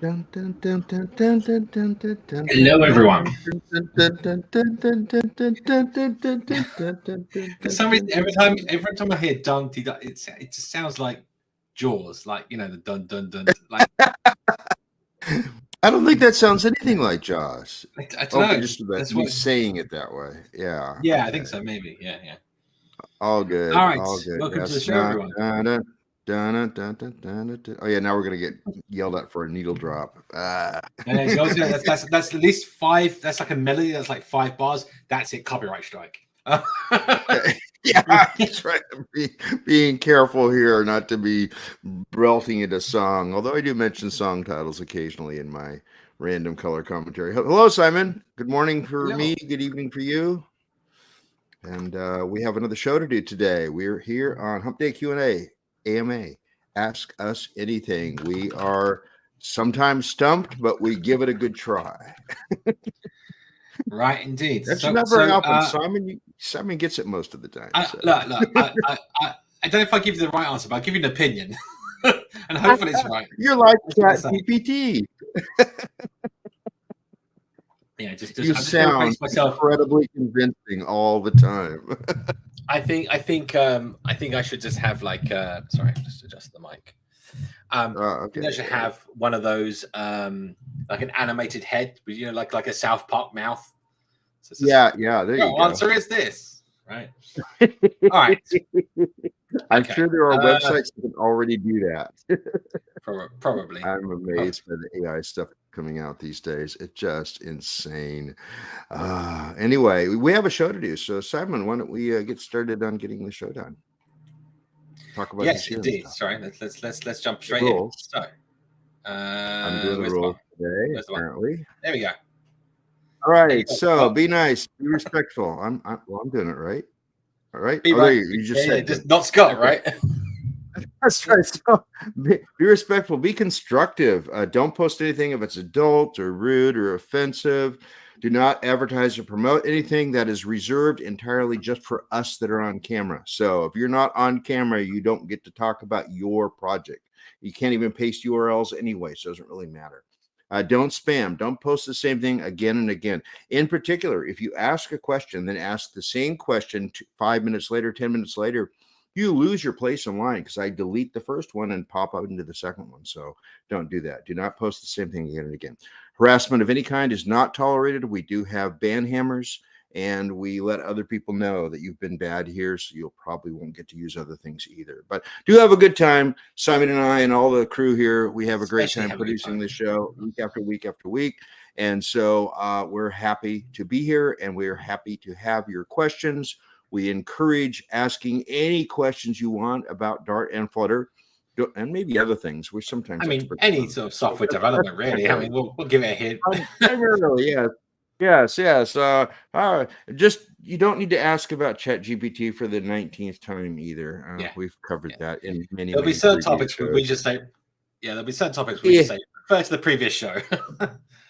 Dun, dun, dun, dun, dun, dun, dun, dun, dun, dun, Hello, dun, everyone. dun, dun, dun, dun, dun, dun, dun, dun, dun, dun, dun, dun, dun, dun, For dun, some reason, dun, every dun, time dun. every time I hear dun, it just sounds like Jaws, like the dun dun dun. Like I don't think that sounds anything like Jaws. I don't Oh, but know. just that That's me what. saying it that way. Yeah. Yeah, I Okay. think so. Maybe. Yeah, yeah. All All good. right. All good. Welcome to the Yes. show, Dun, everyone. dun, dun, dun, dun, dun, dun, dun, dun. Oh yeah. Now we're gonna get yelled at for a needle drop. And then goes. That's at least five. That's like a melody. That's like 5 bars. That's it. Copyright strike. Yeah, that's right. Being careful here not to be belting into song. Although I do mention song titles occasionally in my random color commentary. Hello, Simon. Good morning for me. Hello. Good evening for you. And we have another show to do today. We're here on Humpday Q&A, AMA. Ask us anything. We are sometimes stumped, but we give it a good try. Right, indeed. That's So, never so happened. Simon gets it most of the time. So. look. I don't know if I give you the right answer, but I'll give you an opinion, and hopefully it's right. You're like That's what I Chat say. GPT. Yeah, just You I'm just going to sound base myself. incredibly convincing all the time. I think I should just have like sorry, just adjust the mic. I Okay. think I should have one of those like an animated head, with, like a South Park mouth. So it's just, Yeah. There you the go. answer is this, right? All right. I'm Okay. sure there are websites that can already do that. Probably. I'm amazed by the AI stuff coming out these days. It's just insane. Anyway, we have a show to do. So, Simon, why don't we get started on getting the show done? Talk about Yes, this year. indeed. Sorry, let's jump straight in. Rules. So, I'm doing the where's the rules one? today, Where's the one? apparently. There we go. All There you right. go. So, Oh, be nice, be respectful. I'm doing it right. All right. be Oh, there right. you just Yeah, said just it. not Scott, Okay. right? That's right. So be respectful, be constructive. Don't post anything if it's adult or rude or offensive. Do not advertise or promote anything that is reserved entirely just for us that are on camera. So if you're not on camera, you don't get to talk about your project. You can't even paste URLs anyway, so it doesn't really matter. Don't spam. Don't post the same thing again and again. In particular, if you ask a question, then ask the same question 5 minutes later, 10 minutes later, you lose your place in line because I delete the first one and pop up into the second one. So don't do that. Do not post the same thing again and again. Harassment of any kind is not tolerated. We do have ban hammers, and we let other people know that you've been bad here, so you'll probably won't get to use other things either. But do have a good time. Simon and I and all the crew here, we have a great Especially time have a good producing time. this show week after week after week. And so we're happy to be here, and we're happy to have your questions. We encourage asking any questions you want about Dart and Flutter, and maybe other things. We're sometimes I mean, experts any on. sort of software development, really. I mean, we'll give it a hit. Primarily, yes. Just you don't need to ask about Chat GPT for the 19th time either. Yeah, We've covered yeah. that in many, There'll be many certain previous topics shows. we just say. Yeah, there'll be certain topics we Yeah, just say. Refer to the previous show.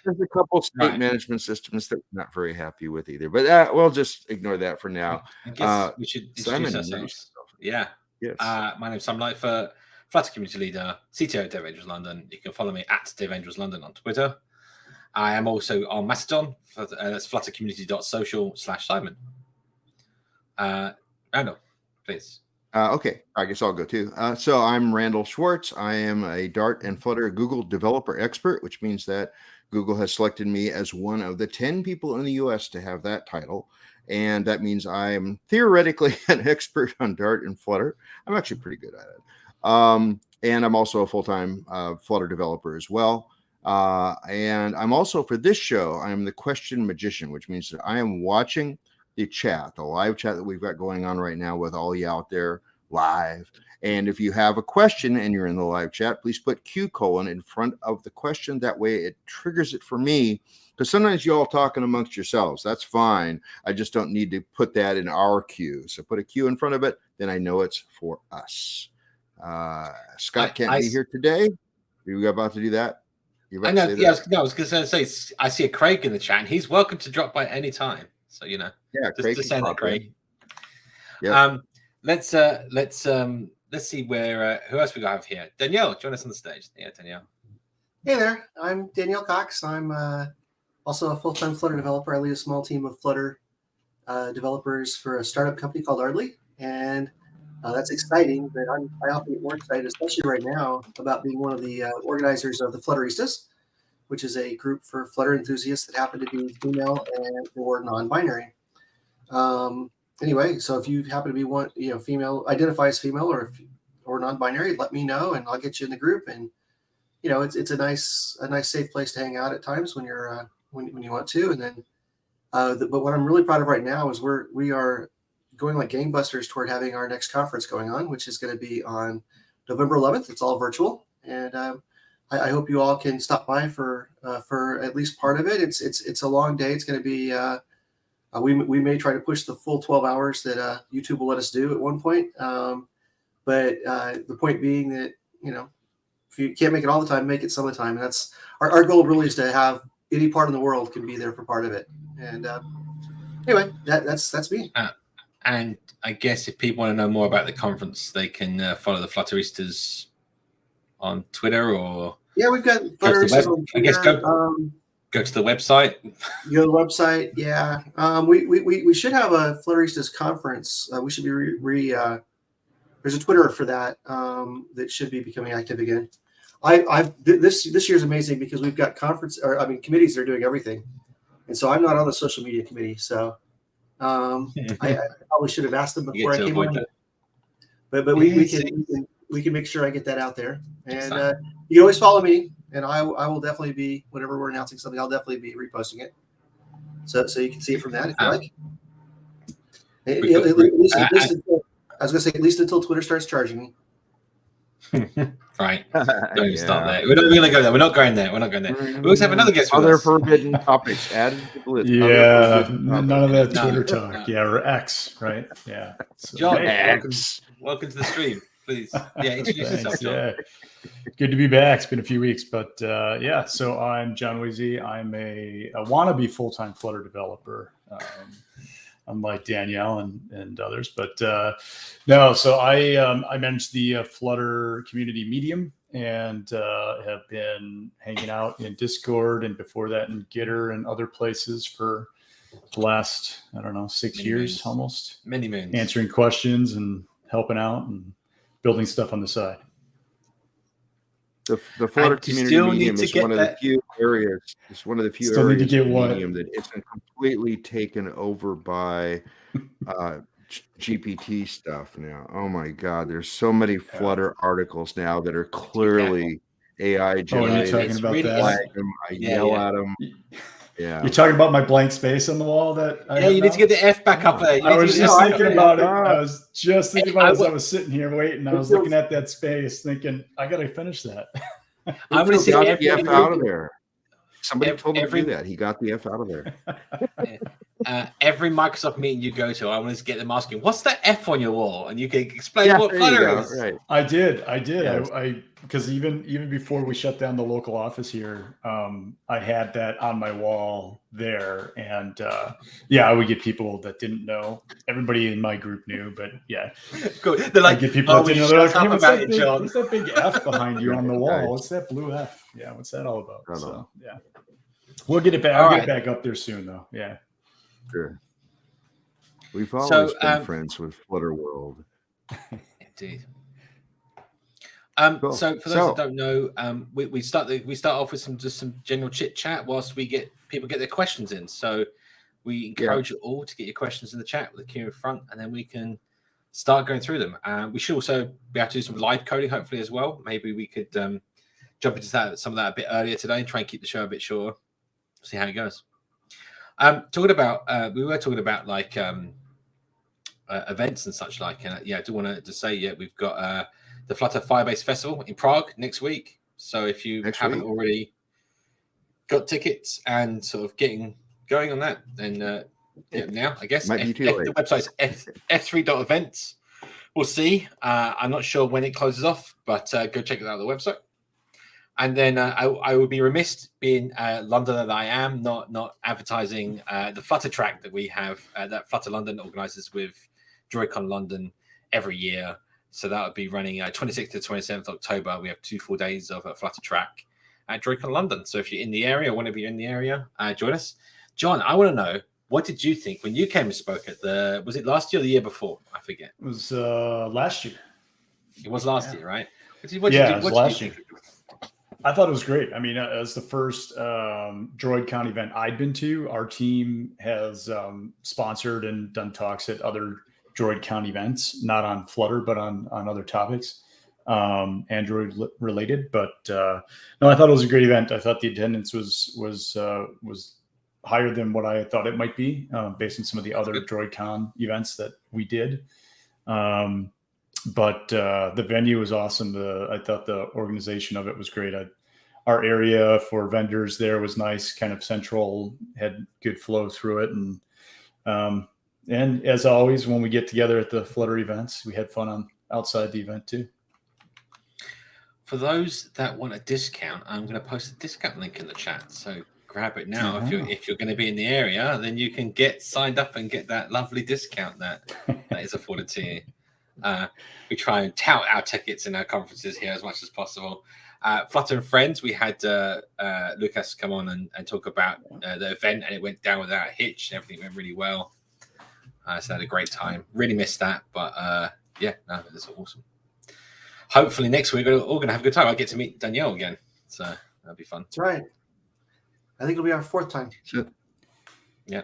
there's a couple state Right. management systems that we're not very happy with either, but we'll just ignore that for now. I guess we should introduce Simon, ourselves. Yeah. yes. My name's Sam Lightfoot, Flutter Community Leader, CTO at Dev Angels London. You can follow me at Dev Angels London on Twitter. I am also on Mastodon. That's fluttercommunity.social/Simon. Randall, please. Okay, I guess I'll go too. So I'm Randall Schwartz. I am a Dart and Flutter Google developer expert, which means that Google has selected me as one of the 10 people in the US to have that title. And that means I'm theoretically an expert on Dart and Flutter. I'm actually pretty good at it. And I'm also a full-time Flutter developer as well. And I'm also, for this show, I'm the question magician, which means that I am watching the chat, the live chat that we've got going on right now with all you out there live. And if you have a question and you're in the live chat, please put Q : in front of the question. That way it triggers it for me, because sometimes you all talking amongst yourselves. That's fine. I just don't need to put that in our queue. So put a Q in front of it, then I know it's for us. Scott can't be here today. Are you about to do that? I know. Yeah, I was going to say, I see a Craig in the chat, and he's welcome to drop by any time. So Yeah, just to send it, Craig. Yeah. Let's see where who else we got here. Danielle, join us on the stage. Yeah, Danielle. Hey there, I'm Danielle Cox. I'm also a full-time Flutter developer. I lead a small team of Flutter developers for a startup company called Ardley, and that's exciting. But I often get more excited, especially right now, about being one of the organizers of the Flutteristas, which is a group for Flutter enthusiasts that happen to be female and or non-binary. Anyway, so if you happen to be one, female, identify as female or non-binary, let me know, and I'll get you in the group. And it's a nice safe place to hang out at times when you're when you want to. And then, but what I'm really proud of right now is we are going like gangbusters toward having our next conference going on, which is going to be on November 11th. It's all virtual, and I hope you all can stop by for at least part of it. It's a long day. It's going to be we may try to push the full 12 hours that YouTube will let us do at one point. But the point being that if you can't make it all the time, make it some of the time. And that's our goal really is to have any part in the world can be there for part of it. And anyway, that's me. And I guess if people want to know more about the conference, they can follow the Flutteristas on Twitter or we've got Flutteristas on Twitter. I guess go to the website. Go to the website. Yeah, we should have a Flutteristas conference. We should be there's a Twitter for that that should be becoming active again. This year's amazing because we've got committees that are doing everything, and so I'm not on the social media committee. So I probably should have asked them before I came on. But we can make sure I get that out there, and you can always follow me, and I will definitely be whenever we're announcing something. I'll definitely be reposting it, so you can see it from that if you like. I was going to say, at least until Twitter starts charging me. Right. Don't even start there. We're not going to go there. We're not going there. We also have another guest with Other us. forbidden topics added to the list. Yeah, none of that Twitter talk. Yeah, or X, right? Yeah. So, John, welcome to the stream. Please. Yeah, introduce yourself, John. Yeah. Good to be back. It's been a few weeks, but so I'm John Weezy. I'm a wannabe full-time Flutter developer. Unlike Danielle and others, but no. So I manage the Flutter community Medium and have been hanging out in Discord and before that in Gitter and other places for the last 6 years almost. Many moons. Answering questions and helping out and building stuff on the side. The Flutter community Medium is one of the few areas. It's one of the few areas of Medium that isn't completely taken over by GPT stuff now. Oh my God, there's so many Flutter articles now that are clearly AI generated. Oh, you're talking about that? I yell at them. Yeah. You're talking about my blank space on the wall that you need to get the F back up there. I was just thinking about it. I was just thinking about it as I was sitting here waiting. I was looking at that space thinking, I got to finish that. I want to see the F out of there. Somebody told him to do that. He got the F out of there. Every Microsoft meeting you go to, I want to get them asking, what's that F on your wall? And you can explain what Flutter is. Right. I did. Yes. I because even before we shut down the local office here, I had that on my wall there. And I would get people that didn't know. Everybody in my group knew, but Cool. They're like, get people that didn't know. They're like, hey, what's that big F behind you on the wall? What's that blue F? Yeah, what's that all about? So we'll get it back. I'll get it back up there soon though. Yeah. Sure. We've always been friends with Flutter World. Indeed. Cool. So for those that don't know, we start off with some general chit chat whilst people get their questions in. So we encourage you all to get your questions in the chat with the queue in front, and then we can start going through them. We should also be able to do some live coding hopefully as well. Maybe we could jump into some of that a bit earlier today and try and keep the show a bit shorter. See how it goes. We were talking about like events and such like, and I do want to say we've got the Flutter Firebase Festival in Prague next week. So if you haven't already got tickets and sort of getting going on that, then now I guess the website's f3.events. We'll see. I'm not sure when it closes off, but go check it out on the website. And then I would be remiss being Londoner that I am, not advertising the Flutter track that we have that Flutter London organises with Joy-Con London every year. So that would be running 26th to 27th October. We have 2 full days of a Flutter track. at DroidCon London. So if you're in the area or want to be in the area, join us. John, I want to know, what did you think when you came and spoke at was it last year or the year before? I forget. It was last year. It was last year, right? What did you think? I thought it was great. I mean, as the first DroidCon event I'd been to, our team has sponsored and done talks at other DroidCon events, not on Flutter, but on other topics, Android related. But no, I thought it was a great event. I thought the attendance was higher than what I thought it might be, based on some of the other DroidCon events that we did. But the venue was awesome. I thought the organization of it was great. Our area for vendors there was nice, kind of central, had good flow through it. And as always, when we get together at the Flutter events, we had fun outside the event too. For those that want a discount, I'm going to post a discount link in the chat. So grab it now. If you're going to be in the area, then you can get signed up and get that lovely discount that is afforded to you. We try and tout our tickets in our conferences here as much as possible. Flutter and Friends, we had Lucas come on and talk about the event, and it went down without a hitch. Everything went really well. So I had a great time. Really missed that, but yeah, no, it's awesome. Hopefully next week we're all going to have a good time. I'll get to meet Danielle again, so that'll be fun. That's right. I think it'll be our 4th time. Sure. Yeah.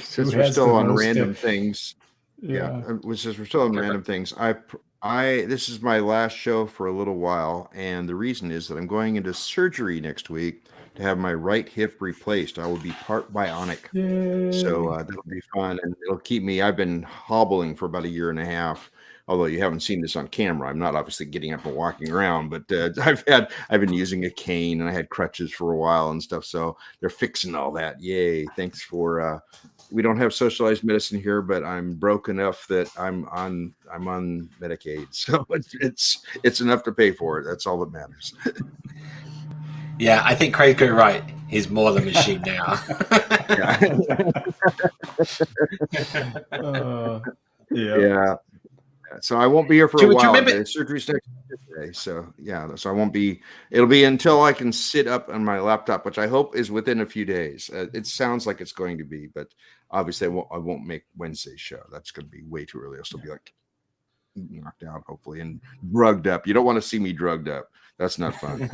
Since we're still on random things. Yeah. Since we're still on random things, this is my last show for a little while, and the reason is that I'm going into surgery next week to have my right hip replaced. I will be part bionic. Yay. So that'll be fun, and it'll keep me. I've been hobbling for about a year and a half. Although you haven't seen this on camera, I'm not obviously getting up and walking around, but I've been using a cane, and I had crutches for a while and stuff. So they're fixing all that. Yay. Thanks for, we don't have socialized medicine here, but I'm broke enough that I'm on Medicaid. So it's enough to pay for it. That's all that matters. Yeah. I think Craig got right. He's more than a machine now. Yeah. So I won't be here for a while. The surgery's next day. So yeah, so I won't be. It'll be until I can sit up on my laptop, which I hope is within a few days. It sounds like it's going to be, but obviously I won't make Wednesday's show. That's going to be way too early. I'll still be like knocked out, hopefully, and drugged up. You don't want to see me drugged up. That's not fun.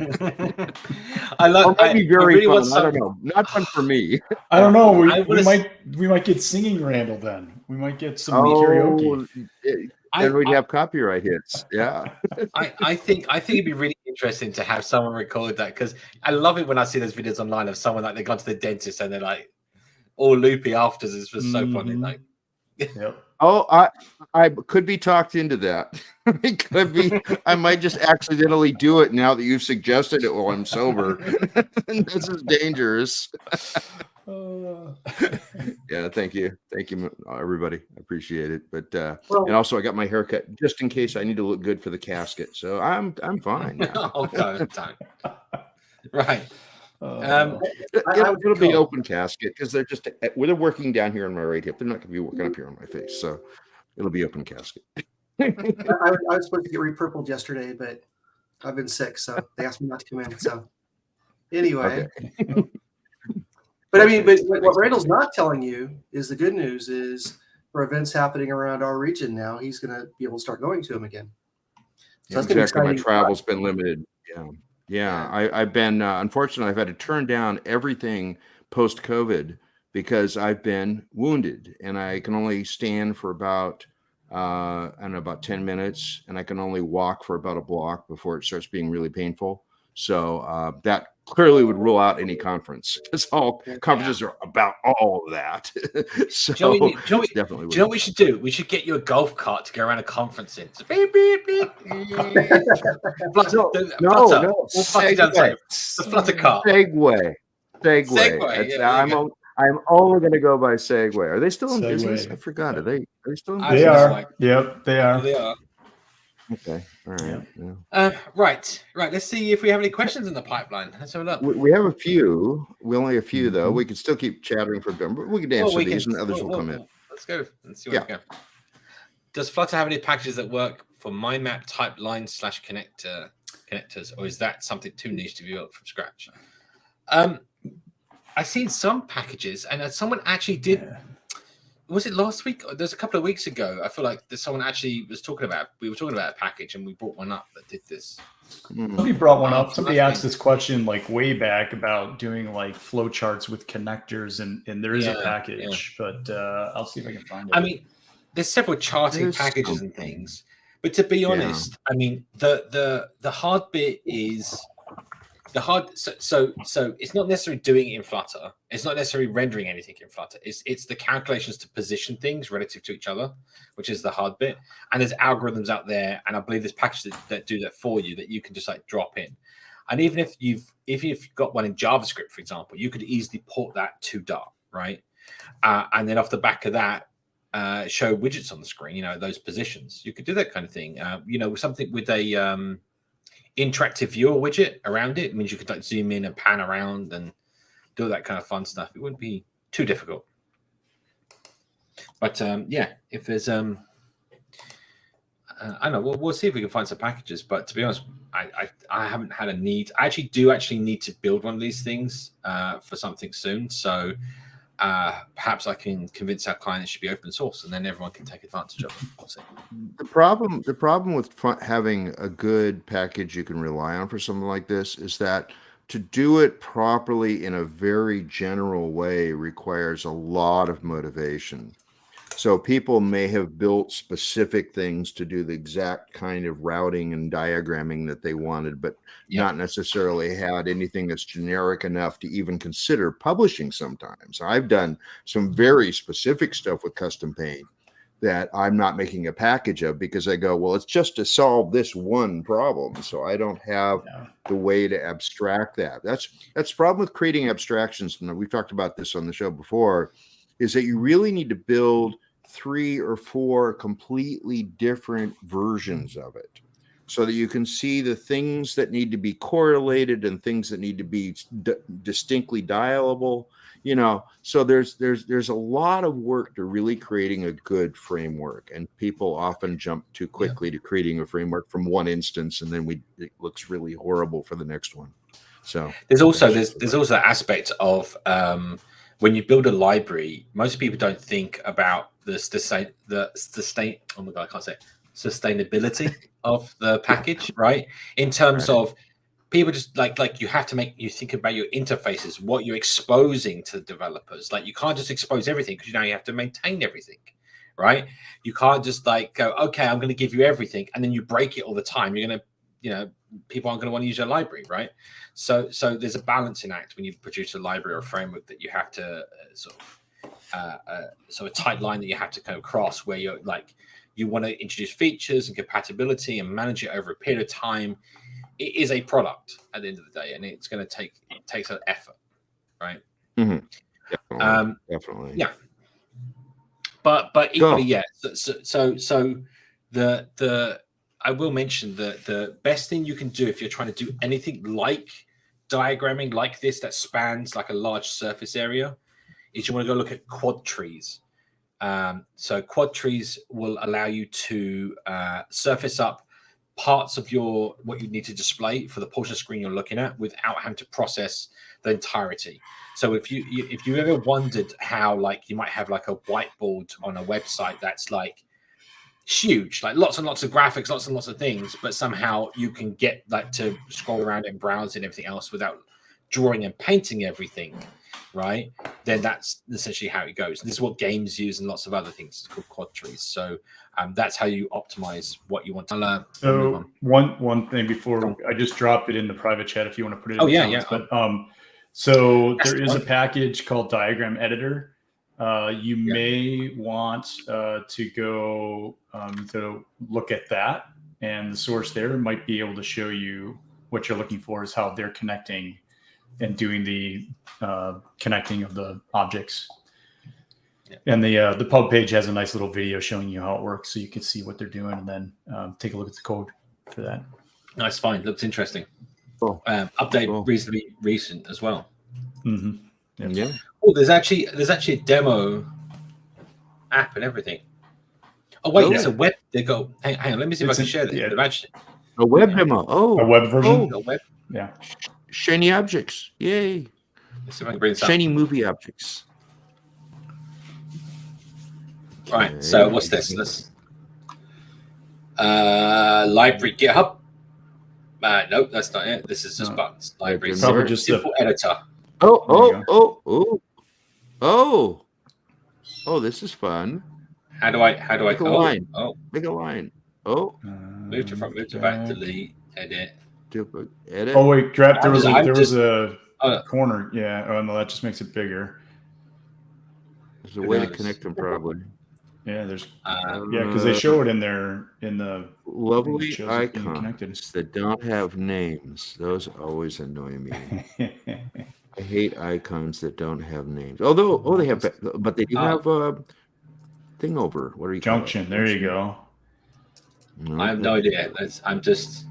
I love. It might be very fun. I don't know. Not fun for me. I don't know. We might get singing Randall then. We might get some karaoke. Then we'd have copyright hits. Yeah. I think it'd be really interesting to have someone record that, because I love it when I see those videos online of someone like they've gone to the dentist and they're like all loopy afterwards. It's just so funny. Like, yep. Oh, I could be talked into that. It could be. I might just accidentally do it now that you've suggested it while I'm sober. This is dangerous. Yeah, thank you, everybody. I appreciate it. But and also I got my haircut just in case I need to look good for the casket. So I'm fine now. Okay, time. Right. It'll be open casket because they're working down here on my right hip. They're not going to be working up here on my face, so it'll be open casket. I was supposed to get repurpled yesterday, but I've been sick, so they asked me not to come in. So anyway, okay. But what Randall's not telling you is the good news is for events happening around our region now, he's going to be able to start going to them again. So that's exactly. My travel's been limited. Yeah. I've been unfortunately I've had to turn down everything post-COVID because I've been wounded, and I can only stand for about 10 minutes, and I can only walk for about a block before it starts being really painful. So that clearly would rule out any conference, because all conferences are about all of that. So do you know what we should do? We should get you a golf cart to go around a conference in. So beep, beep, beep. No. The Flutter cart. Segway. I'm only going to go by Segway. Are they still in business? I forgot. Are they still in business? They are. Yep, they are. They are. Okay. All right. Yeah. Right. Let's see if we have any questions in the pipeline. Let's have a look. We have a few. We only have a few, though. We can still keep chattering for a bit, but we can answer these, and others will come in. Let's go and see what we go. Does Flutter have any packages that work for MyMap type line /connector connectors, or is that something too niche to be built from scratch? I've seen some packages, and someone actually did. Yeah. Was it last week? There's a couple of weeks ago. I feel like someone actually was talking about. We were talking about a package, and we brought one up that did this. Somebody brought one up. Somebody asked this question like way back about doing like flowcharts with connectors, and there is a package, but I'll see if I can find it. I mean, there's several charting packages and things, but to be honest, I mean the hard bit is. The hard so it's not necessarily doing it in Flutter. It's not necessarily rendering anything in Flutter. It's the calculations to position things relative to each other, which is the hard bit. And there's algorithms out there, and I believe there's packages that do that for you that you can just like drop in. And even if you've got one in JavaScript, for example, you could easily port that to Dart, right? And then off the back of that, show widgets on the screen. You know, those positions. You could do that kind of thing. You know, something with a interactive viewer widget around it means you could like zoom in and pan around and do that kind of fun stuff. It wouldn't be too difficult. But yeah, if there's I don't know, we'll see if we can find some packages. But to be honest, I haven't had a need. I actually need to build one of these things for something soon. So perhaps I can convince our client it should be open source, and then everyone can take advantage of it. We'll see. The problem with having a good package you can rely on for something like this is that to do it properly in a very general way requires a lot of motivation. So people may have built specific things to do the exact kind of routing and diagramming that they wanted, but not necessarily had anything that's generic enough to even consider publishing sometimes. I've done some very specific stuff with custom paint that I'm not making a package of because I go, well, it's just to solve this one problem. So I don't have the way to abstract that. That's the problem with creating abstractions. And we've talked about this on the show before, is that you really need to build 3 or 4 completely different versions of it so that you can see the things that need to be correlated and things that need to be distinctly dialable, you know. So there's a lot of work to really creating a good framework, and people often jump too quickly to creating a framework from one instance, and then it looks really horrible for the next one. So there's also that aspect of when you build a library, most people don't think about sustainability of the package, right? In terms of people just like you have to you think about your interfaces, what you're exposing to the developers. Like you can't just expose everything because you have to maintain everything, right? You can't just like go, okay, I'm going to give you everything, and then you break it all the time. You're going to, people aren't going to want to use your library, right? So there's a balancing act when you produce a library or a framework that you have to sort of a tight line that you have to kind of cross, where you're like, you want to introduce features and compatibility and manage it over a period of time. It is a product at the end of the day, and it's going to takes an effort, right? Mm-hmm. Definitely. Yeah. But equally, So I will mention that the best thing you can do if you're trying to do anything like diagramming like this that spans like a large surface area is you want to go look at quad trees. So quad trees will allow you to surface up parts of what you need to display for the portion of screen you're looking at without having to process the entirety. So if you ever wondered how like you might have like a whiteboard on a website that's like huge, like lots and lots of graphics, lots and lots of things, but somehow you can get like to scroll around and browse and everything else without drawing and painting everything, right? Then that's essentially how it goes. This is what games use and lots of other things. It's called quad trees. So that's how you optimize what you want to learn. So one thing before I just dropped it in the private chat if you want to put it in the comments. But so there is a package called Diagram Editor. You may want to go to look at that, and the source there might be able to show you what you're looking for is how they're connecting and doing the connecting of the objects. And the pub page has a nice little video showing you how it works, so you can see what they're doing, and then take a look at the code for that. Nice, fine. Looks interesting. Cool. Update reasonably recent as well. Mm-hmm. Yeah. Oh, there's actually a demo app and everything. Oh wait, it's a web. They go. Hang on. Let me see if I can share this. Yeah. A web demo. Oh, A web version. A web. Yeah. Shiny objects. Yay. Let's see if I can bring this up. Shiny movie objects. Right. So what's this? Let's library GitHub. Nope, that's not it. This is just buttons. Library. Probably just simple editor. Oh, this is fun. How do I Make a line. Make a line. Move to front, move to back, delete, edit. Edit. Oh wait, there was a corner. Yeah. Oh no, that just makes it bigger. There's a way to connect them, probably. Yeah, there's because they show it in the lovely icons that don't have names. Those always annoy me. I hate icons that don't have names. Although, they have, but they do have a thing over. What are you? Junction. There you go. I have no idea. I'm just.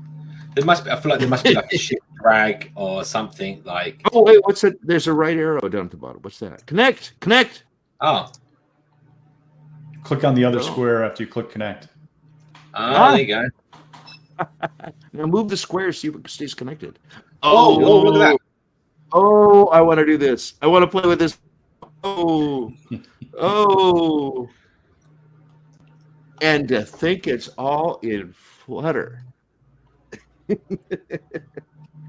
There must be. I feel like there must be like a shift drag or something like. Oh wait, what's it? There's a right arrow down at the bottom. What's that? Connect. Oh. Click on the other square after you click connect. There you go. Now move the square, see if it stays connected. Oh, look at that. Oh, I want to do this. I want to play with this. Oh. And to think it's all in Flutter.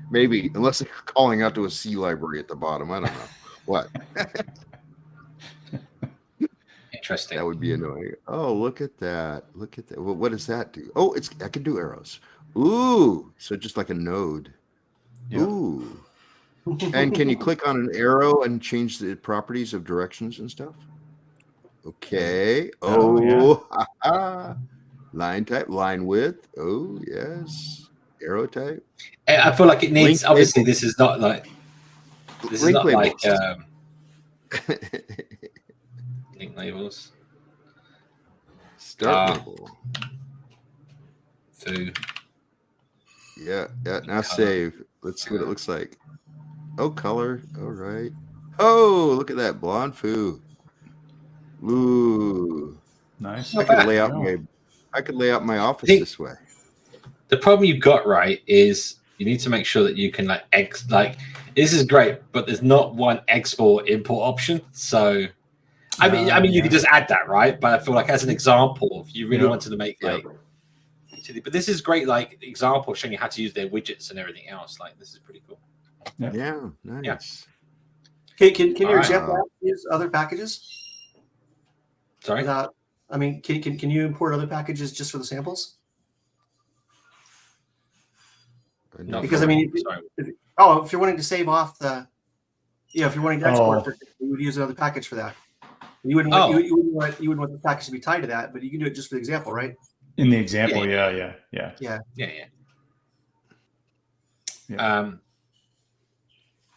Maybe, unless they're calling out to a C library at the bottom. I don't know. What? Interesting. That would be annoying. Oh, look at that. What does that do? Oh, I can do arrows. Ooh, so just like a node. Yep. Ooh. And can you click on an arrow and change the properties of directions and stuff? Okay. Line type, line width. Oh, yes. Arrow type. I feel like it needs, obviously, this is not like link labels. Start label. Foo. Yeah. Now save. Let's see what it looks like. Oh, color. All right. Oh, look at that blonde foo. Ooh, nice. I could lay out my office this way. The problem you've got, right, is you need to make sure that you can this is great, but there's not one export import option. So I mean you could just add that, right? But I feel like as an example, if you really wanted to make but this is great, like example showing you how to use their widgets and everything else. Like this is pretty cool. Yeah, nice. Okay, can your example app use other packages? Sorry. Can you import other packages just for the samples? No, because if you're wanting to save off if you're wanting to export, you would use another package for that. You wouldn't want the package to be tied to that, but you can do it just for the example, right? In the example, yeah.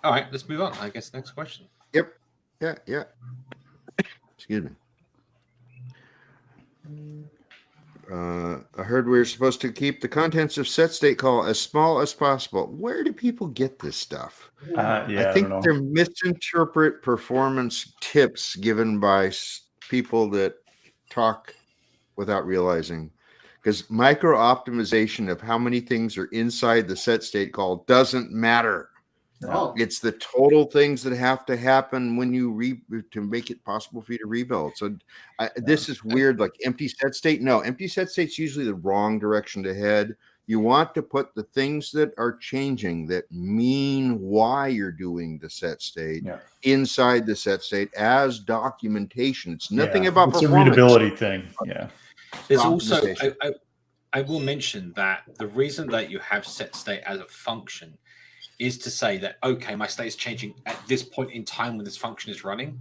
All right, let's move on. I guess next question. Yep. Yeah. Excuse me. I heard we were supposed to keep the contents of SetState call as small as possible. Where do people get this stuff? I think they're misinterpret performance tips given by people that talk without realizing. Because micro optimization of how many things are inside the SetState call doesn't matter. Oh. It's the total things that have to happen when you to make it possible for you to rebuild. So this is weird, like empty set state. No, empty set state's usually the wrong direction to head. You want to put the things that are changing that mean why you're doing the set state inside the set state as documentation. It's nothing about it's performance. A readability thing. Yeah. There's also I will mention that the reason that you have set state as a function is to say that, okay, my state is changing at this point in time when this function is running.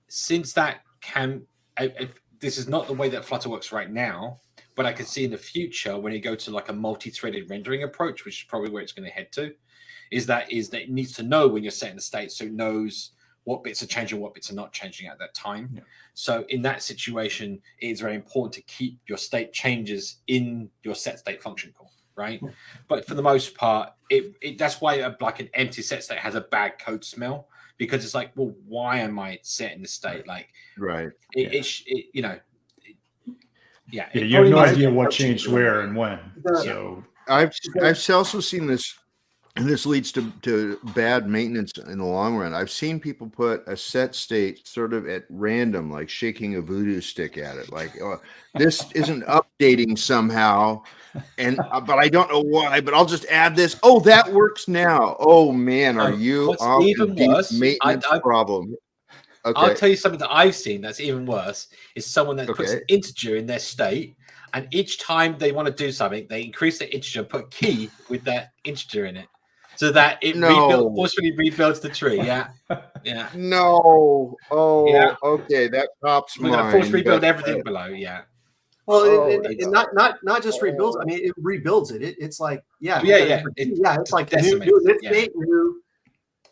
Since that this is not the way that Flutter works right now, but I can see in the future when you go to like a multi-threaded rendering approach, which is probably where it's going to head to, is that it needs to know when you're setting the state, so it knows what bits are changing, what bits are not changing at that time. Yeah. So in that situation, it is very important to keep your state changes in your set state function call. Right, but for the most part, that's why like an empty set state has a bad code smell, because it's like, well, why am I setting the state? Like, right? Yeah, you have no idea what changed where and when. Yeah. So I've also seen this, and this leads to bad maintenance in the long run. I've seen people put a set state sort of at random, like shaking a voodoo stick at it, like this isn't updating somehow, and but I don't know why. But I'll just add this. Oh, that works now. Oh man, are you what's off even a deep worse? maintenance problem? Okay. I'll tell you something that I've seen that's even worse is someone that puts an Okay. integer in their state, and each time they want to do something, they increase the integer and put a key with that integer in it, so that it forcefully rebuilds the tree. Yeah, yeah. No. Oh, Yeah. okay. That tops We're mine. gonna force rebuild everything below. Yeah. Well, Oh, and not just rebuilds. I mean, it rebuilds it. It's like it's like new this state,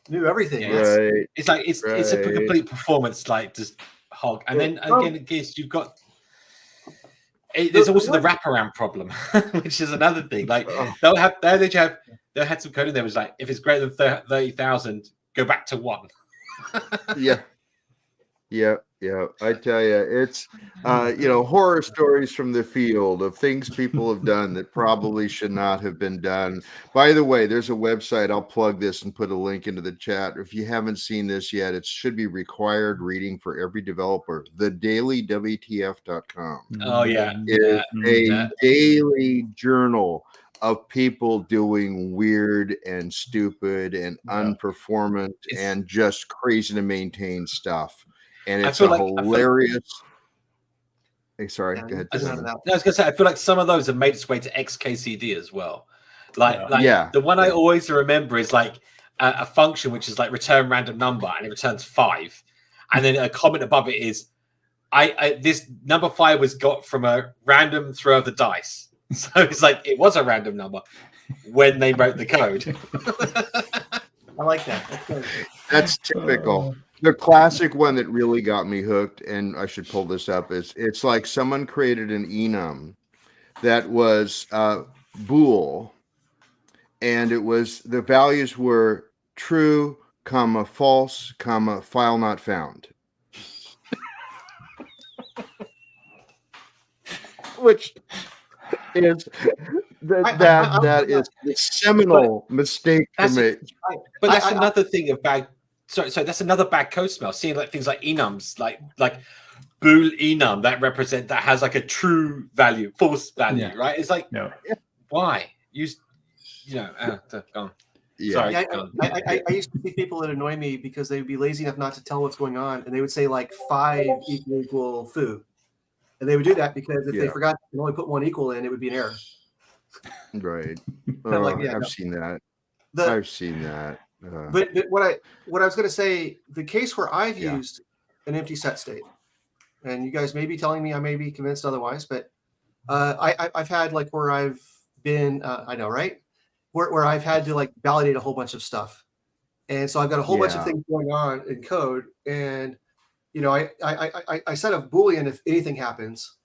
new everything. Yeah, right. it's like it's a complete performance, like just hog. And then again, in case you've got there's also the wraparound problem, which is another thing. Like they'll had some code in there was like, if it's greater than 30,000, go back to 1. Yeah. I tell you, it's horror stories from the field of things people have done that probably should not have been done. By the way, there's a website. I'll plug this and put a link into the chat. If you haven't seen this yet, it should be required reading for every developer. TheDailyWTF.com. Oh yeah, is a daily journal of people doing weird and stupid and unperformant and just crazy to maintain stuff. And it's hilarious. Hey, sorry, go ahead. I was going to say, I feel like some of those have made its way to XKCD as well. The one I always remember is like a function which is like return random number, and it returns 5, and then a comment above it is, this number 5 was got from a random throw of the dice. So it's like it was a random number when they wrote the code. I like that. That's typical. The classic one that really got me hooked, and I should pull this up, is it's like someone created an enum that was bool, and it was the values were true, comma, false, comma, file not found. Which is that is the seminal mistake to make. But that's another thing of bad. So that's another bad code smell. Seeing like things like enums, like bool enum that has like a true value, false value, right? It's like why use gone. Yeah. Sorry, I used to see people that annoy me because they would be lazy enough not to tell what's going on, and they would say like 5 equal foo. And they would do that because if they forgot to only put 1 equal in, it would be an error. Right. I've seen that. I've seen that. But what I was going to say, the case where I've used an empty set state, and you guys may be telling me I may be convinced otherwise, but I've had like where I've been, I know, right? Where I've had to like validate a whole bunch of stuff. And so I've got a whole bunch of things going on in code, and I set a Boolean if anything happens,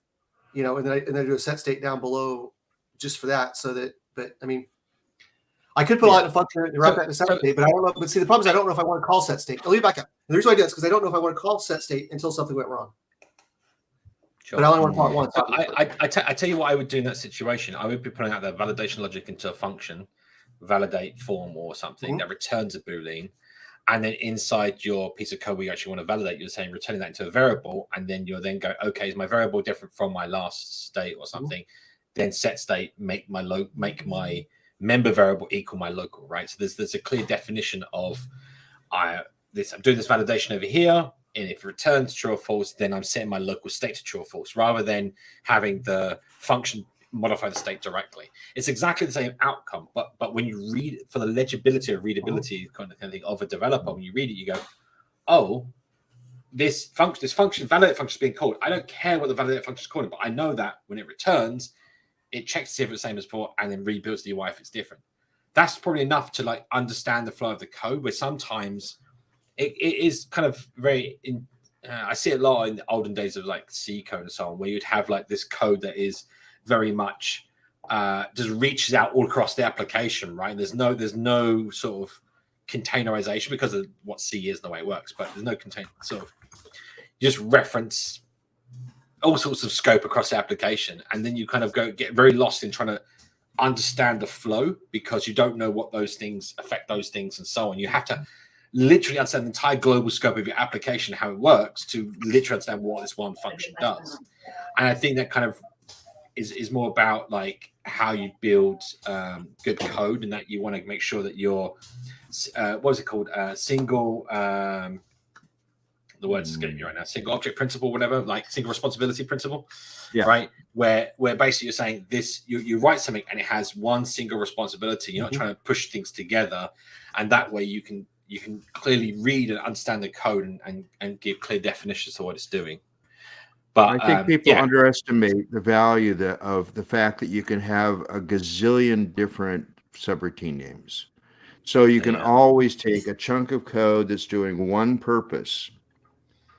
and then I do a set state down below just for that. So that, but I mean, I could put a lot of function and wrap that in a set state, but I don't know. But see, the problem is I don't know if I want to call set state. I'll leave it back up. And the reason why I do that is because I don't know if I want to call set state until something went wrong. Sure. But I only want to call it once. I tell you what I would do in that situation. I would be putting out the validation logic into a function, validate form or something that returns a Boolean. And then inside your piece of code where you actually want to validate, you're saying returning that into a variable, and then you'll then go, okay, is my variable different from my last state or something? Then set state make my member variable equal my local, right? So there's a clear definition of I'm doing this validation over here, and if it returns true or false, then I'm setting my local state to true or false, rather than having the function modify the state directly. It's exactly the same outcome, but when you read it, for the legibility or readability kind of thing of a developer, when you read it, you go, oh, this function, validate function is being called. I don't care what the validate function is calling, but I know that when it returns, it checks to see if it's the same as before and then rebuilds the UI if it's different. That's probably enough to like understand the flow of the code, where sometimes it is kind of very I see it a lot in the olden days of like C code and so on, where you'd have like this code that is very much just reaches out all across the application, right? There's no sort of containerization because of what C is and the way it works, but there's no contain sort of, you just reference all sorts of scope across the application, and then you kind of get very lost in trying to understand the flow because you don't know what those things affect those things and so on. You have to literally understand the entire global scope of your application, how it works, to literally understand what this one function does. And I think that kind of is more about like how you build good code, and that you want to make sure that your what is it called, single the word's escaping me right now, single object principle, whatever, like single responsibility principle, right? Where basically you're saying this, you write something and it has one single responsibility. You're not trying to push things together, and that way you can clearly read and understand the code and give clear definitions to what it's doing. But I think people underestimate the value of the fact that you can have a gazillion different subroutine names. So you can always take a chunk of code that's doing one purpose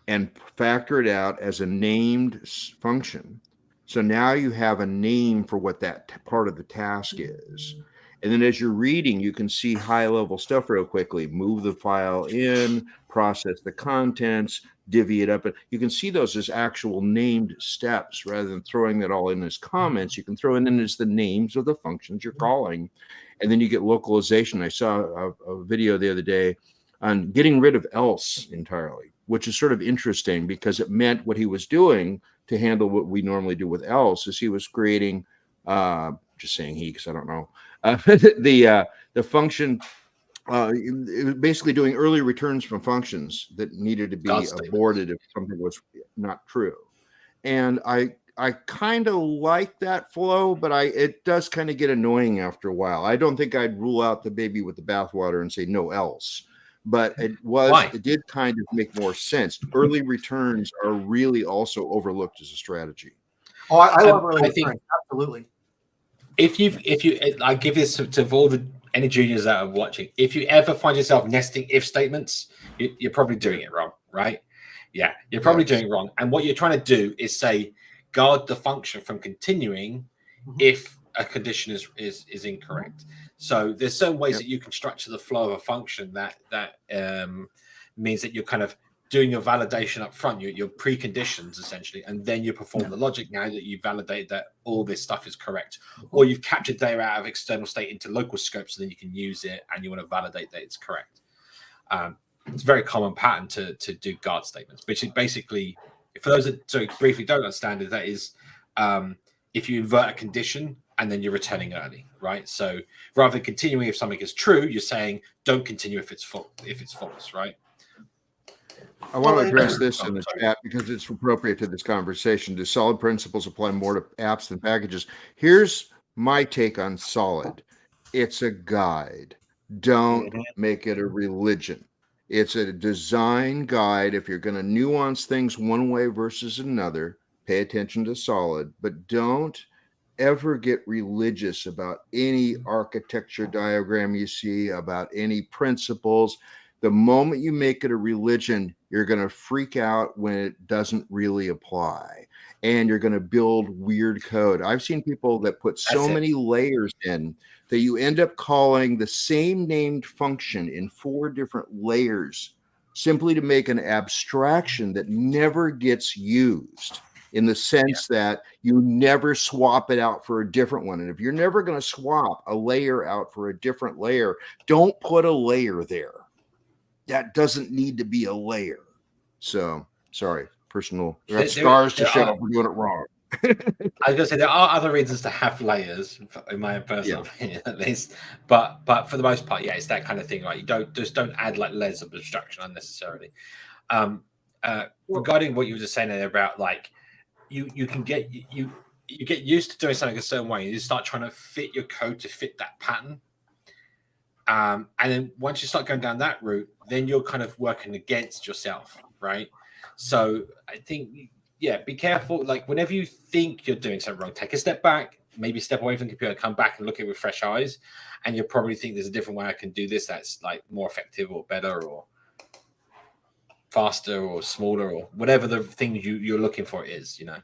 and factor it out as a named function. So now you have a name for what that part of the task is. And then as you're reading, you can see high-level stuff real quickly. Move the file in, process the contents, divvy it up. You can see those as actual named steps rather than throwing that all in as comments. You can throw it in as the names of the functions you're calling. And then you get localization. I saw a video the other day on getting rid of else entirely, which is sort of interesting because it meant what he was doing to handle what we normally do with else is he was creating, just saying he because I don't know, the function, it was basically doing early returns from functions that needed to be aborted if something was not true. And I kind of like that flow, but it does kind of get annoying after a while. I don't think I'd rule out the baby with the bathwater and say no else. But it did kind of make more sense. Early returns are really also overlooked as a strategy. Oh, I love early returns. Absolutely. If you, I give this to all any juniors that are watching. If you ever find yourself nesting if statements, you're probably doing it wrong, right? Yeah, you're probably doing it wrong. And what you're trying to do is say guard the function from continuing if a condition is incorrect. So there's certain ways that you can structure the flow of a function that means that you're kind of doing your validation up front, your preconditions essentially, and then you perform the logic now that you validate that all this stuff is correct, or you've captured data out of external state into local scope, so then you can use it and you want to validate that it's correct. It's a very common pattern to do guard statements, which is basically, for those that briefly don't understand it, that is if you invert a condition and then you're returning early, right? So rather than continuing if something is true, you're saying don't continue if it's false, right? I want to address this in the chat because it's appropriate to this conversation. Do solid principles apply more to apps than packages? Here's my take on solid. It's a guide. Don't make it a religion. It's a design guide. If you're going to nuance things one way versus another, pay attention to solid, but don't ever get religious about any architecture diagram you see, about any principles. The moment you make it a religion, you're going to freak out when it doesn't really apply, and you're going to build weird code. I've seen people that put so many layers in that you end up calling the same named function in 4 different layers simply to make an abstraction that never gets used, in the sense that you never swap it out for a different one. And if you're never going to swap a layer out for a different layer, don't put a layer there. That doesn't need to be a layer. So, sorry, personal. There are scars to show we're doing it wrong. I was going to say there are other reasons to have layers, in my personal opinion, at least. But for the most part, it's that kind of thing, right? You don't add like layers of abstraction unnecessarily. Regarding what you were just saying there about like you get used to doing something a certain way, you start trying to fit your code to fit that pattern. And then once you start going down that route, then you're kind of working against yourself, right? So I think, be careful. Like whenever you think you're doing something wrong, take a step back, maybe step away from the computer, come back and look at it with fresh eyes. And you'll probably think there's a different way I can do this that's like more effective or better or faster or smaller or whatever the thing you're looking for is, you know.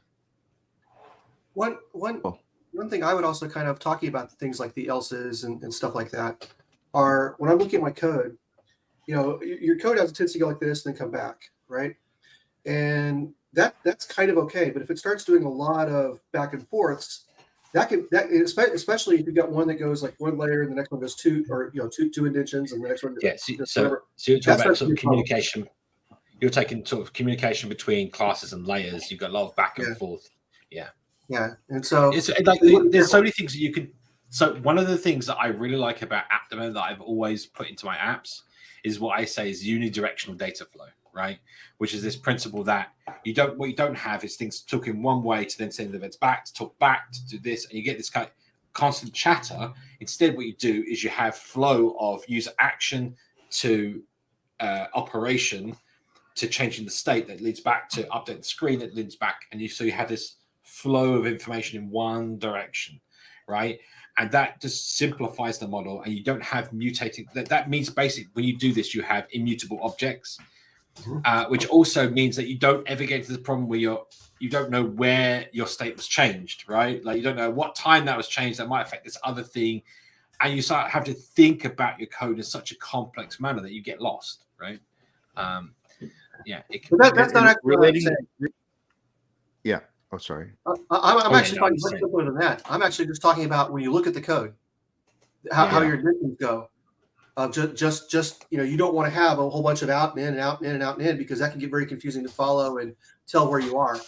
One thing I would also kind of talking about things like the else's and stuff like that are when I'm looking at my code, you know, your code has a tendency to go like this and then come back, right? And that's kind of okay. But if it starts doing a lot of back and forths, especially if you've got one that goes like one layer and the next one goes two, or two indentions, and the next one so you're talking about sort of communication. You're taking sort of communication between classes and layers. You've got a lot of back and forth. Yeah, and so it's like there's so many things that you could. So one of the things that I really like about app demo that I've always put into my apps is what I say is unidirectional data flow, right? Which is this principle that what you don't have is things talking one way to then send the events back, to talk back, to do this, and you get this kind of constant chatter. Instead, what you do is you have flow of user action to operation to changing the state that leads back to update the screen that leads back, and so you have this flow of information in one direction, right? And that just simplifies the model, and you don't have mutating. That means basically when you do this, you have immutable objects, which also means that you don't ever get to the problem where you don't know where your state was changed, right? Like you don't know what time that was changed. That might affect this other thing, and you start have to think about your code in such a complex manner that you get lost, right? That's not actually relating. Yeah. Oh, sorry. I'm actually talking much simpler than that. I'm actually just talking about when you look at the code, how your indentions go. Just you don't want to have a whole bunch of out and in and out and in and out and in, because that can get very confusing to follow and tell where you are.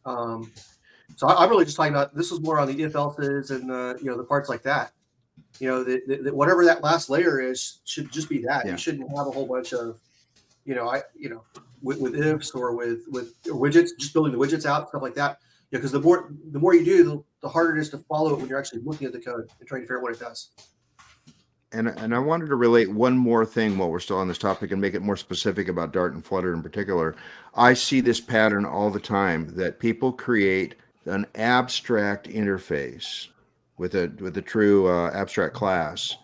So I'm really just talking about, this is more on the if else's and the parts like that. Whatever that last layer is should just be that. You shouldn't have a whole bunch of with ifs or with widgets, just building the widgets out, stuff like that. Because the more you do, the harder it is to follow it when you're actually looking at the code and trying to figure out what it does. And I wanted to relate one more thing while we're still on this topic and make it more specific about Dart and Flutter in particular. I see this pattern all the time, that people create an abstract interface with a true abstract class,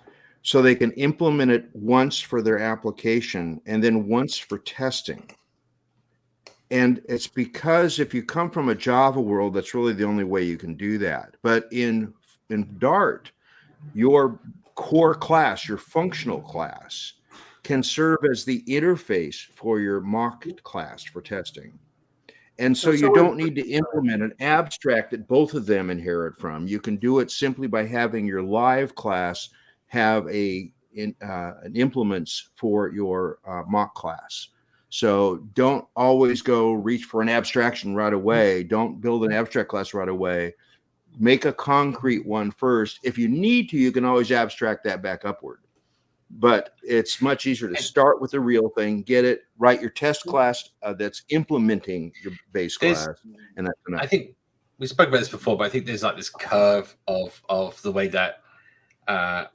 so they can implement it once for their application and then once for testing. And it's because if you come from a Java world, that's really the only way you can do that. But in Dart, your core class, your functional class, can serve as the interface for your mock class for testing. And so you don't need to implement an abstract that both of them inherit from. You can do it simply by having your live class have an implements for your mock class. So don't always go reach for an abstraction right away. Don't build an abstract class right away. Make a concrete one first. If you need to, you can always abstract that back upward. But it's much easier to start with the real thing, get it, write your test class that's implementing your base class, and that's enough. I think we spoke about this before, but I think there's like this curve of the way that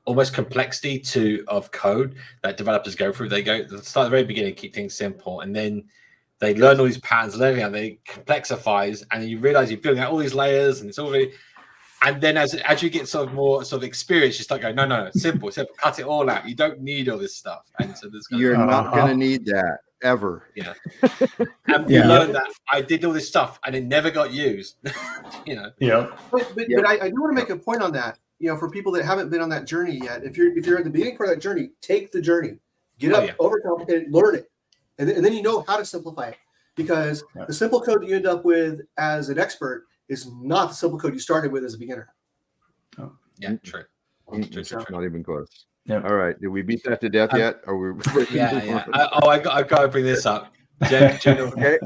almost complexity of code that developers go through. They start at the very beginning, keep things simple, and then they learn all these patterns, and they complexifies, and then you realize you're building out all these layers, and it's already. And then as you get sort of more sort of experience, you start going, no, simple, cut it all out. You don't need all this stuff. And so you're not going to need that ever. Yeah. And you learn that I did all this stuff and it never got used. Yeah. But I do want to make a point on that. For people that haven't been on that journey yet, if you're at the beginning part of that journey, take the journey, get overcomplicate it, learn it, and then you know how to simplify it. Because the simple code you end up with as an expert is not the simple code you started with as a beginner. Oh, yeah, true. Not even close. Yep. All right. Did we beat that to death yet? Or we? Yeah. I got to bring this up. Jen, okay.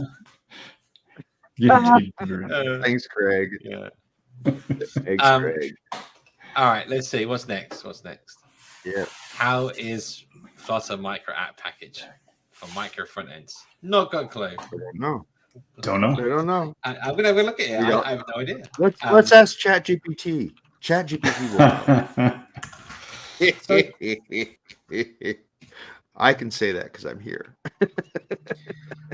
Thanks, Craig. Yeah. Thanks, Craig. All right. Let's see. What's next? Yeah. How is Flutter micro app package for micro front ends? Not got a clue. No. Don't know. I don't know. I'm gonna have a look at it. I have no idea. Let's ask ChatGPT. ChatGPT will. I can say that because I'm here.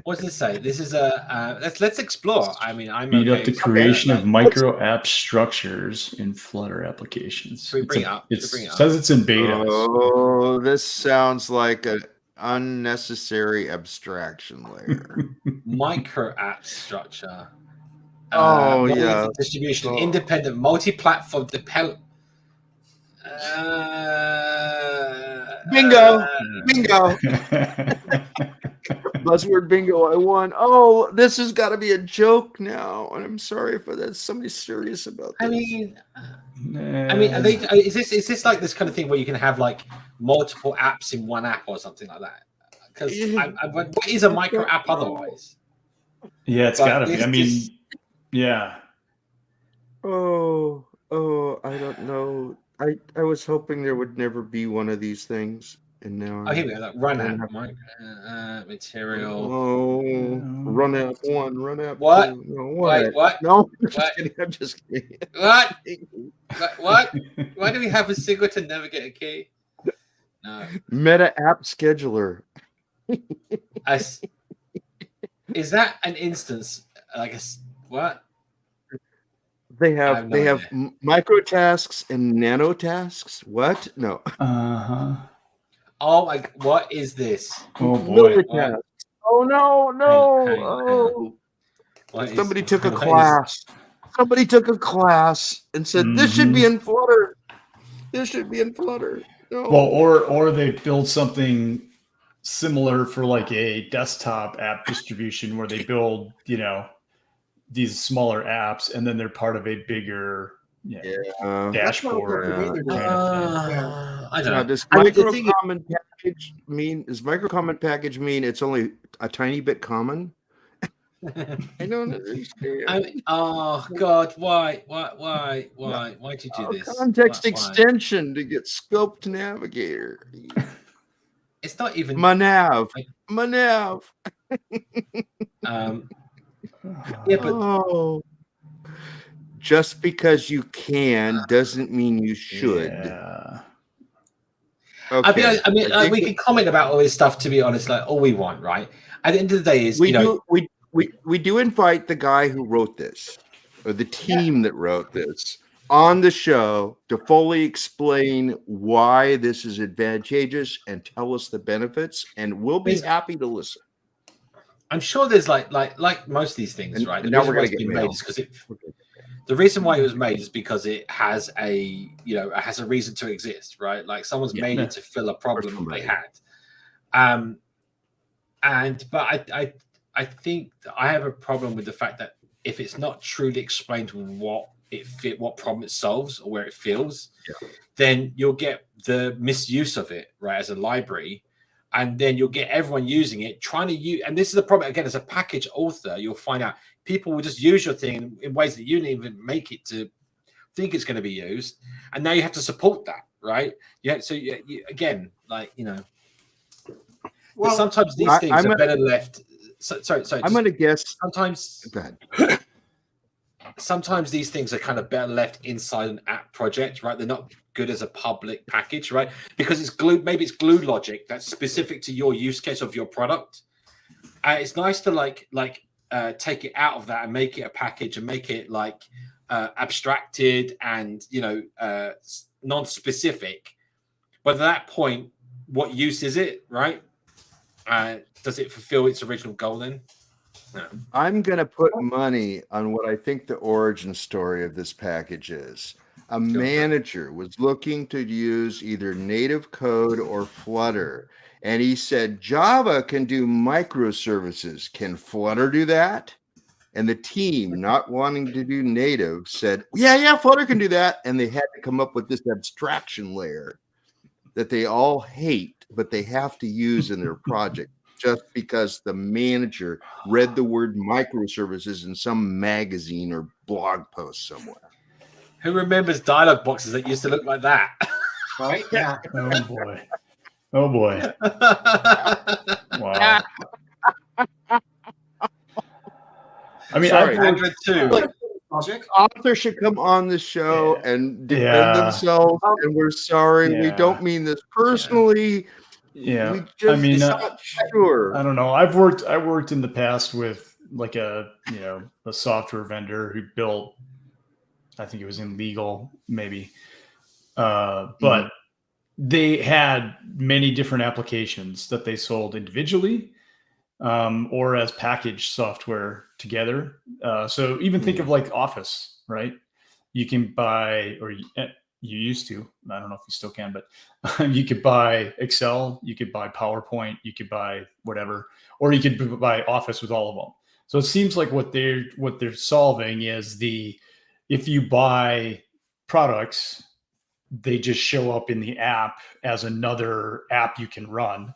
What's this say? This is let's explore. I mean, speed up the creation of micro app structures in Flutter applications. Should we bring it up? It says it's in beta. Oh, this sounds like an unnecessary abstraction layer. Micro app structure. Distribution, independent, multi-platform, Bingo. Buzzword bingo, I won. Oh, this has got to be a joke now, and I'm sorry for that. Somebody's serious about this. Is this like this kind of thing where you can have like multiple apps in one app or something like that? Because what is a micro app otherwise? Yeah, it's got to be. I mean, yeah. Oh, I don't know. I was hoping there would never be one of these things, and now here we go. Like run app, material. Oh, run app 1, run app 2. What? No, what? No, I'm just kidding. What? What? Why do we have a singleton never get a key? No. Meta app scheduler. Is that an instance? What? They have micro tasks and nano tasks. What? No. Oh my! What is this? Oh boy! Oh no! Somebody took a class. Somebody took a class and said this should be in Flutter. This should be in Flutter. No. Well, or they build something similar for like a desktop app distribution where they build, these smaller apps, and then they're part of a bigger dashboard. I don't know. Does micro-common package mean it's only a tiny bit common? I don't understand. Oh God, why did you do this? Context extension to get scoped navigator. It's not even Manav. Yeah, but just because you can doesn't mean you should. Yeah. Okay. I mean, we can comment about all this stuff. To be honest, like all we want, right? At the end of the day, is we do invite the guy who wrote this, or the team that wrote this, on the show to fully explain why this is advantageous and tell us the benefits, and we'll be happy to listen. I'm sure there's like most of these things, right? And now we're going to get made is because the reason why it was made is because it has a reason to exist, right? Like someone's made it to fill a problem they had. But I think I have a problem with the fact that if it's not truly explained what problem it solves or where it fills, then you'll get the misuse of it, right, as a library. And then you'll get everyone using it, trying to use. And this is the problem, again, as a package author, you'll find out people will just use your thing in ways that you didn't even make it to think it's going to be used. And now you have to support that, right? Yeah. So again, sometimes these things are better left. Sorry. I'm going to guess. Sometimes. Go ahead. Sometimes these things are kind of better left inside an app project, right? They're not good as a public package, right? Because it's glue. Maybe it's glue logic that's specific to your use case of your product. It's nice to take it out of that and make it a package and make it abstracted and non-specific. But at that point, what use is it, right? Does it fulfill its original goal then? No. I'm going to put money on what I think the origin story of this package is. A manager was looking to use either native code or Flutter, and he said, Java can do microservices. Can Flutter do that? And the team, not wanting to do native, said, yeah, Flutter can do that. And they had to come up with this abstraction layer that they all hate, but they have to use in their project. Just because the manager read the word microservices in some magazine or blog post somewhere. Who remembers dialog boxes that used to look like that? Right? Yeah. Oh boy. Wow. I mean, Android 2. Authors should come on the show and defend themselves. And we're sorry. We don't mean this personally. Yeah, Not sure. I don't know. I worked in the past with like a software vendor who built, I think it was in legal maybe, but they had many different applications that they sold individually or as packaged software together. So even think of like Office, right? You can buy or you used to. I don't know if you still can, but you could buy Excel, you could buy PowerPoint, you could buy whatever, or you could buy Office with all of them. So it seems like what they're solving is if you buy products, they just show up in the app as another app you can run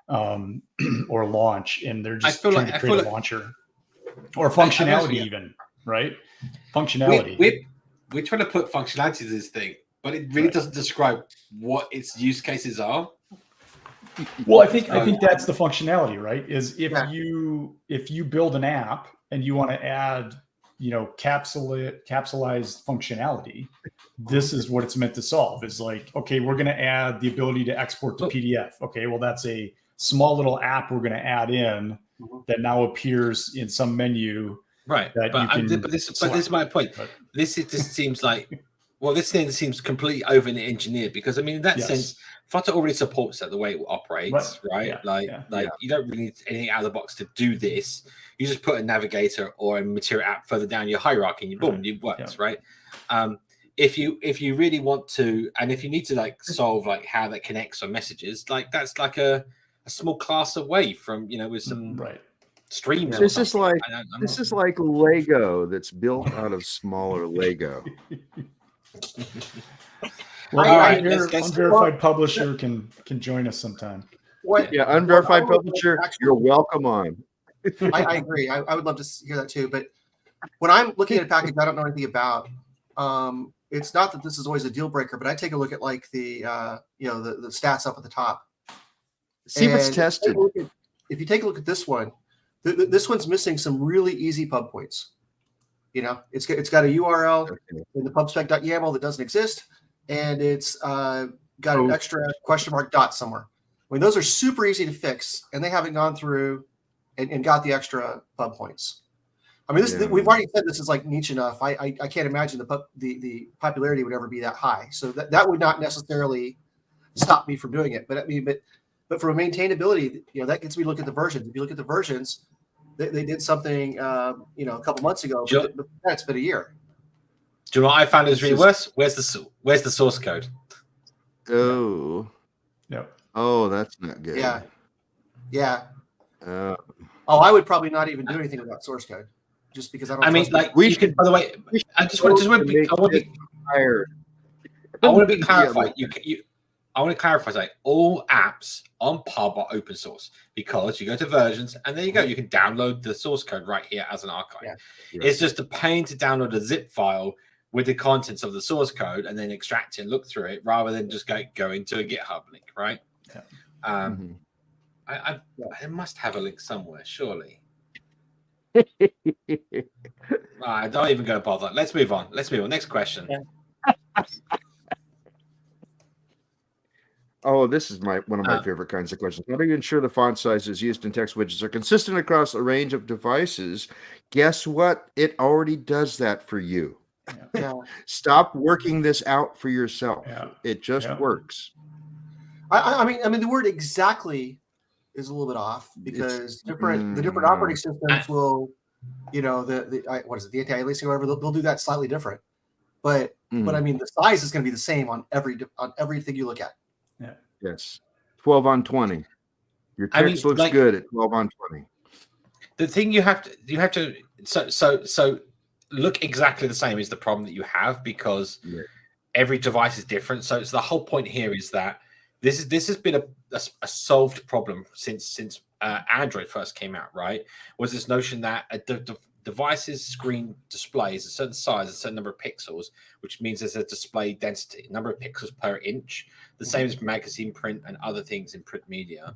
or launch, and they're just trying to create a launcher or functionality even, right? Functionality. We're trying to put functionality to this thing, but it really doesn't describe what its use cases are. Well, I think that's the functionality, right? Is if you build an app and you want to add, capsulized functionality, this is what it's meant to solve. Is like, okay, we're going to add the ability to export to PDF. Okay, well, that's a small little app we're going to add in that now appears in some menu. Right, but this is my point. This seems like, this thing seems completely over-engineered, because I mean, in that sense, Flutter already supports that the way it operates, right? You don't really need anything out of the box to do this. You just put a navigator or a material app further down your hierarchy, and boom, it works, right? If you really want to, and if you need to solve how that connects on messages, that's like a small class away from with some streams. This is like Lego that's built out of smaller Lego. Well, unverified publisher can join us sometime. Unverified publisher, you're welcome on. I agree. I would love to hear that too. But when I'm looking at a package I don't know anything about, it's not that this is always a deal breaker, but I take a look at the the stats up at the top. See if it's tested. If you take a look at this one, this one's missing some really easy pub points. It's got a URL in the pubspec.yaml that doesn't exist, and it's got an extra question mark dot somewhere. I mean, those are super easy to fix, and they haven't gone through and got the extra pub points. I mean, we've already said this is niche enough. I can't imagine the popularity would ever be that high. So that would not necessarily stop me from doing it. But I mean, but for a maintainability, that gets me to look at the versions. If you look at the versions, they did something a couple months ago. But it's been a year. Do you know what I found is really worse? Where's the source code? Oh, no. Oh, that's not good. Yeah. I would probably not even do anything without source code, just because I don't. I mean, we could. By the way, I want to be clarified. I want to clarify. All apps on Pub are open source, because you go to versions and there you go. You can download the source code right here as an archive. Yeah. It's just a pain to download a zip file with the contents of the source code and then extract it and look through it, rather than just going to a GitHub link, right? Yeah. I must have a link somewhere, surely. I don't even go bother. Let's move on. Next question. Yeah. Oh, this is one of my favorite kinds of questions. How do you ensure the font sizes used in text widgets are consistent across a range of devices? Guess what? It already does that for you. Yeah. Stop working this out for yourself. Yeah. It just works. I mean, the word exactly is a little bit off, because the different operating systems will, what is it, the anti-aliasing or whatever, they'll do that slightly different. But I mean, the size is going to be the same on everything you look at. Yeah. Yes. 12 on 20. Your text looks good at 12 on 20. The thing you have to so look exactly the same is the problem that you have, because every device is different. So it's the whole point here is that this has been a solved problem since Android first came out, right? Was this notion that the device's screen displays a certain size, a certain number of pixels, which means there's a display density, number of pixels per inch, the same as magazine print and other things in print media.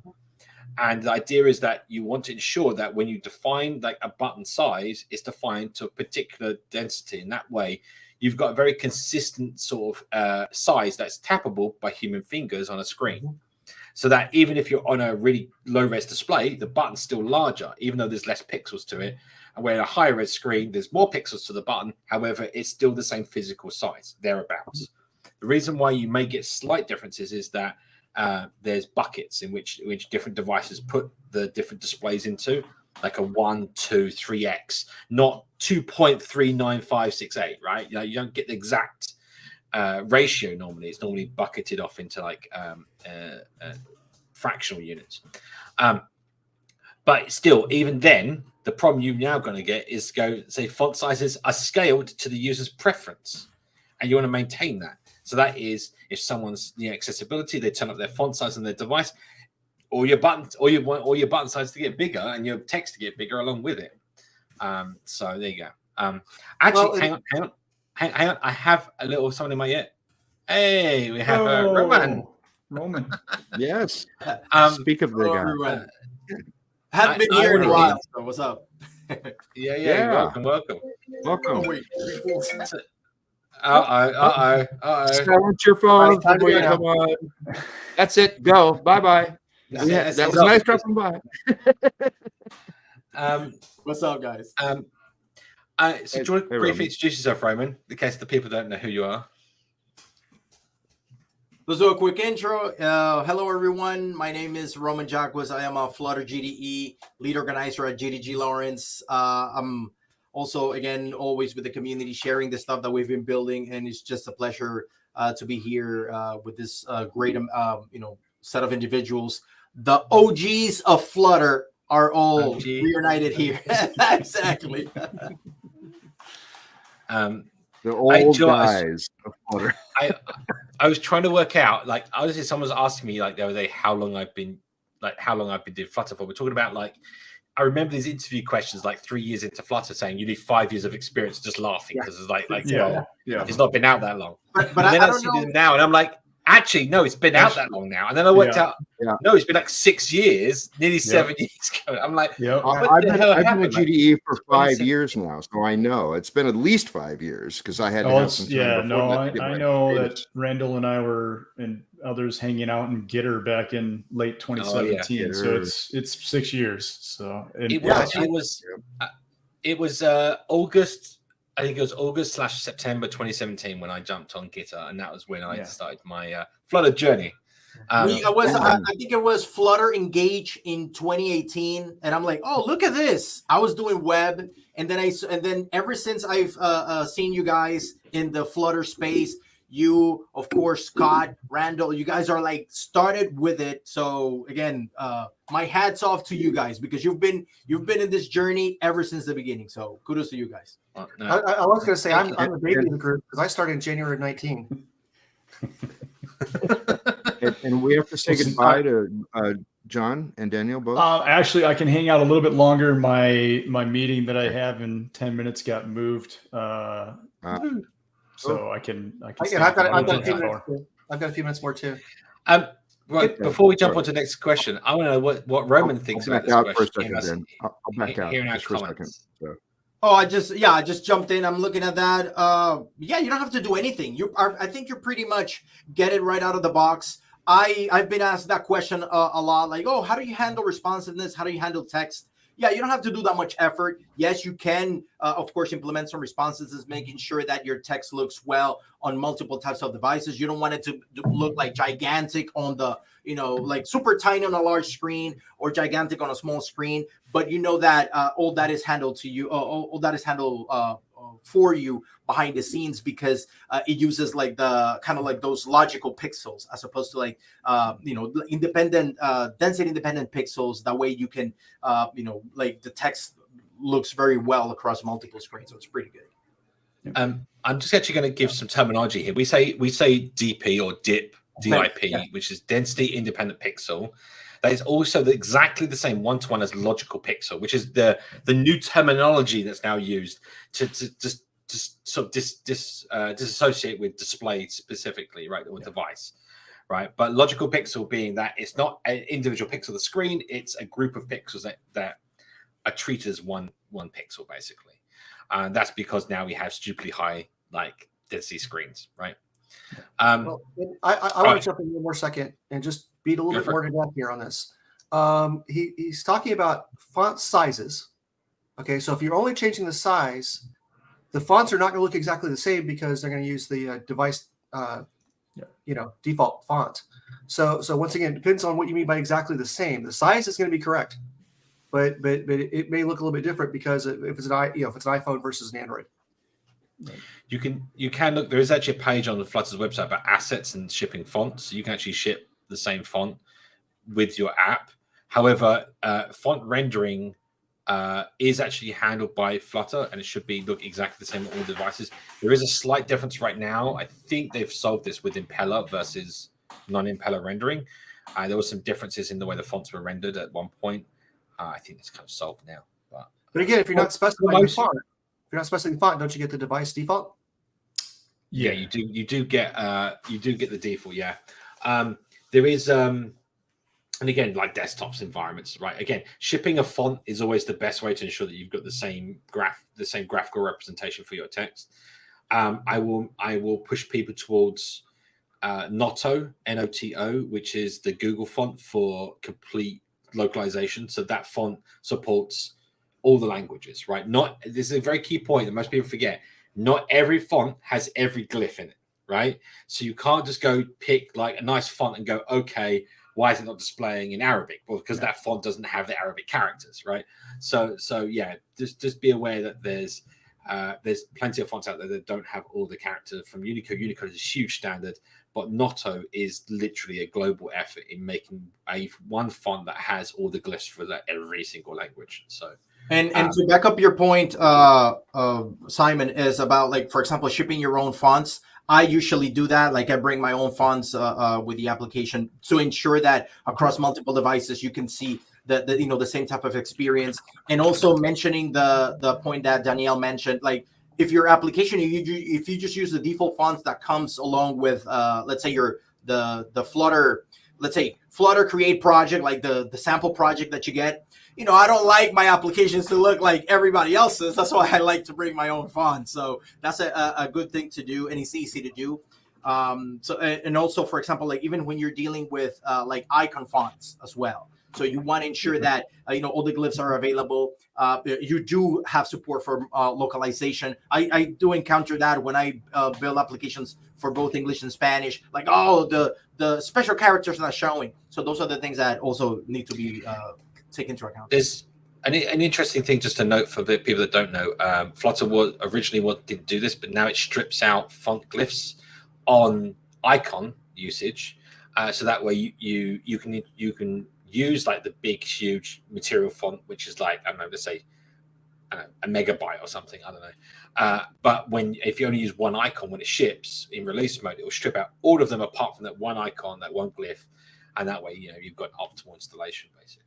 And the idea is that you want to ensure that when you define a button size, it's defined to a particular density. In that way, you've got a very consistent sort of size that's tappable by human fingers on a screen. So that even if you're on a really low-res display, the button's still larger, even though there's less pixels to it. And where a high-res screen, there's more pixels to the button. However, it's still the same physical size, thereabouts. The reason why you may get slight differences is that there's buckets in which different devices put the different displays into, like a 1, 2, 3x, not 2.39568, right? You don't get the exact ratio normally. It's normally bucketed off into like fractional units. But still, even then, the problem you're now going to get is say font sizes are scaled to the user's preference, and you want to maintain that. So that is if someone's accessibility, they turn up their font size on their device, or your buttons, or you want all your button size to get bigger and your text to get bigger along with it. So there you go. Actually, hang on. I have a little something in my ear. Hey, we have Roman. Yes. Speak of the guy. Haven't been here in a while. So what's up? Yeah. Welcome. Silence your phone. Come on. That's it. Go. Bye. That was nice dropping by. What's up, guys? So do you want to briefly introduce yourself, Roman, in case the people don't know who you are? Let's do a quick intro. Hello, everyone. My name is Roman Jacques. I am a Flutter GDE lead organizer at GDG Lawrence. I'm also, again, always with the community, sharing the stuff that we've been building, and it's just a pleasure to be here with this great, set of individuals. The OGs of Flutter are all reunited here. Exactly. The old guys of Flutter. I was trying to work out, like, honestly, someone was asking me like the other day how long I've been doing Flutter for. We're talking about, like, I remember these interview questions like 3 years into Flutter saying you need 5 years of experience, just laughing because it's like it's not been out that long. But then I see them now and I'm like, actually, no, it's been out that long now. And then I worked out, no, it's been like 6 years, nearly 7 years ago. I'm like, I've been a GDE for 5 years now, so I know it's been at least 5 years because I had to have some time I know that Randall and I were and others hanging out in Gitter back in late 2017. So it's 6 years. So it was August. I think it was August/September 2017 when I jumped on Gitter, and that was when I started my Flutter journey. I think it was Flutter Engage in 2018, and I'm like, oh, look at this! I was doing web, and then ever since I've seen you guys in the Flutter space, you, of course, Scott, Randall, you guys are like started with it. So again, my hat's off to you guys because you've been in this journey ever since the beginning. So kudos to you guys. I was going to say I'm a baby in the group because I started in January of 19. and we have to say goodbye to John and Daniel both. Actually, I can hang out a little bit longer. My meeting that I have in 10 minutes got moved. So I can. I've got a few minutes more too. Right, before we jump on to the next question, I want to know what Roman thinks about this question. I'll back out just for a second. So. Oh, I just jumped in. I'm looking at that. You don't have to do anything. I think you're pretty much get it right out of the box. I've been asked that question a lot. Like, oh, how do you handle responsiveness? How do you handle text? Yeah, you don't have to do that much effort. Yes, you can, of course, implement some responses, making sure that your text looks well on multiple types of devices. You don't want it to look like gigantic on the, like super tiny on a large screen or gigantic on a small screen. But you know that all that is handled to you, all that is handled for you behind the scenes because it uses like the kind of like those logical pixels as opposed to like independent density independent pixels. That way you can like the text looks very well across multiple screens, so it's pretty good. I'm just actually going to give some terminology here. We say DP or DIP, which is density independent pixel. That is also exactly the same one-to-one as logical pixel, which is the new terminology that's now used to sort of disassociate with display specifically, right, or device, right? But logical pixel being that it's not an individual pixel of the screen, it's a group of pixels that are treated as one pixel, basically. And that's because now we have stupidly high like density screens, right? I want to jump in one more second and just beat a little bit more to death here on this. He's talking about font sizes. Okay, so if you're only changing the size, the fonts are not going to look exactly the same because they're going to use the device, default font. So once again, it depends on what you mean by exactly the same. The size is going to be correct, but it may look a little bit different because if it's an iPhone versus an Android. You can look. There is actually a page on the Flutter's website about assets and shipping fonts. So you can actually ship the same font with your app. However, font rendering is actually handled by Flutter, and it should look exactly the same on all devices. There is a slight difference right now. I think they've solved this with impeller versus non-impeller rendering. There were some differences in the way the fonts were rendered at one point. I think it's kind of solved now. But again, if you're not specifying the font, don't you get the device default? Yeah, you do. You do get the default. Yeah, there is. And again, like desktops environments, right? Again, shipping a font is always the best way to ensure that you've got the same graphical representation for your text. I will push people towards Noto, N-O-T-O, which is the Google font for complete localization. So that font supports all the languages, right? This is a very key point that most people forget. Not every font has every glyph in it, right? So you can't just go pick like a nice font and go, okay, why is it not displaying in Arabic? Well, because that font doesn't have the Arabic characters, right? So yeah, just be aware that there's plenty of fonts out there that don't have all the characters from Unicode. Unicode is a huge standard, but Noto is literally a global effort in making one font that has all the glyphs for every single language. So. And to back up your point, Simon, is about, like, for example, shipping your own fonts. I usually do that. Like, I bring my own fonts with the application to ensure that across multiple devices you can see the same type of experience. And also mentioning the point that Danielle mentioned, like, if your application, if you just use the default fonts that comes along with, let's say the Flutter, let's say Flutter Create project, like the sample project that you get. I don't like my applications to look like everybody else's. That's why I like to bring my own font. So that's a good thing to do, and it's easy to do. And also, for example, like even when you're dealing with like icon fonts as well. So you want to ensure that all the glyphs are available. You do have support for localization. I do encounter that when I build applications for both English and Spanish. Like, the special characters are not showing. So those are the things that also need to be taken into account. There's an interesting thing just to note for the people that don't know. Flutter didn't do this, but now it strips out font glyphs on icon usage, so that way you can use like the big huge material font, which is like, I don't know, let's say a megabyte or something, I don't know. But if you only use one icon when it ships in release mode, it will strip out all of them apart from that one icon, that one glyph, and that way you've got an optimal installation basically.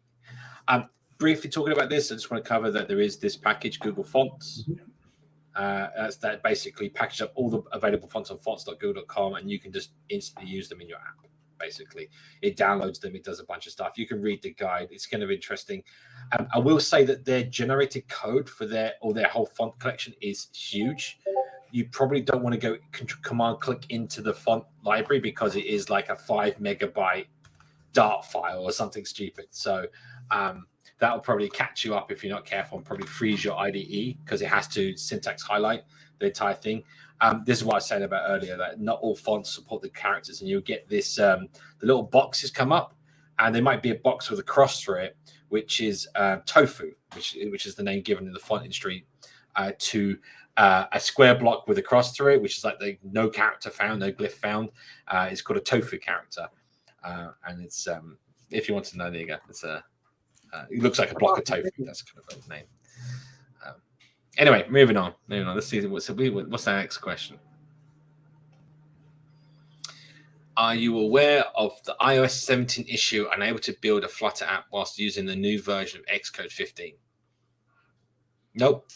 Briefly talking about this, I just want to cover that there is this package, Google Fonts. That basically packages up all the available fonts on fonts.google.com, and you can just instantly use them in your app. Basically, it downloads them, it does a bunch of stuff. You can read the guide. It's kind of interesting. I will say that their generated code for their whole font collection is huge. You probably don't want to go command click into the font library because it is like a 5 megabyte Dart file or something stupid. So that'll probably catch you up if you're not careful, and probably freeze your IDE because it has to syntax highlight the entire thing. This is what I said about earlier, that not all fonts support the characters, and you'll get this the little boxes come up, and there might be a box with a cross through it, which is tofu, which is the name given in the font industry to a square block with a cross through it, which is like the no character found, no glyph found. It's called a tofu character. And it's if you want to know, there you go. It's it looks like a block of tofu. That's kind of a name. Anyway, moving on. Let's see what's the next question. Are you aware of the iOS 17 issue unable to build a Flutter app whilst using the new version of Xcode 15? Nope.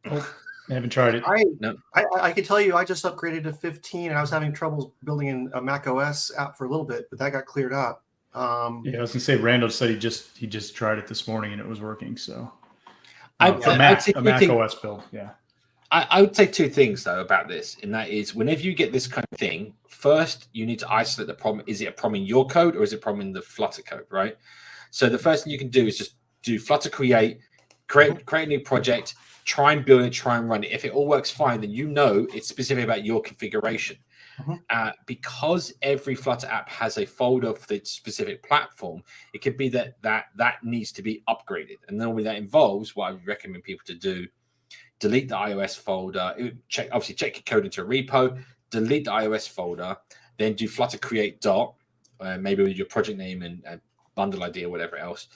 I haven't tried it. I can tell you, I just upgraded to 15, and I was having trouble building a Mac OS app for a little bit, but that got cleared up. I was gonna say, Randall said he just tried it this morning and it was working. So for Mac OS build, yeah. I would say two things though about this, and that is, whenever you get this kind of thing, first you need to isolate the problem. Is it a problem in your code or is it a problem in the Flutter code, right? So the first thing you can do is just do Flutter create a new project, try and build it, try and run it. If it all works fine, then it's specific about your configuration. Because every Flutter app has a folder for the specific platform, it could be that needs to be upgraded. And normally that involves what I would recommend people to do delete the iOS folder, check your code into a repo, delete the iOS folder, then do Flutter create dot, maybe with your project name and bundle ID or whatever else.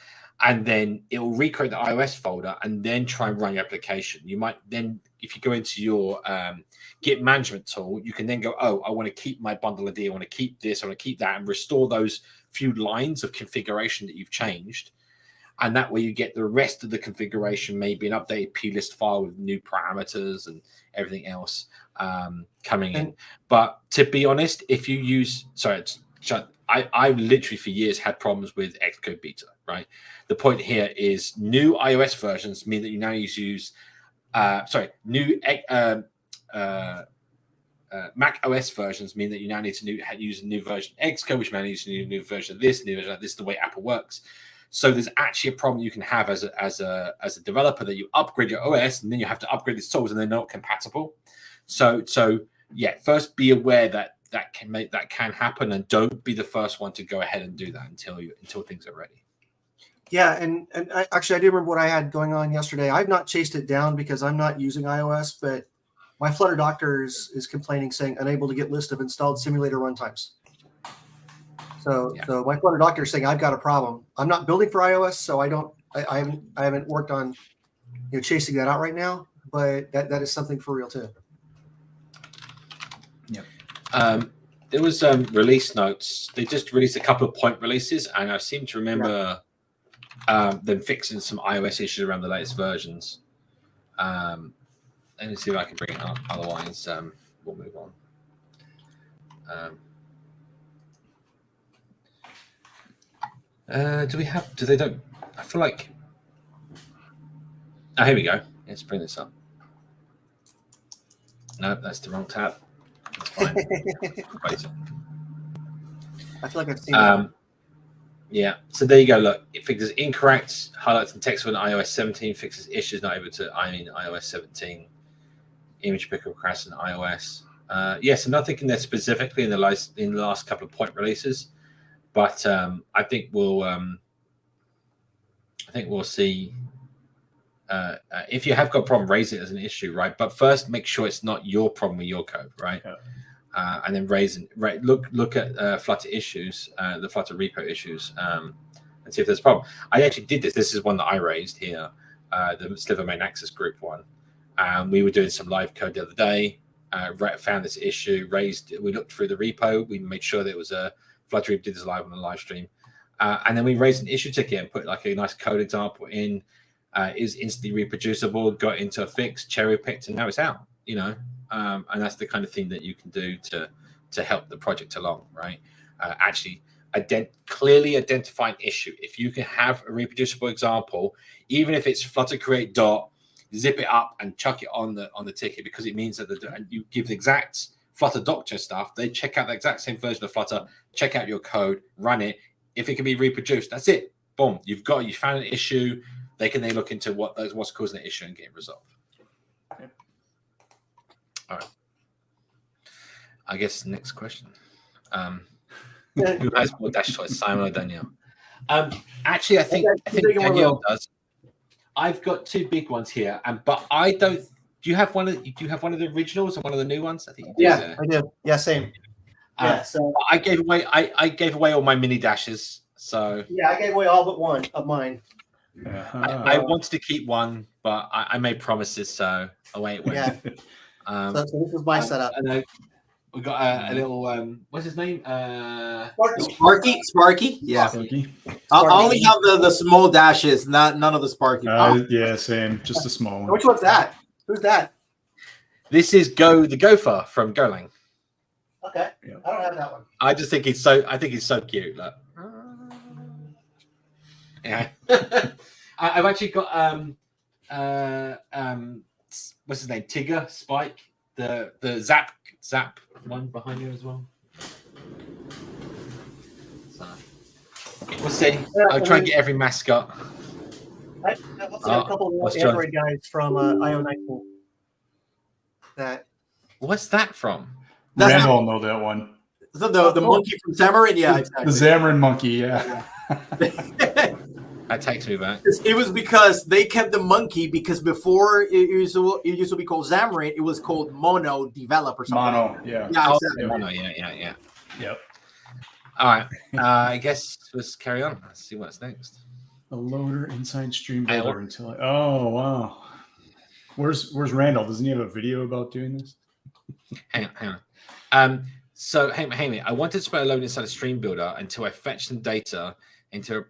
And then it will recreate the iOS folder and then try and run your application. You might then, if you go into your Git management tool, you can then go, oh, I want to keep my bundle ID. I want to keep this. I want to keep that, and restore those few lines of configuration that you've changed. And that way you get the rest of the configuration, maybe an updated plist file with new parameters and everything else coming in. But to be honest, if you use, I literally for years had problems with Xcode beta, right? The point here is new iOS versions mean that you now use new Mac OS versions mean that you now need to use a new version of Xcode, which now needs a new version of this, new version of this, the way Apple works. So there's actually a problem you can have as a developer, that you upgrade your OS and then you have to upgrade the tools and they're not compatible. So yeah, first be aware that can happen, and don't be the first one to go ahead and do that until things are ready. Yeah, and I do remember what I had going on yesterday. I've not chased it down because I'm not using iOS, but my Flutter doctor is complaining, saying unable to get list of installed simulator runtimes. So my Flutter doctor is saying I've got a problem. I'm not building for iOS, so I haven't worked on chasing that out right now. But that is something for real too. Yep. There was release notes. They just released a couple of point releases, and I seem to remember them fixing some iOS issues around the latest versions. Let me see if I can bring it up. Otherwise, we'll move on. I feel like. Oh, here we go. Let's bring this up. No, that's the wrong tab. That's fine. Wait. I feel like I've seen it. Yeah, so there you go. Look, it fixes incorrect highlights and text when iOS 17, fixes issues not able to iOS 17, image picker crash in iOS. So nothing in there specifically in the last couple of point releases, but I think we'll see. If you have got a problem, raise it as an issue, right? But first, make sure it's not your problem with your code, right? Yeah. And then look at Flutter issues, the Flutter repo issues, and see if there's a problem. I actually did this. This is one that I raised here, the Sliver Main Access Group one. We were doing some live code the other day. Found this issue, we looked through the repo. We made sure that it was a Flutter did this live on the live stream. And then we raised an issue ticket and put like a nice code example in. Is instantly reproducible, got into a fix, cherry picked, and now it's out, and that's the kind of thing that you can do to help the project along, right? Actually clearly identify an issue. If you can have a reproducible example, even if it's Flutter create dot, zip it up and chuck it on the ticket, because it means that you give the exact Flutter doctor stuff, they check out the exact same version of Flutter, check out your code, run it. If it can be reproduced, that's it. Boom, you found an issue. They can then look into what's causing the issue and get it resolved. Okay. All right. I guess next question. Who has more dash choice, Simon or Danielle? Actually, I think Danielle does. I've got two big ones here, but I don't. Do you have one of the originals or one of the new ones? I think you do. Yeah, I do. Yeah, same. So I gave away all my mini dashes. So yeah, I gave away all but one of mine. I wanted to keep one, but I made promises, so away it went. Yeah. So this is my setup. And we got a little what's his name? Sparky. Yeah. Sparky. I only have the small dashes, none of the Sparky. Yeah, same. Just a small one. Which one's that? Who's that? This is the Gopher from Golang. Okay. Yeah. I don't have that one. I think he's so cute. Look. Yeah. I've actually got what's his name? Tigger, Spike, the Zap one behind you as well. So we'll see. I'll try and get every mascot. I've also got a couple of Android guys from IO19. What's that from? Randall know that one. So the monkey from Xamarin, yeah, exactly. The Xamarin monkey, yeah. That takes me back. It was because they kept the monkey, because before it used to be called Xamarin, it was called Mono Develop or something. Mono, yeah. Oh, Exactly. Mono, yeah. Yep. All right. I guess let's carry on. Let's see what's next. A loader inside Stream Builder until oh wow. Where's Randall? Doesn't he have a video about doing this? Hang on. So hang on. I wanted to put a load inside a Stream Builder until I fetch some data into.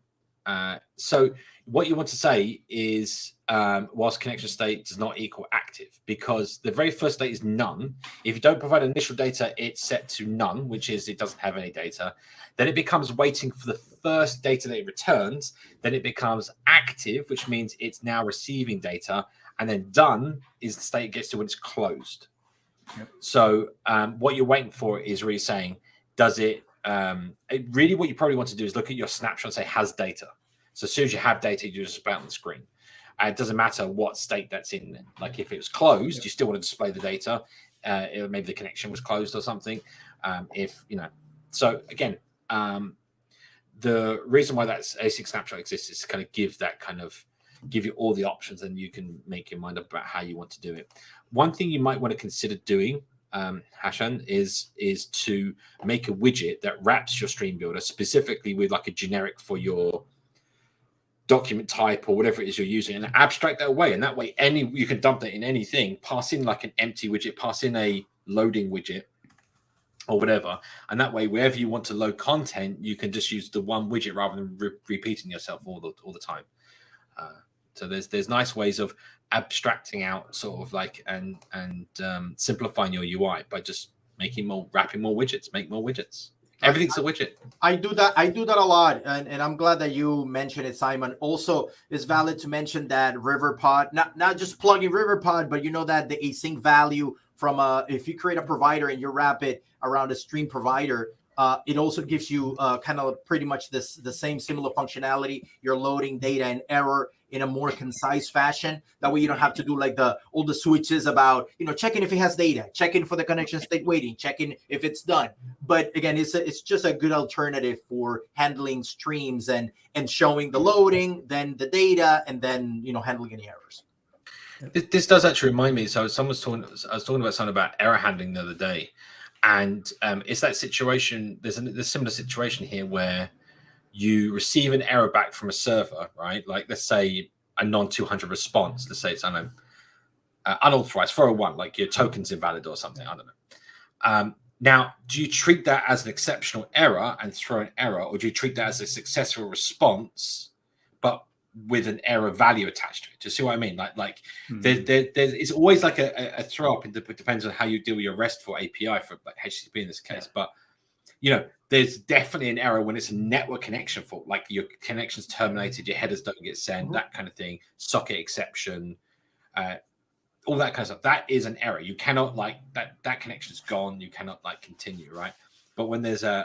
So what you want to say is whilst connection state does not equal active, because the very first state is none. If you don't provide initial data, it's set to none, which is it doesn't have any data. Then it becomes waiting for the first data that it returns. Then it becomes active, which means it's now receiving data. And then done is the state it gets to when it's closed. Yep. So what you're waiting for is really saying, does it really what you probably want to do is look at your snapshot and say, has data. So as soon as you have data, you just display it on the screen. It doesn't matter what state that's in. Like if it was closed, yep, you still want to display the data. Maybe the connection was closed or something. So again, the reason why that async snapshot exists is to kind of give you all the options, and you can make your mind up about how you want to do it. One thing you might want to consider doing, Hashan, is to make a widget that wraps your Stream Builder specifically with like a generic for your document type or whatever it is you're using, and abstract that away. And that way, you can dump that in anything, pass in like an empty widget, pass in a loading widget or whatever. And that way, wherever you want to load content, you can just use the one widget rather than repeating yourself all the time. So there's nice ways of abstracting out sort of like and simplifying your UI by just wrapping more widgets, make more widgets. Everything's a widget. I do that a lot, and I'm glad that you mentioned it, Simon. Also, it's valid to mention that RiverPod, not just plugging RiverPod, but you know that the async value from if you create a provider and you wrap it around a stream provider, it also gives you kind of pretty much the same similar functionality. You're loading data and error in a more concise fashion. That way you don't have to do like all the switches about, checking if it has data, checking for the connection state waiting, checking if it's done. But again, it's just a good alternative for handling streams and showing the loading, then the data, and then, handling any errors. This does actually remind me. So I was talking about something about error handling the other day. And it's that situation. There's a similar situation here where you receive an error back from a server, right? Like let's say a non-200 response. Let's say it's unauthorized 401, like your token's invalid or something. I don't know. Now, do you treat that as an exceptional error and throw an error, or do you treat that as a successful response, but with an error value attached to it? Do you see what I mean? It's always like a throw up. It depends on how you deal with your RESTful API for like HTTP in this case. But there's definitely an error when it's a network connection fault, like your connection's terminated, your headers don't get sent, that kind of thing, socket exception, all that kind of stuff. That is an error. You cannot that connection's gone. You cannot continue, right? But when there's an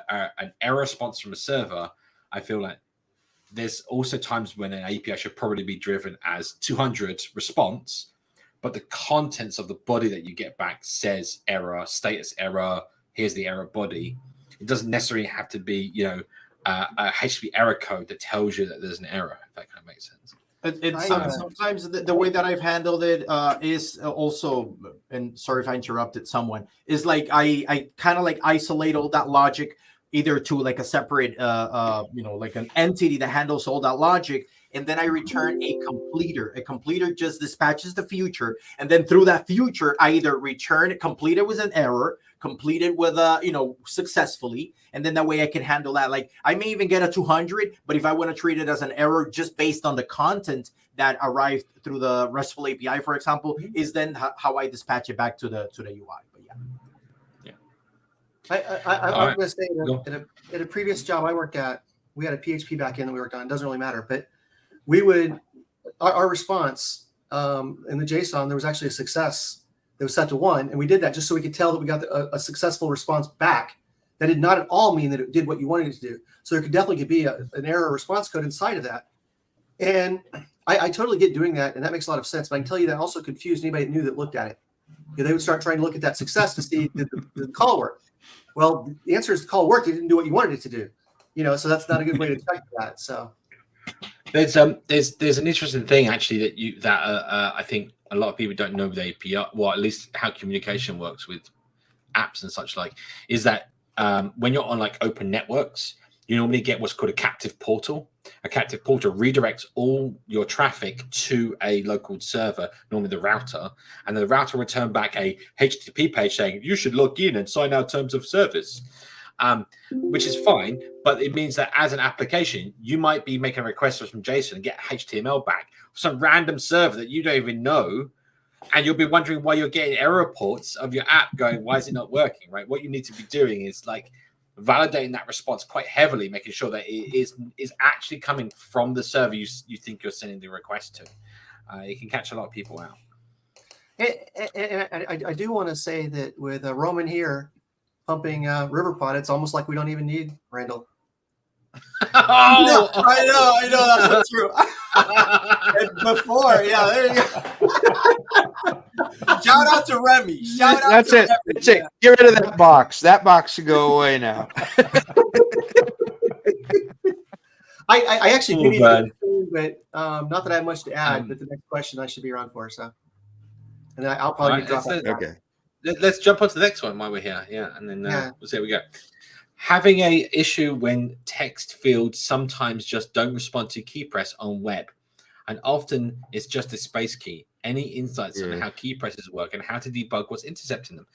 error response from a server, I feel like there's also times when an API should probably be driven as 200 response, but the contents of the body that you get back says error, status error, here's the error body. It doesn't necessarily have to be, a HTTP error code that tells you that there's an error, if that kind of makes sense. Sometimes the way that I've handled it is also, and sorry if I interrupted someone, is like I kind of like isolate all that logic either to like a separate, like an entity that handles all that logic. And then I return a completer. A completer just dispatches the future. And then through that future, I either return it completed with an error, completed with successfully. And then that way I can handle that. Like I may even get a 200, but if I want to treat it as an error just based on the content that arrived through the RESTful API, for example, is then how I dispatch it back to the UI. But yeah. I'm going to say that at a previous job I worked at, we had a PHP backend that we worked on. It doesn't really matter, but we would our response in the JSON, there was actually a success that was set to 1, and we did that just so we could tell that we got a successful response back. That did not at all mean that it did what you wanted it to do. So there could definitely be an error response code inside of that. And I totally get doing that, and that makes a lot of sense. But I can tell you that also confused anybody that knew that looked at it. They would start trying to look at that success to see did the call work. Well, the answer is the call worked. It didn't do what you wanted it to do. So that's not a good way to check that. So There's an interesting thing actually that I think a lot of people don't know with API, well, at least how communication works with apps and such like, is that when you're on like open networks, you normally get what's called a captive portal. A captive portal redirects all your traffic to a local server, normally the router, and the router will return back a HTTP page saying you should log in and sign our terms of service. Which is fine, but it means that as an application, you might be making a request from JSON and get HTML back, some random server that you don't even know, and you'll be wondering why you're getting error reports of your app going, why is it not working, right? What you need to be doing is like validating that response quite heavily, making sure that it is actually coming from the server you think you're sending the request to. It can catch a lot of people out. And I do want to say that with Roman here pumping Riverpod, it's almost like we don't even need Randall. Oh, I know, that's not true. Before, yeah, there you go. Shout out to Remy. That's it. Get rid of that box. That box should go away now. I actually did, but not that I have much to add. But the next question I should be around for. So, and then I'll probably drop. Okay. Let's jump on to the next one while we're here. Yeah, and then we'll see how we go. Having a issue when text fields sometimes just don't respond to key press on web, and often it's just a space key. Any insights on how key presses work and how to debug what's intercepting them?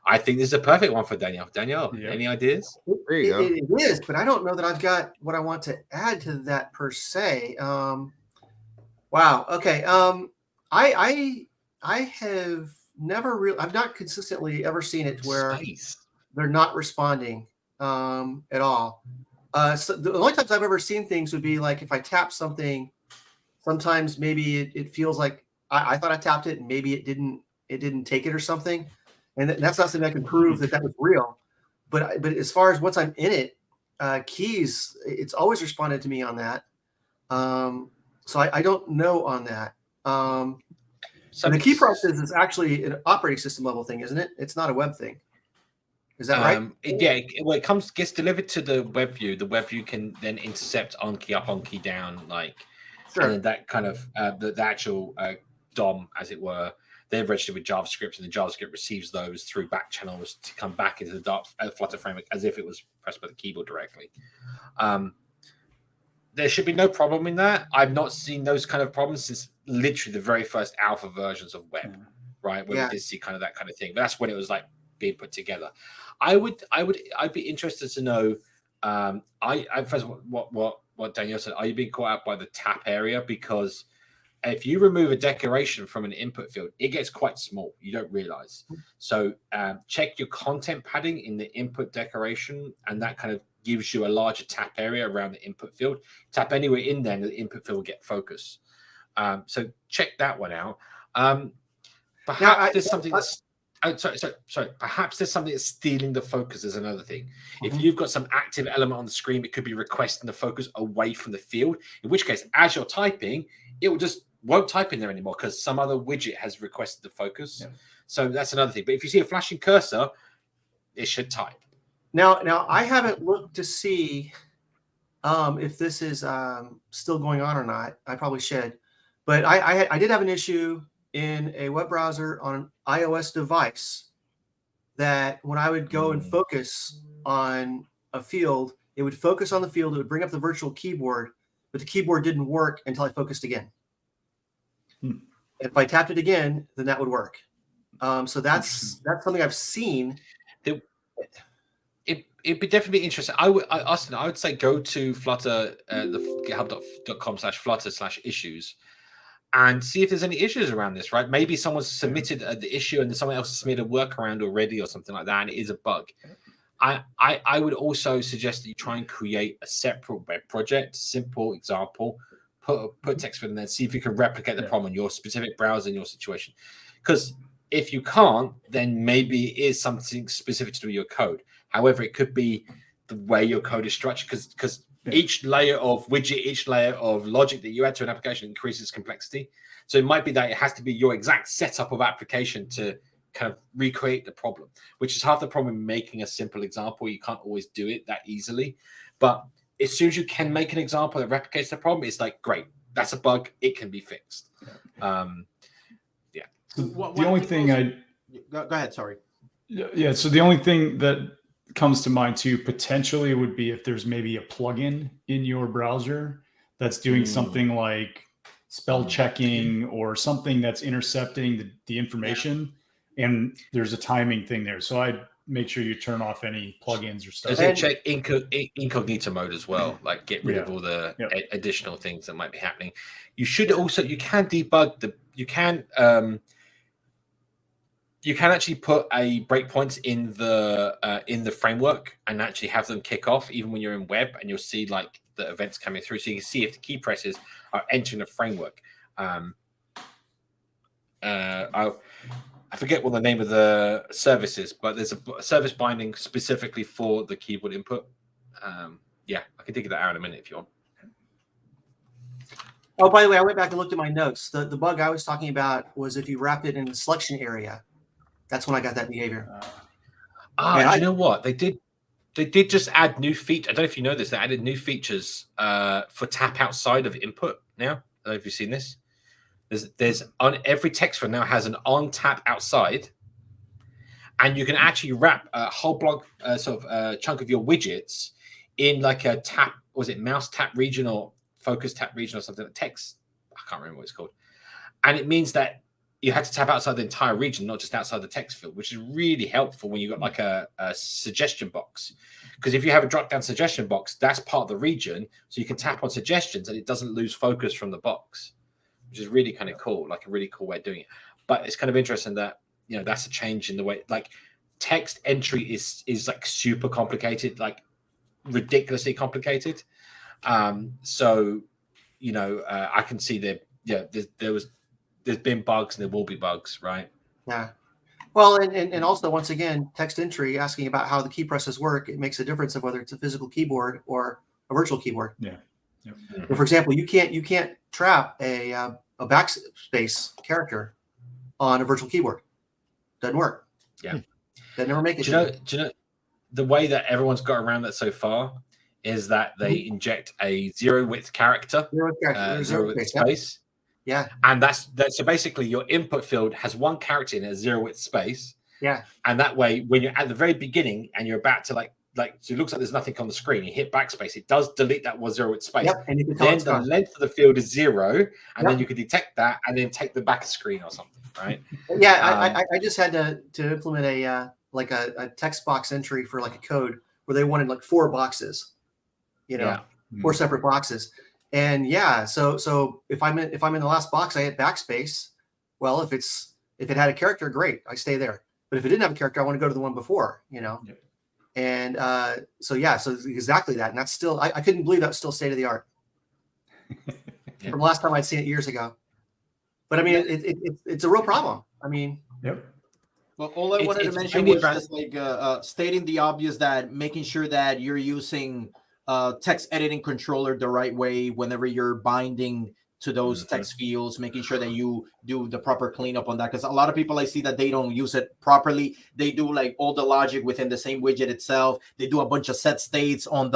I think this is a perfect one for Danielle. Danielle, any ideas? There you go. It is, but I don't know that I've got what I want to add to that per se. Wow. Okay. I have never really, I've not consistently ever seen it where they're not responding at all. So the only times I've ever seen things would be like if I tap something, sometimes maybe it feels like I thought I tapped it and maybe it didn't take it or something. And that's not something I can prove that was real. But as far as once I'm in it, keys, it's always responded to me on that. So I don't know on that. So the key process is actually an operating system level thing, isn't it? It's not a web thing. Is that right? Yeah. When it gets delivered to the web view can then intercept on key up, on key down, like, and then that kind of the actual DOM, as it were, they're registered with JavaScript, and the JavaScript receives those through back channels to come back into the Dart Flutter framework as if it was pressed by the keyboard directly. There should be no problem in that. I've not seen those kind of problems since literally the very first alpha versions of web, right? Where we did see kind of that kind of thing. But that's when it was like being put together. I'd be interested to know. First of all, what Danielle said. Are you being caught out by the tap area? Because if you remove a decoration from an input field, it gets quite small. You don't realize. So check your content padding in the input decoration, and that kind of gives you a larger tap area around the input field. Tap anywhere in there, and the input field will get focus. So check that one out. Perhaps there's something that's. Sorry. Perhaps there's something that's stealing the focus is another thing. If you've got some active element on the screen, it could be requesting the focus away from the field, in which case, as you're typing, it will just won't type in there anymore because some other widget has requested the focus. Yeah. So that's another thing. But if you see a flashing cursor, it should type. Now I haven't looked to see if this is still going on or not. I probably should. But I did have an issue in a web browser on an iOS device that when I would go and focus on a field, it would focus on the field. It would bring up the virtual keyboard, but the keyboard didn't work until I focused again. If I tapped it again, then that would work. So that's something I've seen. It'd be definitely interesting. Austin, I would say go to Flutter, the github.com/flutter/issues, and see if there's any issues around this. Right? Maybe someone's submitted the issue and someone else has submitted a workaround already or something like that, and it is a bug. I would also suggest that you try and create a separate web project. Simple example. Put text field in there. See if you can replicate the problem in your specific browser in your situation. Because if you can't, then maybe it is something specific to do with your code. However, it could be the way your code is structured because each layer of widget, each layer of logic that you add to an application increases complexity. So it might be that it has to be your exact setup of application to kind of recreate the problem, which is half the problem in making a simple example. You can't always do it that easily. But as soon as you can make an example that replicates the problem, it's like, great, that's a bug. It can be fixed. Yeah. So the only thing go ahead. Sorry. Yeah. So the only thing that comes to mind too, potentially, would be if there's maybe a plugin in your browser that's doing something like spell checking or something that's intercepting the information, and there's a timing thing there. So I'd make sure you turn off any plugins or stuff. Check incognito mode as well, like get rid of all the additional things that might be happening. You should also, you can debug you can actually put a breakpoints in the framework and actually have them kick off even when you're in web, and you'll see like the events coming through, so you can see if the key presses are entering the framework. I forget what the name of the service is, but there's a service binding specifically for the keyboard input. Yeah, I can dig that out in a minute if you want. Oh, by the way, I went back and looked at my notes. The bug I was talking about was if you wrapped it in the selection area. That's when I got that behavior. You know what? They did just add new features. I don't know if you know this. They added new features for tap outside of input now. I don't know if you've seen this. There's on every text field now has an on tap outside, and you can actually wrap a whole block chunk of your widgets in like a tap. Was it mouse tap region or focus tap region or something? Text. I can't remember what it's called. And it means that you had to tap outside the entire region, not just outside the text field, which is really helpful when you've got like a suggestion box. Because if you have a drop-down suggestion box, that's part of the region, so you can tap on suggestions and it doesn't lose focus from the box, which is really kind of cool, like a really cool way of doing it. But it's kind of interesting that, you know, that's a change in the way, like text entry is like super complicated, like ridiculously complicated. So, you know, I can see that, yeah, there's been bugs and there will be bugs, right? Yeah. Well, and also, once again, text entry, asking about how the key presses work, it makes a difference of whether it's a physical keyboard or a virtual keyboard. Yeah. Yep. So for example, you can't trap a backspace character on a virtual keyboard. Doesn't work. Yeah. They never make it. Do you know the way that everyone's got around that so far is that they inject a zero width character, zero width space. Yeah. And that's so basically your input field has one character in a zero width space. Yeah. And that way, when you're at the very beginning and you're about to like so it looks like there's nothing on the screen, you hit backspace, it does delete that one zero width space. Yep. And you can then the length of the field is 0, and then you can detect that and then take the back screen or something, right? Yeah, I just had to implement a text box entry for like a code where they wanted like 4 boxes, you know, 4 separate boxes. And yeah, so if I'm in the last box, I hit backspace. Well, if it had a character, great, I stay there. But if it didn't have a character, I want to go to the one before, you know. Yep. And so it's exactly that. And that's still, I couldn't believe that was still state of the art from last time I'd seen it years ago. But I mean, it's a real problem. I mean, yep. Well, all I wanted to mention was just like stating the obvious, that making sure that you're using text editing controller the right way whenever you're binding to those text fields, making sure that you do the proper cleanup on that. Because a lot of people I see that they don't use it properly. They do like all the logic within the same widget itself. They do a bunch of set states on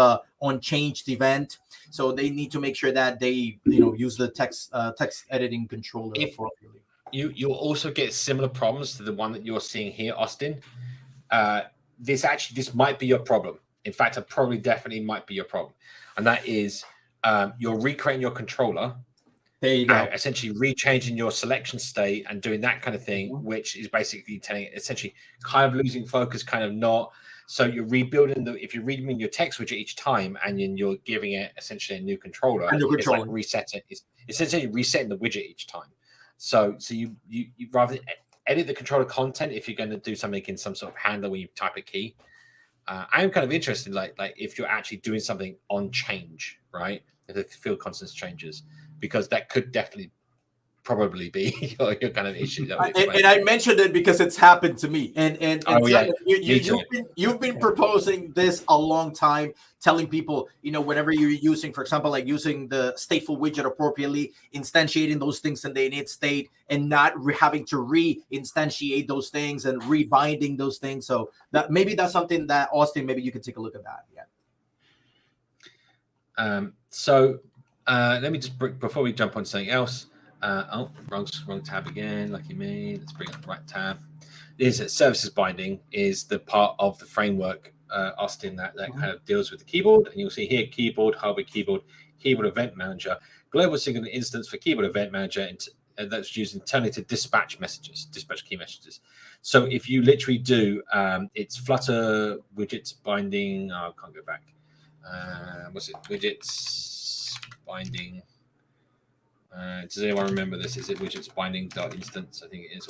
changed event. So they need to make sure that they, you know, use the text editing controller appropriately. You'll also get similar problems to the one that you're seeing here, Austin. This might be your problem. In fact, it probably definitely might be your problem. And that is you're recreating your controller. There you go. Essentially rechanging your selection state and doing that kind of thing, which is basically telling it essentially kind of losing focus, kind of not. So you're rebuilding if you're reading your text widget each time and then you're giving it essentially a new controller, it's like resetting. It's essentially resetting the widget each time. So you rather edit the controller content if you're going to do something in some sort of handler when you type a key. I am kind of interested, like if you're actually doing something on change, right? If the field constants changes, because that could definitely probably be your kind of issue. And I mentioned it because it's happened to me. And you've been proposing this a long time, telling people, you know, whenever you're using, for example, like using the stateful widget appropriately, instantiating those things in the init state, and not having to re-instantiate those things and rebinding those things. So that maybe that's something that, Austin, maybe you could take a look at that. Yeah. So let me just before we jump on something else. Wrong tab again. Lucky me. Let's bring up the right tab. Is that services binding is the part of the framework, Austin, that kind of deals with the keyboard. And you'll see here keyboard, hardware keyboard, keyboard event manager, global single instance for keyboard event manager, and that's used internally to dispatch key messages. So if you literally do, it's Flutter widgets binding. Oh, I can't go back. What's it? Widgets binding. Does anyone remember this? Is it widgets binding dot instance? I think it is.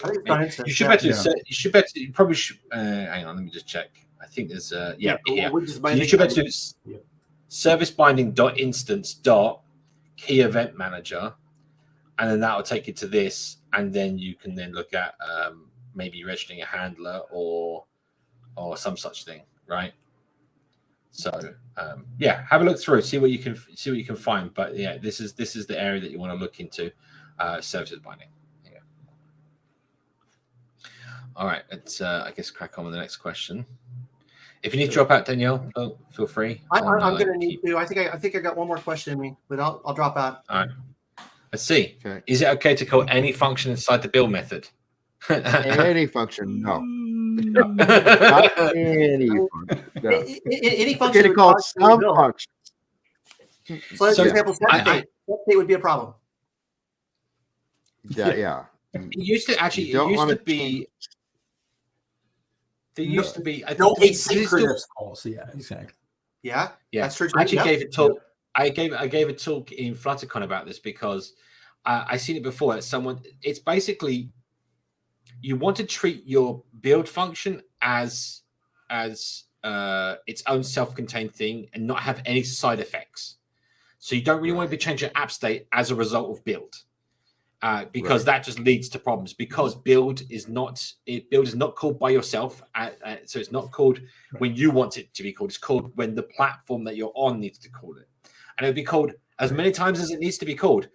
You should better. You should better. You probably should. Hang on, let me just check. I think there's here. So you should better do service binding dot instance dot key event manager, and then that will take you to this, and then you can then look at maybe registering a handler or some such thing, right? So have a look through, see what you can find. But yeah, this is the area that you want to look into, services binding. Yeah. All right, let's I guess crack on with the next question. If you need to drop out, Danielle, feel free. I'm going to need to. I think I got one more question in me, but I'll drop out. All right. Let's see. Okay. Is it okay to call any function inside the build method? Any function? No. Not any function. No. Any function. Okay, call some function. So, for example, SetState would be a problem. Yeah. It used to be. There used to be no asynchronous calls. Yeah, exactly. Yeah, that's true. I actually gave a talk. I gave a talk in FlutterCon about this because I seen it before. It's basically you want to treat your build function as its own self-contained thing and not have any side effects. So you don't really want to be changing app state as a result of build. Because that just leads to problems. Because build is not called by yourself, so it's not called when you want it to be called. It's called when the platform that you're on needs to call it, and it'll be called as many times as it needs to be called,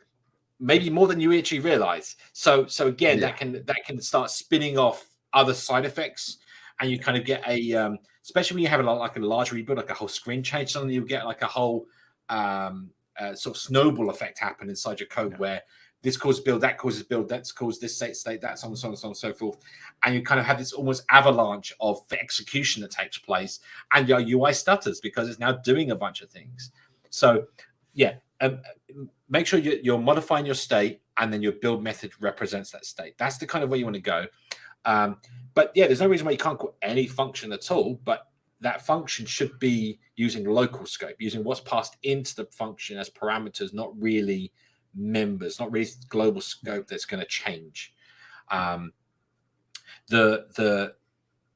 maybe more than you actually realize. So again, that can start spinning off other side effects, and you kind of get a especially when you have a large rebuild, like a whole screen change, suddenly you get like a whole sort of snowball effect happen inside your code where this causes build, that causes build, that's caused this state, that so on and so forth. And you kind of have this almost avalanche of execution that takes place, and your UI stutters because it's now doing a bunch of things. So, make sure you're modifying your state, and then your build method represents that state. That's the kind of way you want to go. But there's no reason why you can't call any function at all, but that function should be using local scope, using what's passed into the function as parameters, not really members, not really global scope that's going to change. The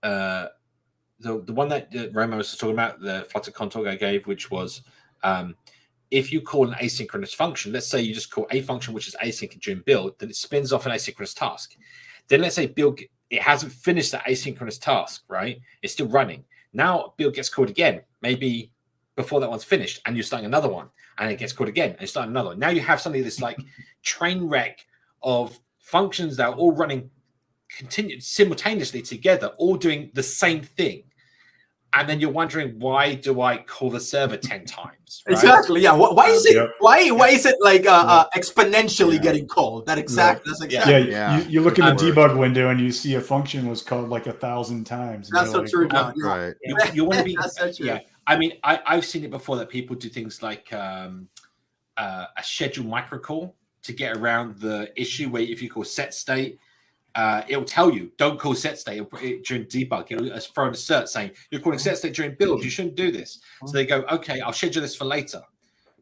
one that Romo was talking about, the Flutter talk I gave, which was if you call an asynchronous function, let's say you just call a function which is async during build, then it spins off an asynchronous task. Then let's say build, it hasn't finished that asynchronous task, right? It's still running. Now build gets called again, maybe before that one's finished, and you're starting another one, and it gets called again, and you start another one. Now you have something that's like train wreck of functions that are all running continued simultaneously together, all doing the same thing. And then you're wondering, why do I call the server 10 times? Right? Exactly. Yeah. Why is it? Why is it like exponentially getting called? That's exactly. You look in the debug window and you see a function was called like 1,000 times. That's so true. Right. You want to be. That's so true. Yeah. I mean, I've seen it before that people do things like a schedule microcall to get around the issue where if you call SetState, it'll tell you don't call SetState during debug. It'll throw an assert saying you're calling SetState during build. You shouldn't do this. So they go, okay, I'll schedule this for later,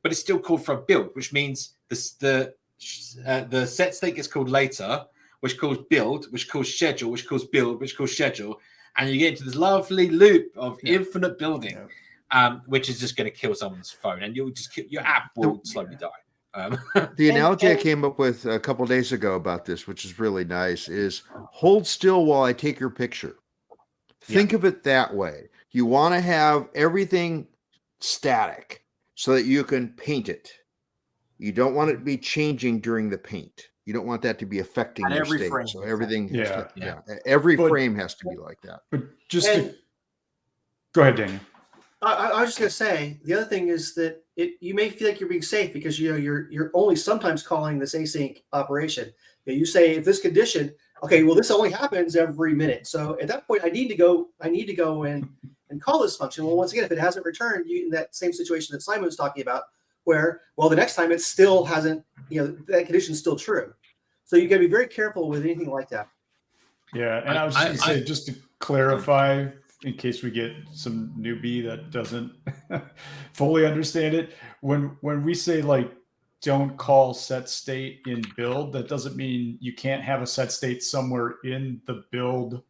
but it's still called for a build, which means the SetState gets called later, which calls build, which calls schedule, which calls build, which calls schedule, and you get into this lovely loop of infinite building. Which is just going to kill someone's phone, and you'll just your app will slowly die. The analogy I came up with a couple of days ago about this, which is really nice, is hold still while I take your picture. Think of it that way. You want to have everything static so that you can paint it. You don't want it to be changing during the paint. You don't want that to be affecting your every state. frame. So everything, every frame has to be like that. But go ahead, Daniel. I was just going to say, the other thing is that you may feel like you're being safe because you're only sometimes calling this async operation. You say if this condition, okay, well this only happens every minute. So at that point, I need to go and call this function. Well, once again, if it hasn't returned, you in that same situation that Simon was talking about, where the next time it still hasn't, that condition is still true. So you got to be very careful with anything like that. Yeah, and I was just going to say, just to clarify, in case we get some newbie that doesn't fully understand it, when we say like don't call set state in build, that doesn't mean you can't have a set state somewhere in the build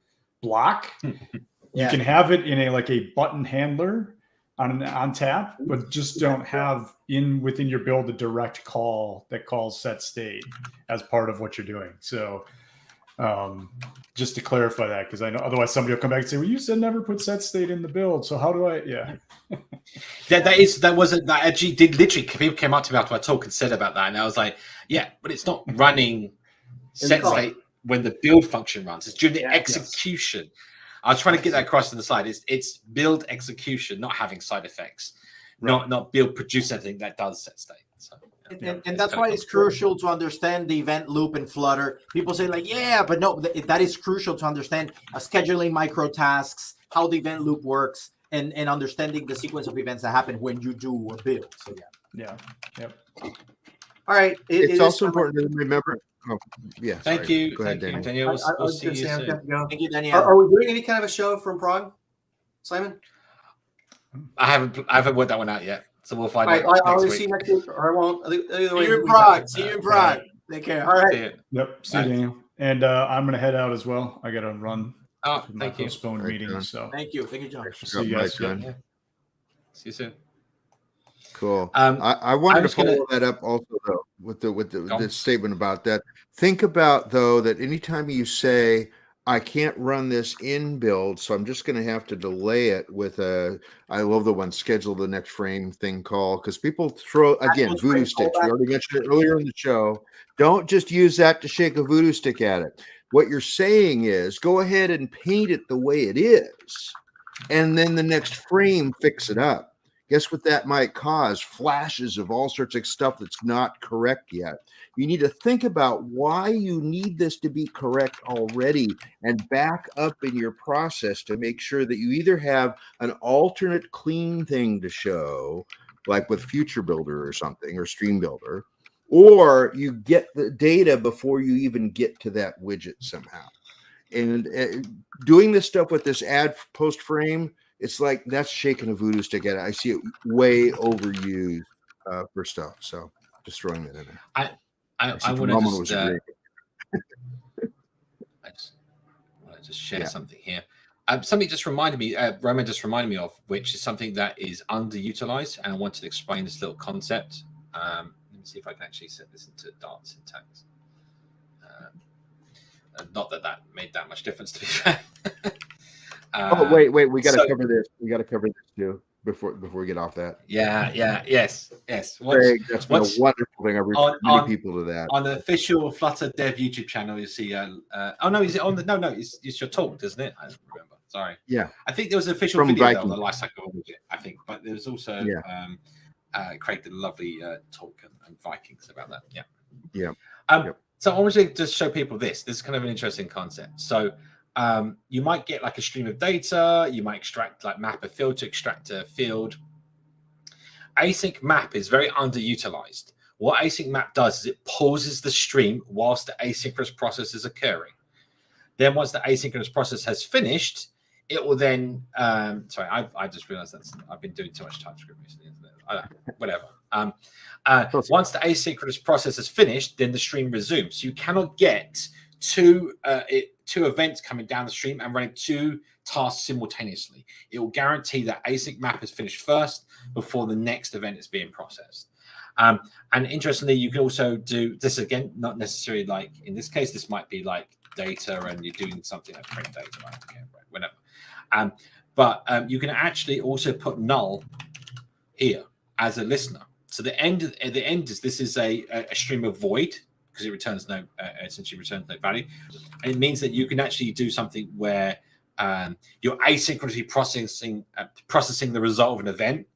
block. You can have it in a button handler on tap, but just don't have within your build a direct call that calls set state as part of what you're doing. So just to clarify that, because I know otherwise somebody will come back and say, well, you said never put set state in the build. So how do I? Yeah. that actually did literally, people came up to me after I talk and said about that. And I was like, yeah, but it's not running set state when the build function runs. It's during the execution. Yes. I was trying to get that across to the slide. It's build execution, not having side effects, not build produce anything that does set state. So, and that's why it's crucial to understand the event loop in Flutter. People say like, yeah, but no, that is crucial to understand scheduling micro tasks, how the event loop works, and understanding the sequence of events that happen when you do a build. So yeah. Yep. All right. It's also important to remember. Oh, yeah. Thank you. Go ahead, Daniel. Daniel. We'll see you soon. Thank you, Daniel. Are we doing any kind of a show from Prague, Simon? I haven't worked that one out yet, so we'll find out. I'll see you next week, or I won't. See you in Prague. See you in Prague. Take care. All right. Yep. See you, Daniel. And I'm going to head out as well. I got to run. Thank you. Postponed meeting. So thank you, John. See you guys. See you soon. Cool. I wanted to follow that up also though with the statement about that. Think about though that anytime you say I can't run this in build, so I'm just going to have to delay it with I love the one schedule the next frame thing call, because people throw again voodoo sticks. We already mentioned it earlier in the show. Don't just use that to shake a voodoo stick at it. What you're saying is go ahead and paint it the way it is, and then the next frame fix it up. Guess what that might cause? Flashes of all sorts of stuff that's not correct yet. You need to think about why you need this to be correct already and back up in your process to make sure that you either have an alternate clean thing to show, like with Future Builder or something, or Stream Builder, or you get the data before you even get to that widget somehow. And doing this stuff with this add post frame, it's like that's shaking a voodoo stick at it. I see it way overused for stuff. So just throwing that in there. I want to just share something here. Something just reminded me, Roman just reminded me of, which is something that is underutilized, and I wanted to explain this little concept. Let me see if I can actually set this into Dart syntax. Not that made that much difference, to be fair. Wait, we got to cover this. We got to cover this too before we get off that. Yes. That's been a wonderful thing. I refer many people to that on the official Flutter Dev YouTube channel. You see, is it on the? No, it's your talk, isn't it? I don't remember. Sorry. Yeah, I think there was an official video on the lifecycle of widget. I think, but there was also Craig did a lovely talk and Vikings about that. Yeah. So I want to just show people this. This is kind of an interesting concept. So. You might get like a stream of data. You might extract like map a field to extract a field. Async map is very underutilized. What async map does is it pauses the stream whilst the asynchronous process is occurring. Then once the asynchronous process has finished, it will then, sorry, I just realized I've been doing too much TypeScript recently, isn't it? I don't know, whatever. Once the asynchronous process is finished, then the stream resumes. So you cannot get two events coming down the stream and running two tasks simultaneously. It will guarantee that async map is finished first before the next event is being processed. And interestingly, you can also do this again, not necessarily like in this case, this might be like data and you're doing something like print data, right? Okay, whatever. But you can actually also put null here as a listener. So the end is this is a stream of void, because it returns essentially returns no value. And it means that you can actually do something where you're asynchronously processing the result of an event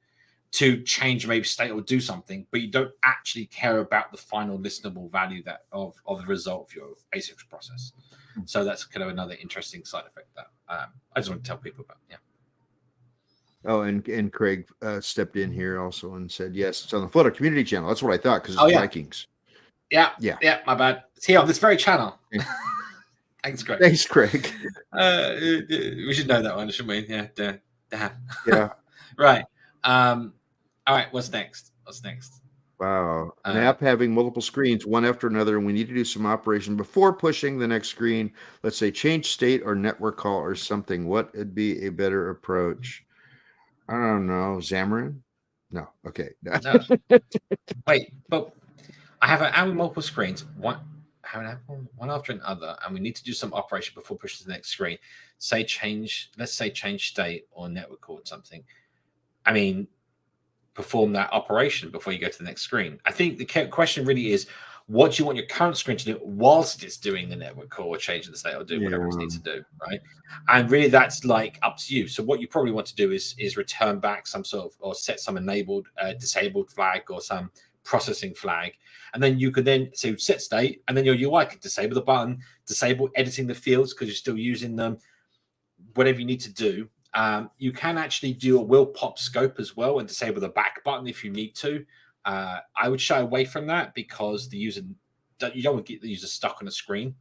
to change maybe state or do something, but you don't actually care about the final listenable value of the result of your asynchronous process. So that's kind of another interesting side effect that I just want to tell people about. Yeah. Oh, and Craig stepped in here also and said, yes, it's on the Flutter community channel. That's what I thought, because it's Vikings. Yeah, my bad. It's here on this very channel. Thanks, Craig. Thanks, Craig. We should know that one, shouldn't we? Yeah, damn. Yeah. Right. All right, what's next? Wow. An app having multiple screens, one after another, and we need to do some operation before pushing the next screen. Let's say change state or network call or something. What would be a better approach? I don't know. Xamarin? No. Okay. No. Wait, but I have an app with multiple screens, one after another, and we need to do some operation before pushing to the next screen. Let's say change state or network call or something. I mean, perform that operation before you go to the next screen. I think the question really is, what do you want your current screen to do whilst it's doing the network call or changing the state or do whatever it needs to do, right? And really that's like up to you. So what you probably want to do is return back some sort of, or set some disabled flag or some processing flag. And then you could then say set state, and then your UI can disable the button, disable editing the fields because you're still using them, whatever you need to do. You can actually do a will pop scope as well and disable the back button if you need to. I would shy away from that because you don't want to get the user stuck on a screen.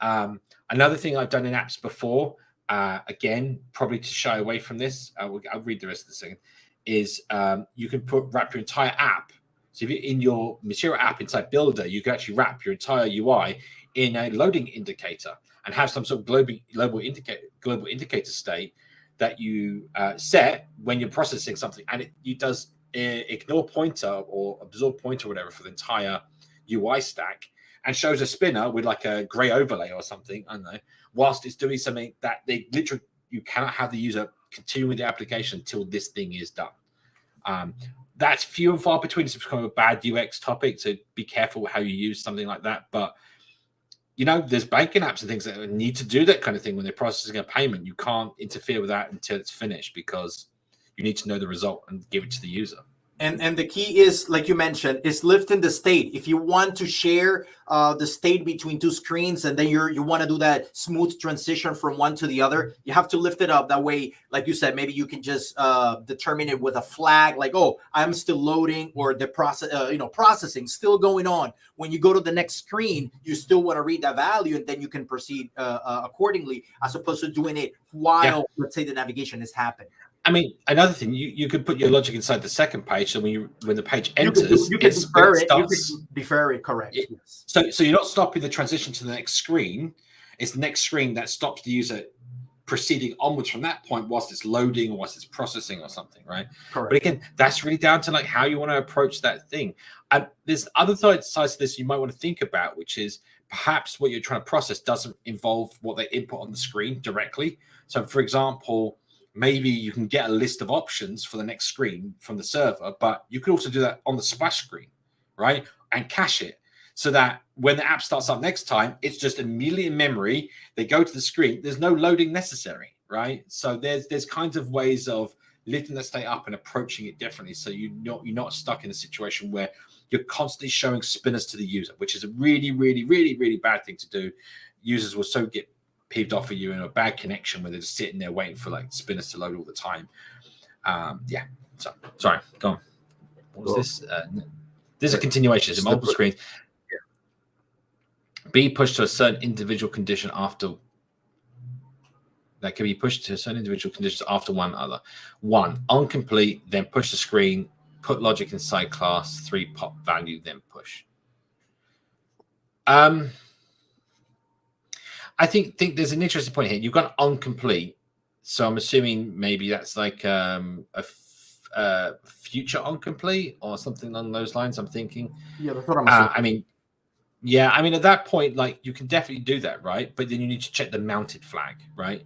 Another thing I've done in apps before, again, probably to shy away from this, I'll read the rest of the thing, is you can wrap your entire app. So if you're in your material app inside Builder, you can actually wrap your entire UI in a loading indicator and have some sort of global indicator state that you set when you're processing something, and it does ignore pointer or absorb pointer or whatever for the entire UI stack, and shows a spinner with like a gray overlay or something, I don't know, whilst it's doing something that you cannot have the user continue with the application until this thing is done. That's few and far between. It's become a bad UX topic, so be careful how you use something like that. But there's banking apps and things that need to do that kind of thing when they're processing a payment. You can't interfere with that until it's finished because you need to know the result and give it to the user. And the key is, like you mentioned, is lifting the state. If you want to share the state between two screens, and then you want to do that smooth transition from one to the other, you have to lift it up. That way, like you said, maybe you can just determine it with a flag, like, oh, I'm still loading, or the processing still going on. When you go to the next screen, you still want to read that value, and then you can proceed accordingly, as opposed to doing it while, let's say, the navigation is happening. I mean, another thing, you could put your logic inside the second page. So when the page enters, you can defer it. You can defer it, correct. Yes. So you're not stopping the transition to the next screen. It's the next screen that stops the user proceeding onwards from that point whilst it's loading or whilst it's processing or something, right? Correct. But again, that's really down to like how you want to approach that thing. And there's other sides to this you might want to think about, which is perhaps what you're trying to process doesn't involve what they input on the screen directly. So, for example, maybe you can get a list of options for the next screen from the server, but you could also do that on the splash screen, right? And cache it so that when the app starts up next time, it's just immediately in memory. They go to the screen. There's no loading necessary, right? So there's kinds of ways of lifting the state up and approaching it differently. So you're not stuck in a situation where you're constantly showing spinners to the user, which is a really, really, really, really bad thing to do. Users will so get peeved off of you in a bad connection where they're just sitting there waiting for like spinners to load all the time. So sorry, go on. What was this? This is a continuation. It's multiple screens. Be pushed to a certain individual condition after. That can be pushed to a certain individual conditions after one other. 1, on-complete, then push the screen, put logic inside class, 3, pop value, then push. I think there's an interesting point here. You've got on-complete, so I'm assuming maybe that's like a future on-complete or something along those lines. I'm thinking. Yeah, that's what I'm assuming. I mean, at that point, like you can definitely do that, right? But then you need to check the mounted flag, right?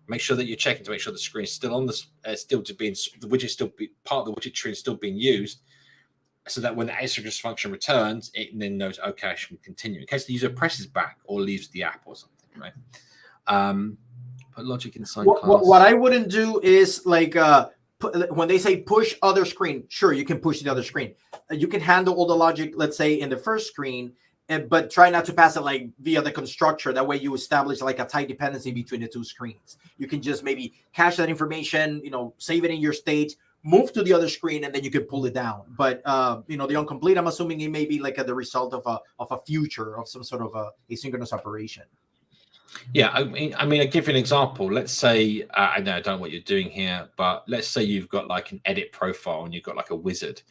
Make sure that you're checking to make sure the screen is still on the the widget still be part of the widget tree is still being used, so that when the asynchronous function returns, it then knows, okay, I should continue in case the user presses back or leaves the app or something, right? Put logic inside class. What I wouldn't do is like when they say push other screen, sure, you can push the other screen. You can handle all the logic, let's say, in the first screen, but try not to pass it like via the constructor. That way you establish like a tight dependency between the two screens. You can just maybe cache that information, save it in your state, move to the other screen, and then you can pull it down. But the incomplete, I'm assuming it may be like the result of a future of some sort of a asynchronous operation. Yeah, I mean, I'll give you an example. Let's say, I don't know what you're doing here, but let's say you've got like an edit profile and you've got like a wizard.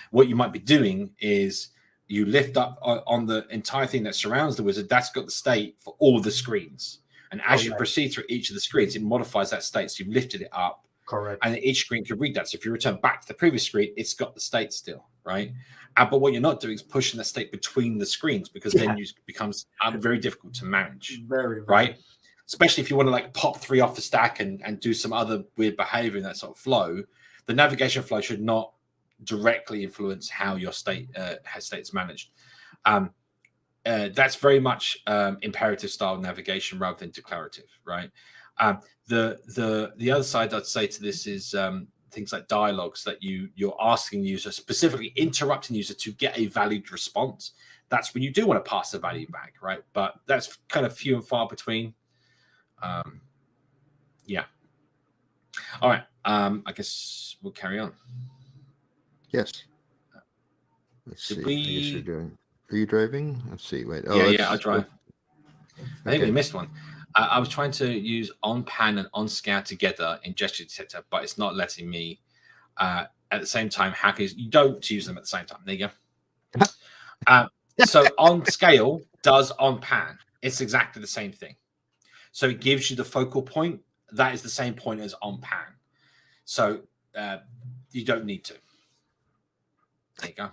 What you might be doing is you lift up on the entire thing that surrounds the wizard. That's got the state for all the screens. And as you proceed through each of the screens, it modifies that state. So you've lifted it up. Correct. And each screen can read that. So if you return back to the previous screen, it's got the state still, right? But what you're not doing is pushing the state between the screens, because then it becomes very difficult to manage. Very right? Especially if you want to like pop 3 off the stack and do some other weird behavior in that sort of flow. The navigation flow should not directly influence how your state state's managed. That's very much imperative style navigation rather than declarative, right? The other side I'd say to this is things like dialogues that you're asking the user, specifically interrupting user to get a valid response. That's when you do want to pass the value back, right? But that's kind of few and far between. Yeah. All right. I guess we'll carry on. Yes. Let's see. Did I guess you're doing. Are you driving? Let's see. Wait. Oh, yeah, I drive. I think we missed one. I was trying to use on pan and on scale together in gesture detector, but it's not letting me. At the same time, hackers, you don't use them at the same time. There you go. So on scale does on pan. It's exactly the same thing. So it gives you the focal point. That is the same point as on pan. So you don't need to. There you go.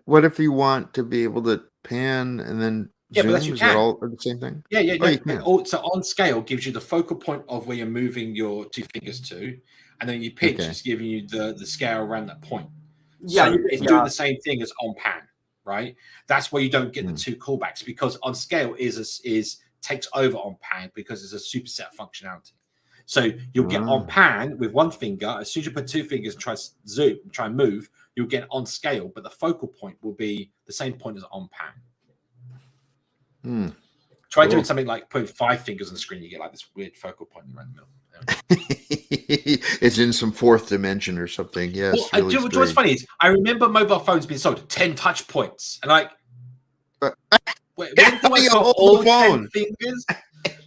What if you want to be able to pan and then zoom? Is that all the same thing? Yeah. Oh, so on scale gives you the focal point of where you're moving your 2 fingers to, and then you pinch is giving you the scale around that point. Yeah, so it's doing the same thing as on pan, right? That's where you don't get the 2 callbacks, because on scale is takes over on pan because it's a superset functionality. So you'll get on pan with 1 finger. As soon as you put 2 fingers and try and move, you'll get on scale, but the focal point will be the same point as on pan. Try doing something like putting 5 fingers on the screen. You get like this weird focal point around the middle. It's in some 4th dimension or something. Yes. Well, really what's funny is I remember mobile phones being sold 10 touch points, and like, when do I got all 10 fingers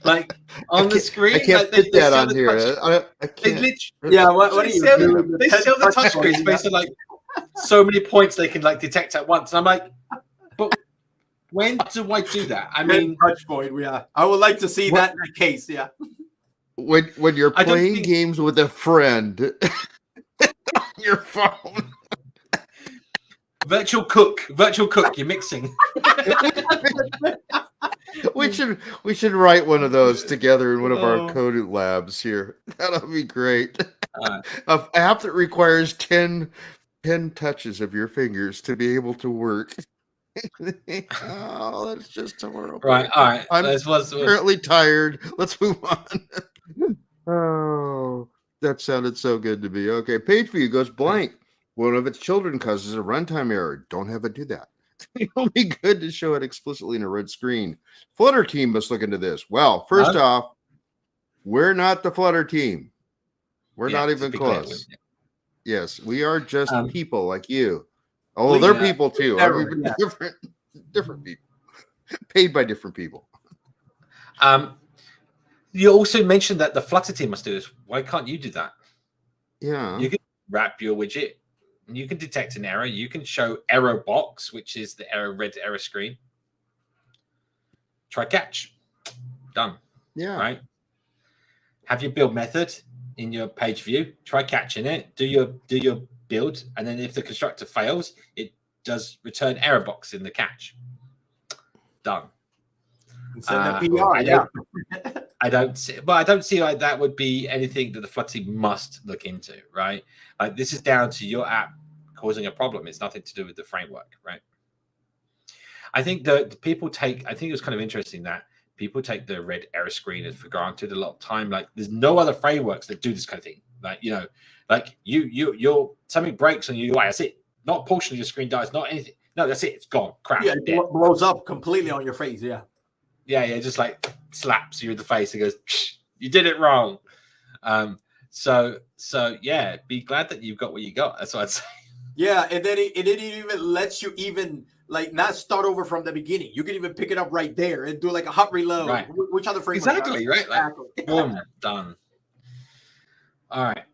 like on the screen? I can't fit that on here. I can't. What are you doing? They sell the touch screens based on like so many points they can like detect at once. And I'm like, but when do I do that? I mean, touch point. Yeah, I would like to see that in that case. Yeah. When you're playing games with a friend on your phone. Virtual cook, you're mixing. we should write one of those together in one of our code labs here. That'll be great. An app that requires 10 touches of your fingers to be able to work. Oh, that's just horrible. Right, all right. I'm currently tired. Let's move on. Oh, that sounded so good to me. Okay, page view goes blank. One of its children causes a runtime error. Don't have it do that. It'll be good to show it explicitly in a red screen. Flutter team must look into this. Well, first off, we're not the Flutter team. We're not even close. Yes, we are just people like you. Oh, they're people too. Different people. Paid by different people. You also mentioned that the Flutter team must do this. Why can't you do that? Yeah. You can wrap your widget. You can detect an error. You can show error box, which is the red error screen. Try catch. Done. Yeah. Right. Have your build method in your page view. Try catching it. Do your build, and then if the constructor fails, it does return error box in the catch. Done. Send the PR. I don't see like that would be anything that the Flutter team must look into, right? Like this is down to your app causing a problem. It's nothing to do with the framework, right? I think that I think it was kind of interesting that people take the red error screen as for granted a lot of time. Like there's no other frameworks that do this kind of thing. Like, you know, like you're something breaks on your UI. That's it. Not a portion of your screen dies, not anything. No, that's it. It's gone. Crash. Yeah, it blows up completely on your face. Yeah. Yeah. Just like slaps you in the face and goes, you did it wrong. So yeah, be glad that you've got what you got. That's what I'd say. Yeah, and then it even lets you even like not start over from the beginning. You can even pick it up right there and do like a hot reload. Right. Which other framework? Exactly, right? Like, boom, done. All right.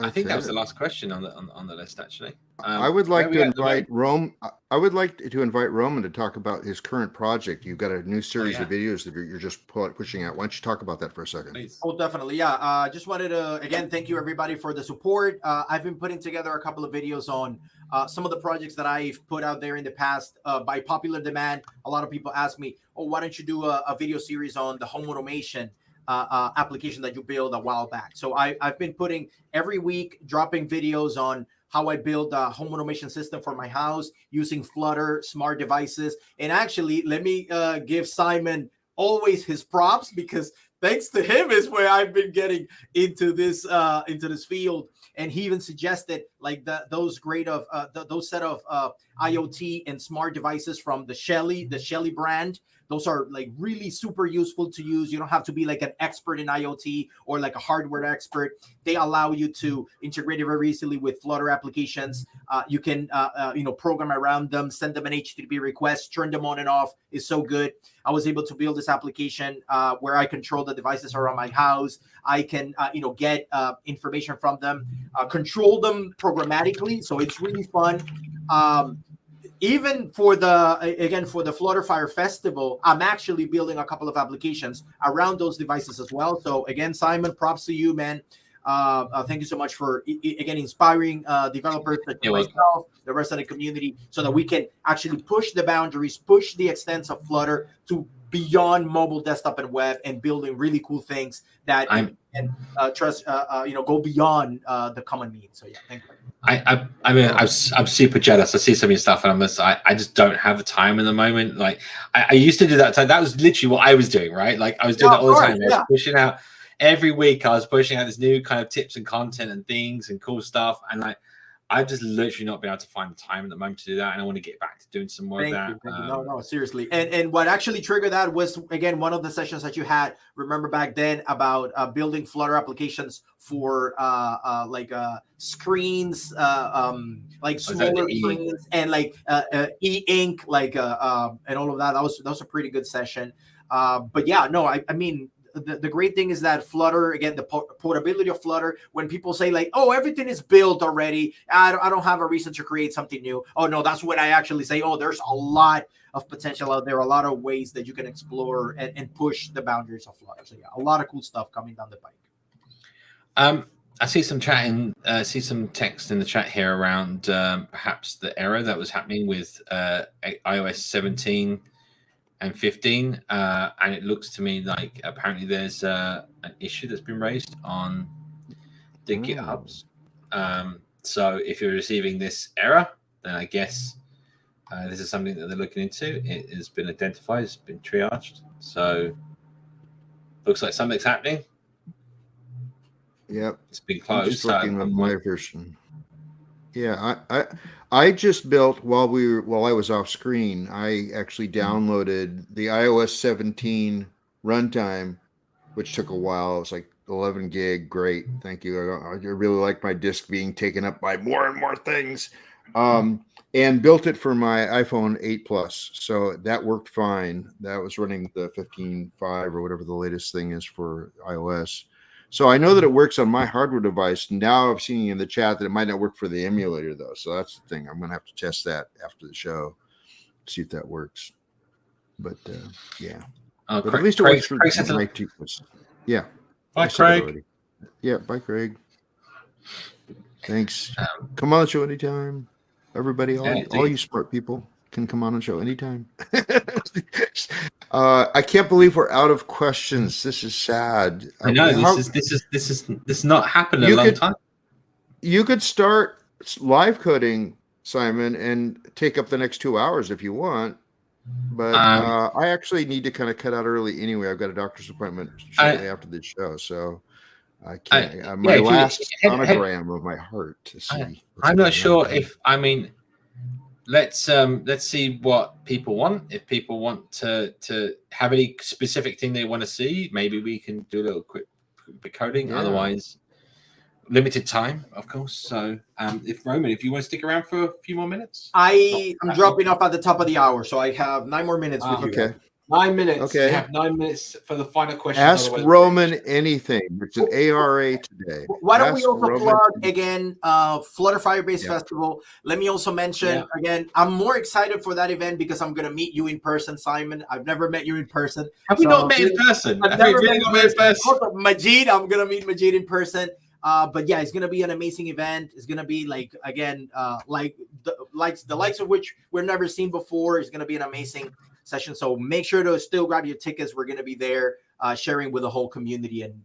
I think that was the last question on the list, actually. I would like to invite Rome. I would like to invite Roman to talk about his current project. You've got a new series of videos that you're just pushing out. Why don't you talk about that for a second? Please. Oh, definitely. Yeah. Just wanted to, again, thank you everybody for the support. I've been putting together a couple of videos on some of the projects that I've put out there in the past by popular demand. A lot of people ask me, oh, why don't you do a video series on the home automation application that you built a while back? So I've been putting every week, dropping videos on how I build a home automation system for my house using Flutter smart devices. And actually, let me give Simon always his props, because thanks to him is where I've been getting into this field. And he even suggested like those set of IoT and smart devices from the Shelly brand. Those are like really super useful to use. You don't have to be like an expert in IoT or like a hardware expert. They allow you to integrate it very easily with Flutter applications. You can program around them, send them an HTTP request, turn them on and off. It's so good. I was able to build this application where I control the devices around my house. I can get information from them, control them programmatically. So it's really fun. Even for the Flutter Fire Festival, I'm actually building a couple of applications around those devices as well. So again, Simon, props to you, man. Thank you so much for again inspiring developers like myself, the rest of the community, so that we can actually push the boundaries, push the extents of Flutter to beyond mobile, desktop, and web, and building really cool things that go beyond the common needs. So yeah, thank you. I'm super jealous. I see some of your stuff, and I just don't have the time in the moment. Like I used to do that. So that was literally what I was doing, right? Like I was doing that all the time. I was pushing out every week. I was pushing out this new kind of tips and content and things and cool stuff. And like I've just literally not been able to find the time at the moment to do that. And I want to get back to doing some more of that. No, seriously. And what actually triggered that was, again, one of the sessions that you had, remember back then, about building Flutter applications for screens, like smaller screens and like e-ink, like and all of that. That was a pretty good session. But yeah, no, I mean, the great thing is that Flutter, again, the portability of Flutter, when people say like, oh, everything is built already, I don't have a reason to create something new. Oh, no, that's when I actually say, oh, there's a lot of potential out there, a lot of ways that you can explore and push the boundaries of Flutter. So yeah, a lot of cool stuff coming down the pike. I see some see some text in the chat here around perhaps the error that was happening with iOS 17 and 15, and it looks to me like apparently there's an issue that's been raised on the GitHubs. So if you're receiving this error, then I guess this is something that they're looking into. It has been identified, it's been triaged. So looks like something's happening. Yep, it's been closed. Just looking at my version. Yeah, I just built while I was off screen. I actually downloaded the iOS 17 runtime, which took a while. It was like 11 gig. Great, thank you. I really like my disk being taken up by more and more things. And built it for my iPhone 8 Plus, so that worked fine. That was running the 15.5 or whatever the latest thing is for iOS. So I know that it works on my hardware device. Now I've seen in the chat that it might not work for the emulator, though. So that's the thing. I'm going to have to test that after the show, see if that works. But yeah. But at least it works for my 2 Plus. Yeah. Bye, Craig. Yeah, bye, Craig. Thanks. Come on the show anytime. Everybody, all you smart people can come on the show anytime. I can't believe we're out of questions. This is sad. I know this is not happened in a long time. You could start live coding, Simon, and take up the next 2 hours if you want. But I actually need to kind of cut out early anyway. I've got a doctor's appointment shortly after this show, so I can't. My last sonogram of my heart to see. I'm not sure if let's see what people want. If people want to have any specific thing they want to see, maybe we can do a little quick coding. Yeah. Otherwise, limited time, of course. So, if Roman, if you want to stick around for a few more minutes, I'm dropping off at the top of the hour, so I have 9 more minutes with you. Okay. 9 minutes. Okay. You have 9 minutes for the final question. Ask Roman anything. It's an ARA today. Why don't we also plug again Flutter Firebase Festival? Let me also mention again, I'm more excited for that event because I'm going to meet you in person, Simon. I've never met you in person. Have we not met in person? I've never met in person. Majid, I'm going to meet Majid in person. But yeah, it's going to be an amazing event. It's going to be like, again, like the likes of which we've never seen before. It's going to be an amazing session. So make sure to still grab your tickets. We're going to be there sharing with the whole community and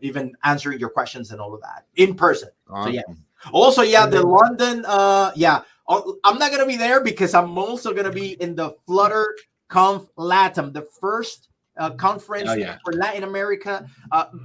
even answering your questions and all of that in person. Awesome. So yeah. Also, the London, I'm not going to be there because I'm also going to be in the Flutter Conf Latam, the first conference for Latin America.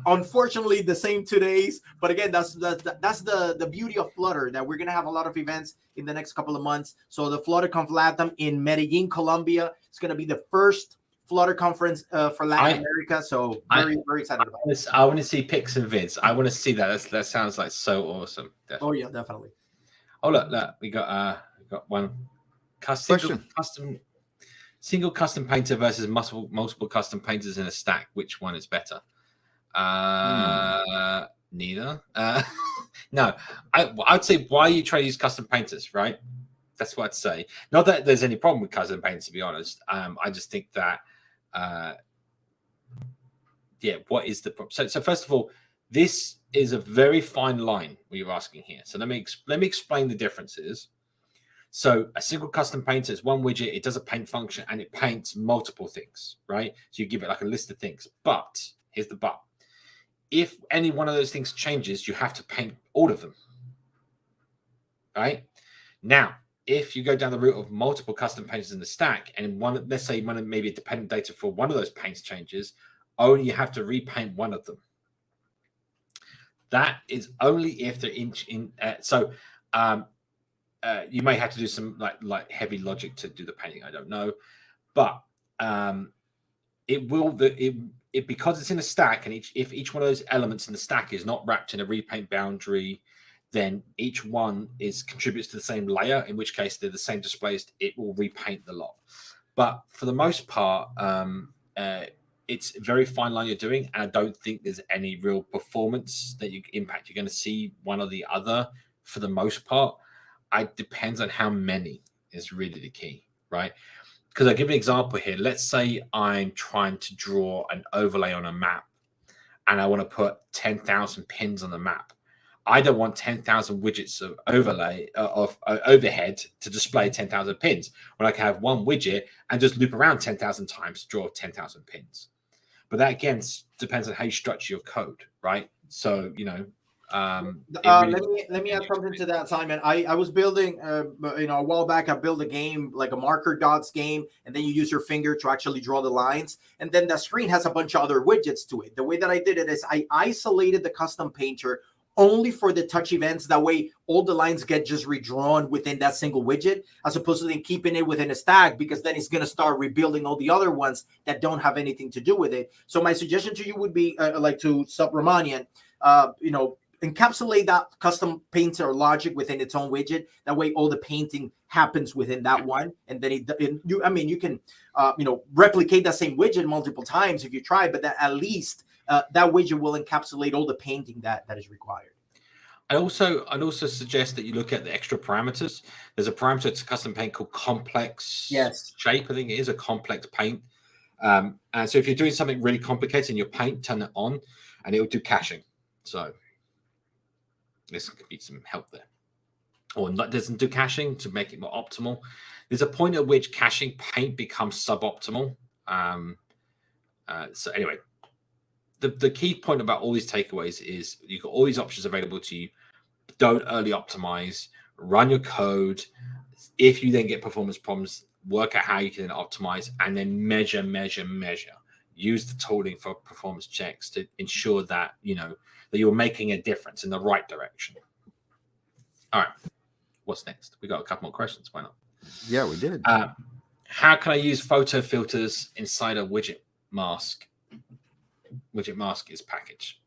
Unfortunately, the same 2 days. But again, that's the beauty of Flutter, that we're going to have a lot of events in the next couple of months. So the Flutter Conf Latam in Medellin, Colombia, it's going to be the first Flutter conference for Latin America. So very excited about it. I want to see pics and vids. I want to see that. That sounds like so awesome. Definitely. Oh yeah, definitely. Oh look, we got one single custom painter versus multiple custom painters in a stack. Which one is better? Neither. No, I'd say why you try to use custom painters, right? That's what I'd say. Not that there's any problem with custom painters, to be honest. I just think that, what is the problem? So first of all, this is a very fine line we are asking here. So let me explain the differences. So a single custom painter is one widget. It does a paint function and it paints multiple things, right? So you give it like a list of things. But here's the but. If any one of those things changes, you have to paint all of them, right? Now, if you go down the route of multiple custom painters in the stack, and let's say maybe a dependent data for one of those paints changes, only you have to repaint one of them. That is only if they're you may have to do some like heavy logic to do the painting. I don't know, but because it's in a stack, and if each one of those elements in the stack is not wrapped in a repaint boundary, then each one contributes to the same layer, in which case they're the same displays. It will repaint the lot. But for the most part, it's a very fine line you're doing, and I don't think there's any real performance impact you're going to see one or the other for the most part. It depends on how many is really the key, right? Because I'll give an example here. Let's say I'm trying to draw an overlay on a map, and I want to put 10,000 pins on the map. I don't want 10,000 widgets of overlay of overhead to display 10,000 pins, when I can have one widget and just loop around 10,000 times to draw 10,000 pins. But that again depends on how you structure your code, right? So let me add something to that, Simon. I was building a while back. I built a game, like a marker dots game, and then you use your finger to actually draw the lines, and then the screen has a bunch of other widgets to it. The way that I did it is I isolated the custom painter only for the touch events. That way all the lines get just redrawn within that single widget, as opposed to then keeping it within a stack, because then it's going to start rebuilding all the other ones that don't have anything to do with it. So my suggestion to you would be like to Subramanian, encapsulate that custom painter logic within its own widget. That way all the painting happens within that one, and then you can replicate that same widget multiple times if you try, but that at least that widget will encapsulate all the painting that is required. I'd also suggest that you look at the extra parameters. There's a parameter to custom paint called complex shape. I think it is a complex paint. And so if you're doing something really complicated in your paint, turn it on and it will do caching. So this could be some help there. Or doesn't do caching to make it more optimal. There's a point at which caching paint becomes suboptimal. So anyway, the key point about all these takeaways is you've got all these options available to you. Don't early optimize. Run your code. if you then get performance problems, work out how you can optimize, and then measure. Use the tooling for performance checks to ensure that that you're making a difference in the right direction. All right, what's next? We got a couple more questions. Why not? Yeah, we did. How can I use photo filters inside a widget mask? Widget mask is package.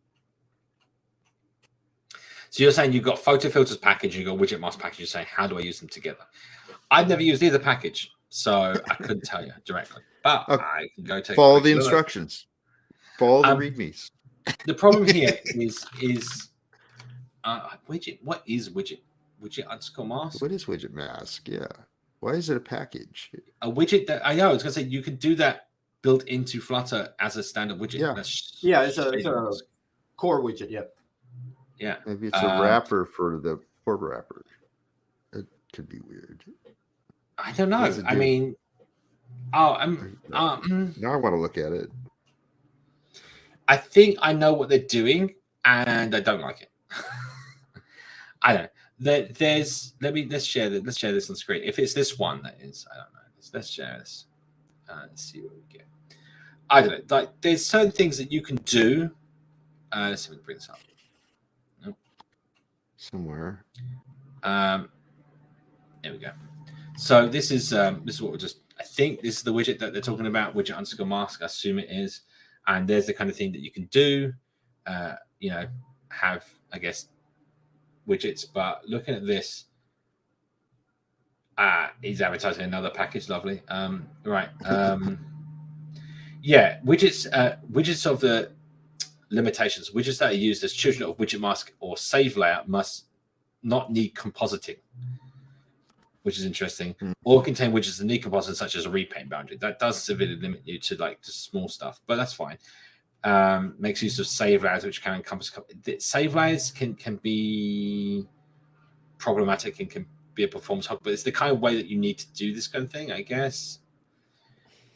So you're saying you've got photo filters package, you've got widget mask package. You're saying, how do I use them together? I've never used either package, so I couldn't tell you directly. But I can go take follow the instructions. Follow the readmes. The problem here is widget. What is widget? Widget_mask. What is widget mask? Yeah. Why is it a package? A widget that I know. I was going to say you can do that built into Flutter as a standard widget. Yeah, it's a core widget. Yeah. Yeah. Maybe it's a wrapper for the port wrapper. It could be weird. I don't know. I mean, now I want to look at it. I think I know what they're doing, and I don't like it. I don't know. Let's share this. Let's share this on screen. If it's this one, that is, I don't know. Let's share this. Let's see what we get. I don't know. Like, there's certain things that you can do. Let's see if we can bring this up. Nope. Somewhere. There we go. So this is what we're just. I think this is the widget that they're talking about. Widget_mask. I assume it is. And there's the kind of thing that you can do. Have, I guess, widgets. But looking at this, he's advertising another package. Lovely. Right. Yeah. Widgets of the limitations. Widgets that are used as children of widget mask or save layout must not need compositing, which is interesting, or contain widgets that need compositing, such as a repaint boundary. That does severely limit you to just small stuff, but that's fine. Makes use of save layers, which can encompass save layers can be problematic and can be a performance hub, but it's the kind of way that you need to do this kind of thing, I guess.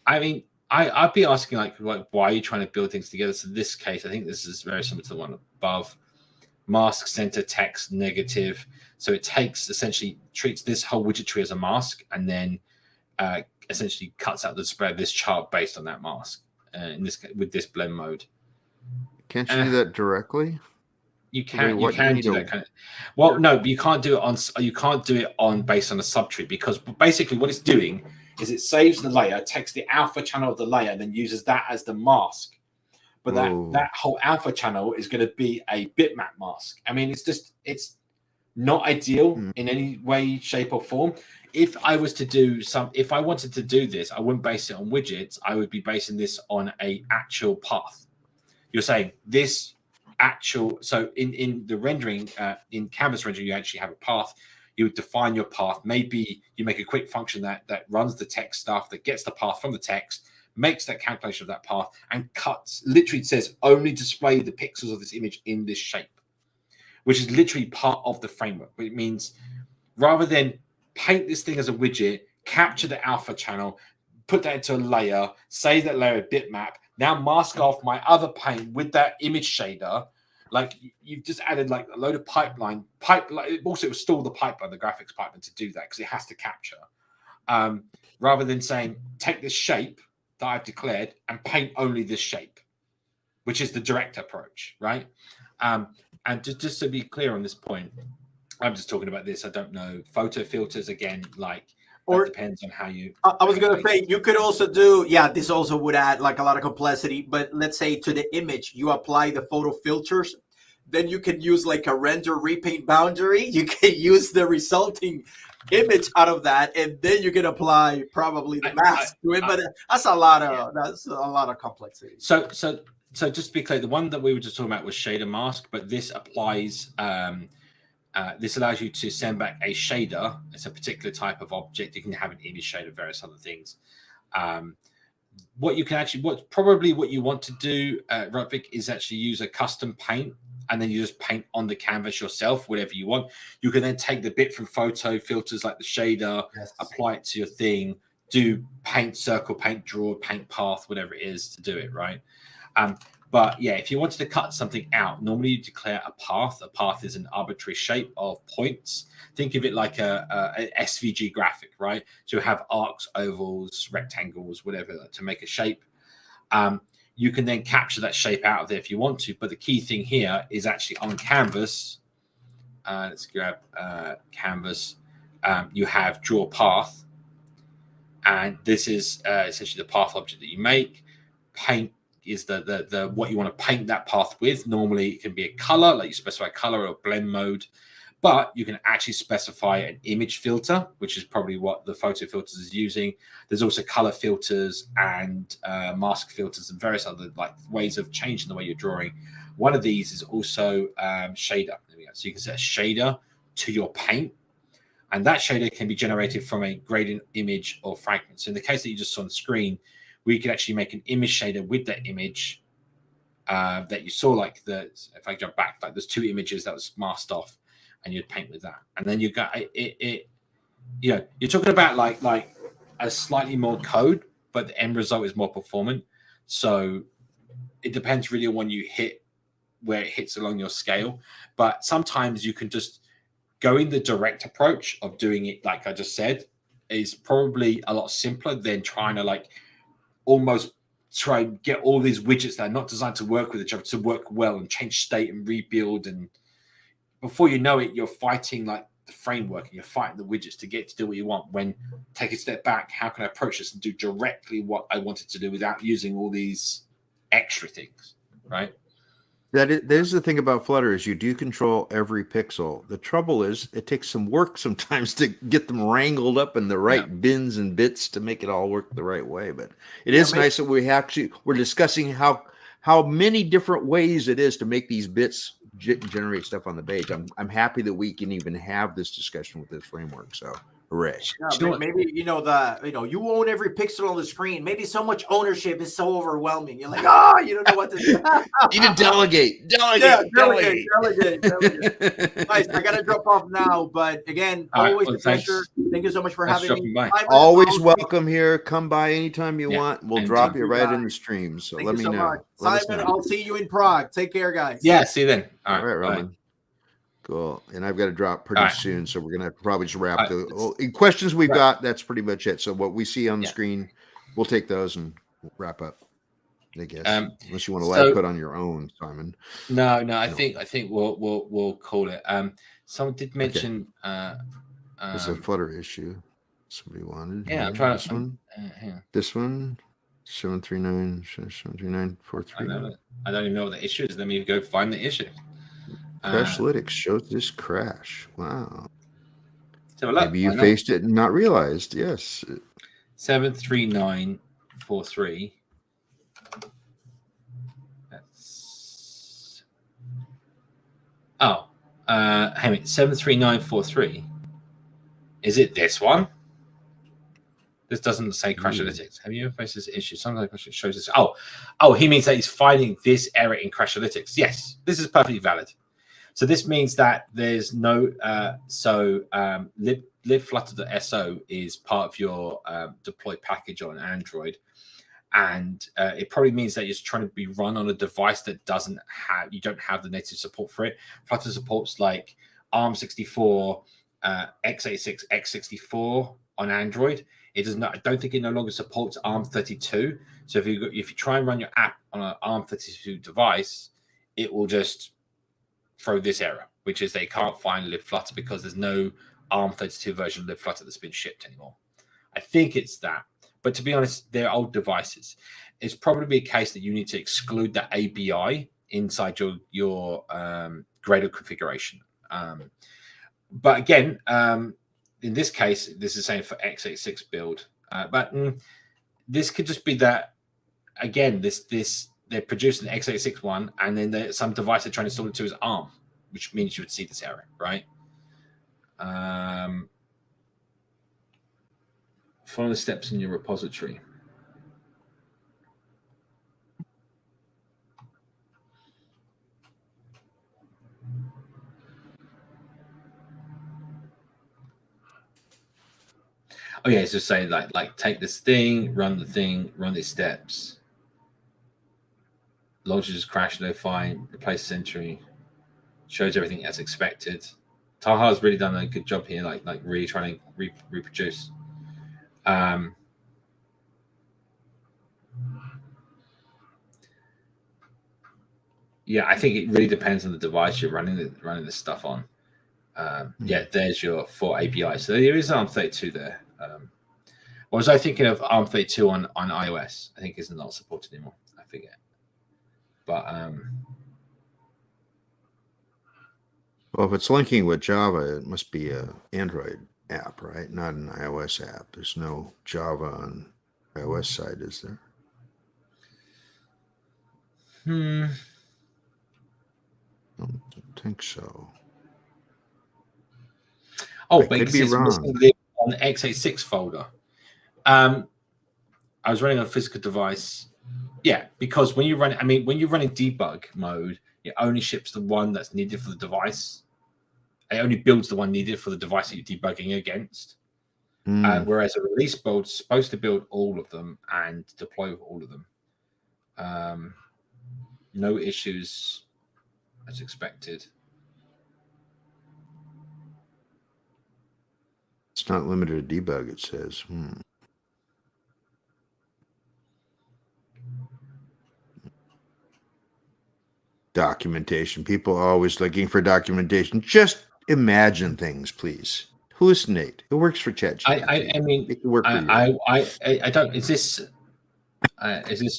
I mean, I'd be asking like why are you trying to build things together? So in this case, I think this is very similar to the one above. Mask center text negative. So it essentially treats this whole widget tree as a mask, and then essentially cuts out the spread of this chart based on that mask. In this with this blend mode. Can't you do that directly? You can. You can do that kind of. Well, no, but you can't do it on. You can't do it on based on a subtree, because basically what it's doing is it saves the layer, takes the alpha channel of the layer, and then uses that as the mask. But that whole alpha channel is going to be a bitmap mask. I mean, it's not ideal in any way, shape, or form. If I wanted to do this, I wouldn't base it on widgets. I would be basing this on a actual path. You're saying this actual. So in the rendering, in Canvas rendering, you actually have a path. You would define your path. Maybe you make a quick function that runs the text stuff, that gets the path from the text, makes that calculation of that path, and cuts. Literally, it says only display the pixels of this image in this shape, which is literally part of the framework. But it means rather than paint this thing as a widget, capture the alpha channel, put that into a layer, save that layer a bitmap, now mask off my other paint with that image shader. Like, you've just added like a load of pipeline. Also, it will stall the pipeline, the graphics pipeline, to do that because it has to capture. Rather than saying, take this shape that I've declared and paint only this shape, which is the direct approach, right? And just to be clear on this point, I'm just talking about this. I don't know. Photo filters, again, or depends on how you. I was going to say, you could also do, this also would add like a lot of complexity, but let's say to the image, you apply the photo filters, then you can use like a render repaint boundary. You can use the resulting image out of that, and then you can apply probably the mask to it. But that's a lot of complexity. So just to be clear, the one that we were just talking about was shader mask, but this applies. This allows you to send back a shader. It's a particular type of object. You can have an image shader, various other things. What you want to do, Rudvik, is actually use a custom paint, and then you just paint on the canvas yourself, whatever you want. You can then take the bit from photo filters like the shader, apply it to your thing, do paint circle, paint draw, paint path, whatever it is to do it, right? But yeah, if you wanted to cut something out, normally you declare a path. A path is an arbitrary shape of points. Think of it like an SVG graphic, right? So you have arcs, ovals, rectangles, whatever, to make a shape. You can then capture that shape out of there if you want to. But the key thing here is actually on canvas. Let's grab canvas. You have draw path. And this is essentially the path object that you make. Paint is the what you want to paint that path with. Normally it can be a color, like you specify color or blend mode, but you can actually specify an image filter, which is probably what the photo filters is using. There's also color filters and mask filters and various other like ways of changing the way you're drawing. One of these is also shader. There we go. So you can set a shader to your paint, and that shader can be generated from a gradient image or fragment. So in the case that you just saw on the screen, we could actually make an image shader with that image that you saw, like if I jump back, like there's two images that was masked off, and you'd paint with that. And then you got it you know, you're talking about like a slightly more code, but the end result is more performant. So it depends really on when you hit where it hits along your scale. But sometimes you can just go in the direct approach of doing it, like I just said, is probably a lot simpler than trying to like almost try and get all these widgets that are not designed to work with each other to work well and change state and rebuild. And before you know it, you're fighting like the framework and you're fighting the widgets to get to do what you want. When take a step back, how can I approach this and do directly what I wanted to do without using all these extra things, right? There's the thing about Flutter is you do control every pixel. The trouble is it takes some work sometimes to get them wrangled up in the right bins and bits to make it all work the right way. But it is nice that we're discussing how many different ways it is to make these bits generate stuff on the page. I'm happy that we can even have this discussion with this framework. So hooray. Yeah, maybe you you own every pixel on the screen. Maybe so much ownership is so overwhelming. You're like, you don't know what to do. You need to delegate. Delegate. Nice. I gotta drop off now, but again, always a pleasure. Thank you so much for having me. Always welcome here. Come by anytime you want. We'll drop you right in the stream. So let me know. Simon, I'll see you in Prague. Take care, guys. Yeah, see you then. All right, Roman. Cool. And I've got to drop pretty soon, so we're going to have to probably just wrap questions we've got. That's pretty much it. So what we see on the screen, we'll take those and wrap up, I guess. Unless you want to put on your own, Simon. No. I think we'll call it. Someone did mention there's a Flutter issue somebody wanted. Yeah, I'm trying this one. This one. 73943. I don't even know what the issue is. Let me go find the issue. Crashlytics shows this crash. Wow. Maybe you faced it and not realized. Yes. 73943. That's hang on. 73943. Is it this one? This doesn't say Crashlytics. Have you ever faced this issue? Sometimes it shows this. Oh, he means that he's finding this error in Crashlytics. Yes, this is perfectly valid. So this means that there's no libflutter.so is part of your deployed package on Android, and it probably means that it's trying to be run on a device that you don't have the native support for it. Flutter supports like ARM64, x86, x64 on Android. It does not. I don't think it no longer supports ARM32. So if you try and run your app on an ARM32 device, it will just throw this error, which is they can't find libflutter because there's no ARM32 version of libflutter that's been shipped anymore. I think it's that. But to be honest, they're old devices. It's probably a case that you need to exclude the ABI inside your Gradle configuration. But again, in this case, this is saying for x86 build. But this could just be that, again, they're producing the x86 one, and then some device they're trying to install it to is ARM, which means you would see this error, right? Follow the steps in your repository. Oh yeah, it's just saying like take this thing, run the thing, run these steps. Launches crash, no fine, replace Sentry, shows everything as expected. Taha's really done a good job here, like really trying to reproduce. Yeah, I think it really depends on the device you're running this stuff on. Yeah, there's your 4 API. So there is ARM32 there. Or was I thinking of ARM32 on iOS? I think it's not supported anymore. I forget. But well, if it's linking with Java, it must be an Android app, right? Not an iOS app. There's no Java on iOS side, is there? I don't think so. Oh, but it's missing the on the x86 folder. I was running on a physical device. Yeah, because when you run, when you're running debug mode, it only ships the one that's needed for the device. It only builds the one needed for the device that you're debugging against. Whereas a release build is supposed to build all of them and deploy all of them. No issues as expected. It's not limited to debug, it says. Documentation. People are always looking for documentation. Just imagine things, please. Hallucinate. It works for ChatGPT. I mean, it can work for you. I don't. Is this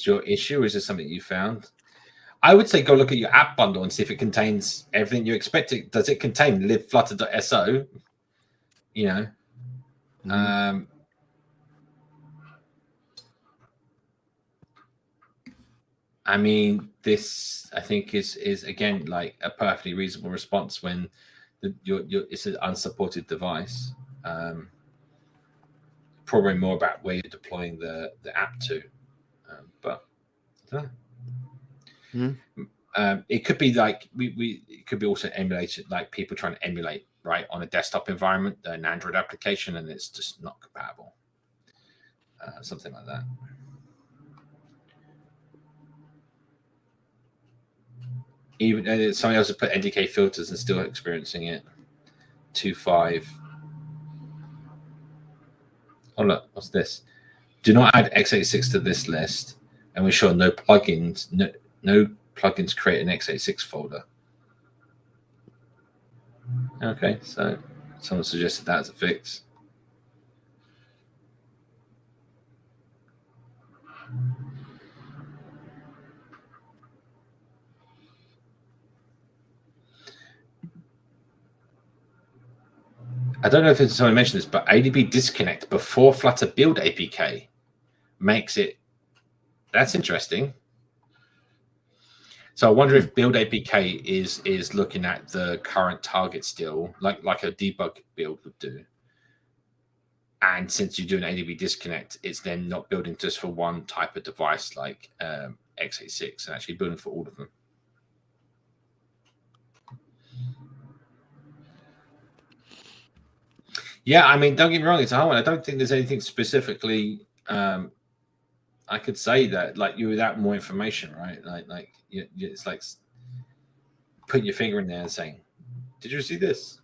your issue? Or is this something you found? I would say go look at your app bundle and see if it contains everything you expect it. Does it contain libflutter.so? You know, I mean, this I think is again like a perfectly reasonable response when it's an unsupported device. Probably more about where you're deploying the app to, but I don't know. It could be like it could be also emulated, like people trying to emulate right on a desktop environment an Android application, and it's just not compatible. Something like that. Even somebody else has put NDK filters and still experiencing it. 2.5. Oh look, what's this? Do not add x86 to this list, and we show no plugins. No plugins create an x86 folder. Okay, so someone suggested that as a fix. I don't know if someone mentioned this, but ADB disconnect before Flutter build APK makes it. That's interesting. So I wonder if build APK is looking at the current target still, like a debug build would do. And since you do an ADB disconnect, it's then not building just for one type of device like x86, and actually building for all of them. Yeah, I mean, don't get me wrong, it's a hard one. I don't think there's anything specifically I could say that like you without more information, right? It's like putting your finger in there and saying, "Did you see this?"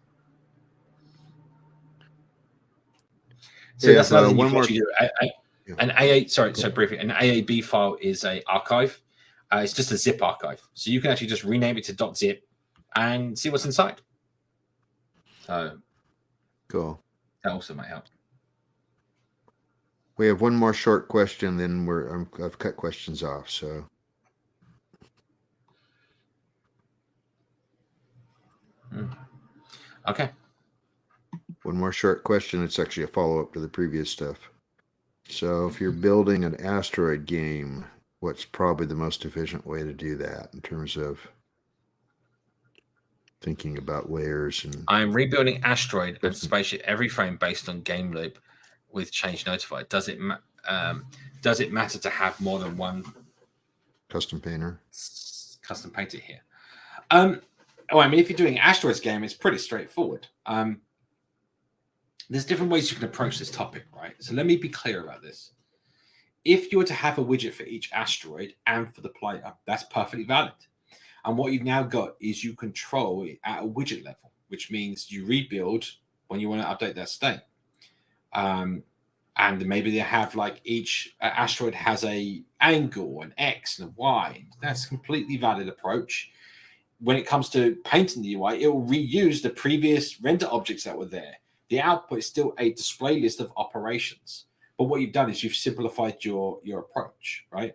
So yeah, that's another thing you can actually do. An A8, sorry, briefly, an AAB file is a archive. It's just a zip archive, so you can actually just rename it to .zip and see what's inside. So cool. That also might help. We have one more short question, then I've cut questions off. So, okay. One more short question. It's actually a follow-up to the previous stuff. So, if you're building an asteroid game, what's probably the most efficient way to do that in terms of thinking about layers? And I'm rebuilding asteroid and spaceship every frame based on game loop with change notified. Does it matter to have more than one custom painter here? I mean, if you're doing asteroids game, it's pretty straightforward. There's different ways you can approach this topic, right? So let me be clear about this. if you were to have a widget for each asteroid and for the player, that's perfectly valid. And what you've now got is you control it at a widget level, which means you rebuild when you want to update that state. And maybe they have like each asteroid has a angle, an X and a Y. That's a completely valid approach. When it comes to painting the UI, it will reuse the previous render objects that were there. The output is still a display list of operations. But what you've done is you've simplified your approach, right?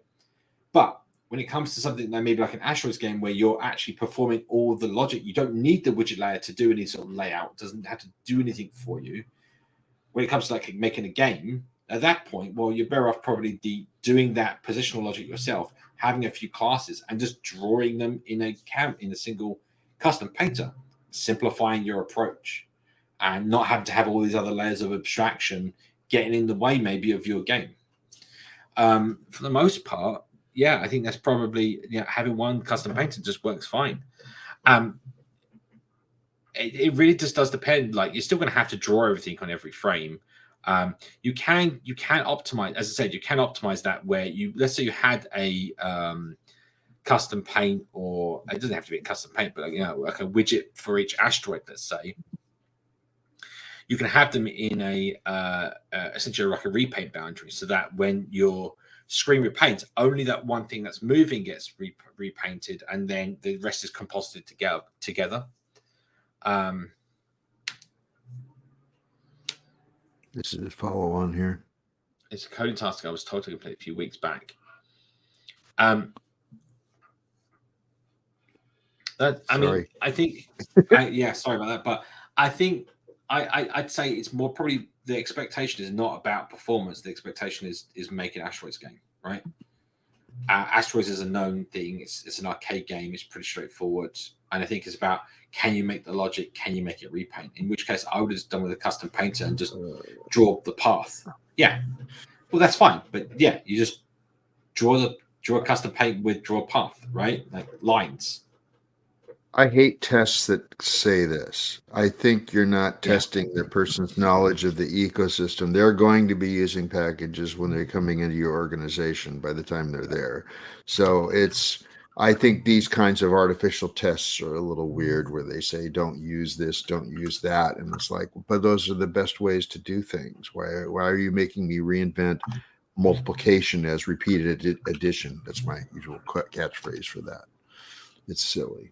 But when it comes to something that maybe like an asteroids game where you're actually performing all the logic, you don't need the widget layer to do any sort of layout. It doesn't have to do anything for you. When it comes to like making a game, at that point, well, you're better off probably doing that positional logic yourself, having a few classes and just drawing them in a single custom painter, simplifying your approach and not having to have all these other layers of abstraction getting in the way maybe of your game. For the most part, yeah, I think that's probably, having one custom painter just works fine. It really just does depend. Like, you're still going to have to draw everything on every frame. You can optimize, as I said, you can optimize that where let's say you had a custom paint, or it doesn't have to be a custom paint, but like a widget for each asteroid, let's say. You can have them in essentially like a repaint boundary, so that when your screen repaints, only that one thing that's moving gets repainted, and then the rest is composited together. This is a follow on here. It's a coding task I was told to complete a few weeks back. Mean, I think, sorry about that, but I think I'd say it's more probably the expectation is not about performance. The expectation is making Asteroids game, right? Asteroids is a known thing. It's an arcade game. It's pretty straightforward. And I think it's about, can you make the logic? Can you make it repaint? In which case, I would have done with a custom painter and just draw the path. Yeah, well, that's fine. But yeah, you just draw a custom paint with draw path, right? Like lines. I hate tests that say this. I think you're not testing the person's knowledge of the ecosystem. They're going to be using packages when they're coming into your organization by the time they're there. So I think these kinds of artificial tests are a little weird, where they say, don't use this, don't use that. And it's like, but those are the best ways to do things. Why are you making me reinvent multiplication as repeated addition? That's my usual catchphrase for that. It's silly.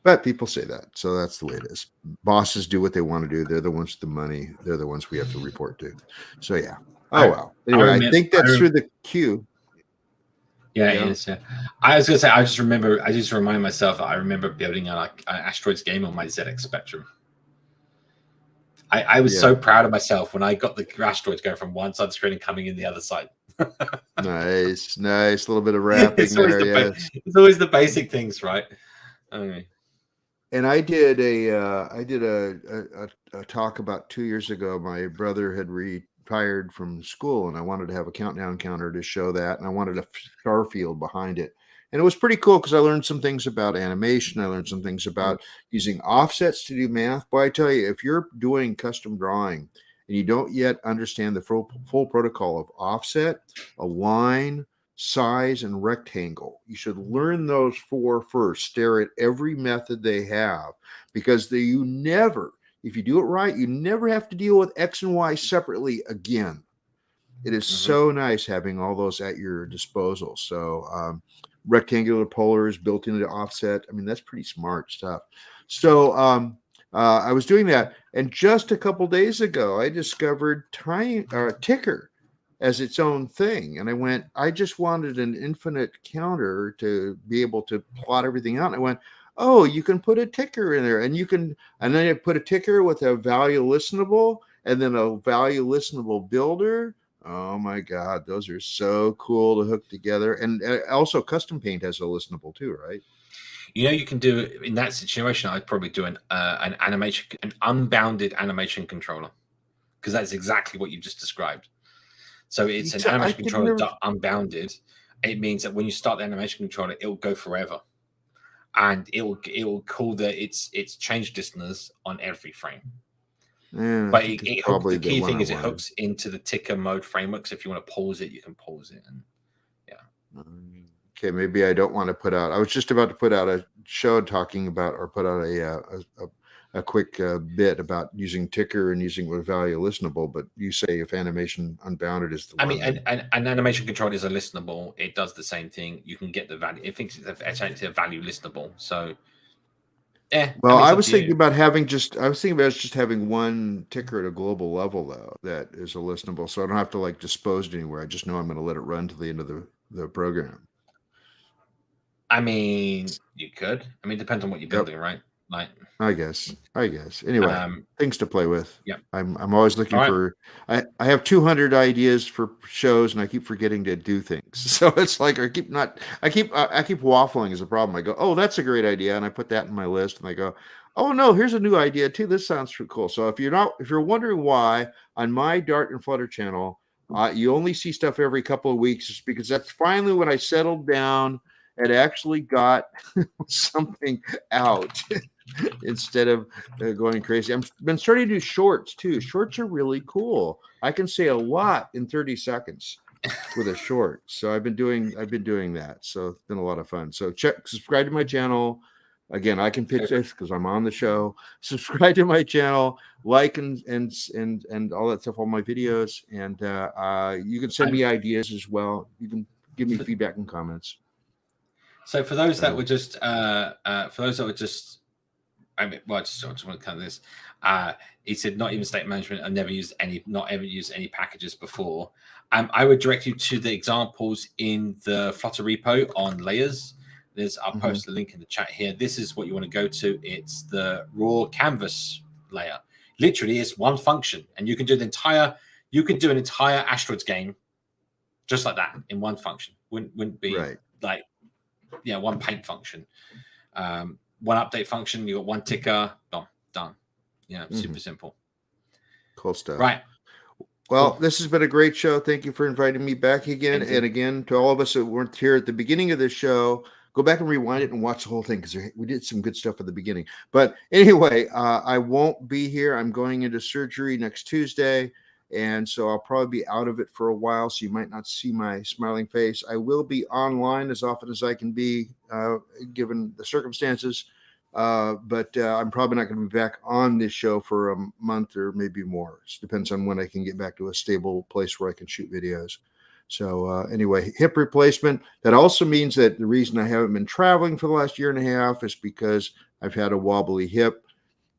But people say that, so that's the way it is. Bosses do what they want to do. They're the ones with the money. They're the ones we have to report to. So yeah. Well. Anyway, I think that's through the queue. Yeah, it is. Yeah, I was gonna say. I just remind myself that I remember building an Asteroids game on my ZX Spectrum. I was so proud of myself when I got the Asteroids going from one side of the screen and coming in the other side. Nice. A little bit of wrapping there. It's always the basic things, right? Okay. And I did a talk about 2 years ago. My brother had retired from school, and I wanted to have a countdown counter to show that, and I wanted a star field behind it. And it was pretty cool because I learned some things about animation. I learned some things about using offsets to do math. But I tell you, if you're doing custom drawing and you don't yet understand the full protocol of offset, align, size, and rectangle, you should learn those four first. Stare at every method they have, because if you do it right, you never have to deal with X and Y separately again. It is so nice having all those at your disposal. So rectangular polars built into offset. I mean, that's pretty smart stuff. So I was doing that, and just a couple days ago, I discovered ticker as its own thing. And I just wanted an infinite counter to be able to plot everything out. And I went, oh, you can put a ticker in there, and then I put a ticker with a value listenable and then a value listenable builder. Oh my God, those are so cool to hook together. And also custom paint has a listenable too, right? You can do it in that situation. I'd probably do an animation, an unbounded animation controller, because that's exactly what you just described. So it's an animation controller unbounded. It means that when you start the animation controller, it will go forever, and it will call its change listeners on every frame. But the key thing is it hooks into the ticker mode framework. So if you want to pause it, you can pause it. And yeah. Okay, maybe I don't want to put out. I was just about to put out a show talking about, or put out a quick bit about using ticker and using with value listenable. But you say if animation unbounded is the one. I mean, an animation control is a listenable. It does the same thing. You can get the value. It thinks it's actually a value listenable. So. Yeah. Well, I was thinking about just having one ticker at a global level though that is a listenable, so I don't have to like dispose it anywhere. I just know I'm going to let it run to the end of the program. I mean, you could. I mean, it depends on what you're building, right? Like, I guess. Anyway, things to play with. Yeah. I'm always looking for. I have 200 ideas for shows, and I keep forgetting to do things. So it's like I keep waffling is a problem. I go, oh, that's a great idea, and I put that in my list, and I go, oh no, here's a new idea too. This sounds cool. So if you're wondering why on my Dart and Flutter channel, you only see stuff every couple of weeks, it's because that's finally when I settled down and actually got something out instead of going crazy. I've been starting to do shorts too. Shorts are really cool. I can say a lot in 30 seconds with a short. So I've been doing that. So it's been a lot of fun. So subscribe to my channel. Again, I can pitch this because I'm on the show. Subscribe to my channel, like and all that stuff, all my videos, and you can send me ideas as well. You can give me feedback and comments. So for those that were just, I mean, well, I just want to cover this. He said, not even state management. I've not ever used any packages before. I would direct you to the examples in the Flutter repo on layers. I'll post the link in the chat here. This is what you want to go to. It's the raw canvas layer. Literally, it's one function, and you can do an entire Asteroids game just like that in one function. Wouldn't be like. Yeah, one paint function, one update function. You got one ticker. Boom, done. Yeah, super simple. Cool stuff. Right. Well, this has been a great show. Thank you for inviting me back again. And again, to all of us that weren't here at the beginning of this show, go back and rewind it and watch the whole thing because we did some good stuff at the beginning. But anyway, I won't be here. I'm going into surgery next Tuesday. And so I'll probably be out of it for a while, so you might not see my smiling face. I will be online as often as I can be, given the circumstances. But I'm probably not going to be back on this show for a month or maybe more. It depends on when I can get back to a stable place where I can shoot videos. So anyway, hip replacement. That also means that the reason I haven't been traveling for the last year and a half is because I've had a wobbly hip.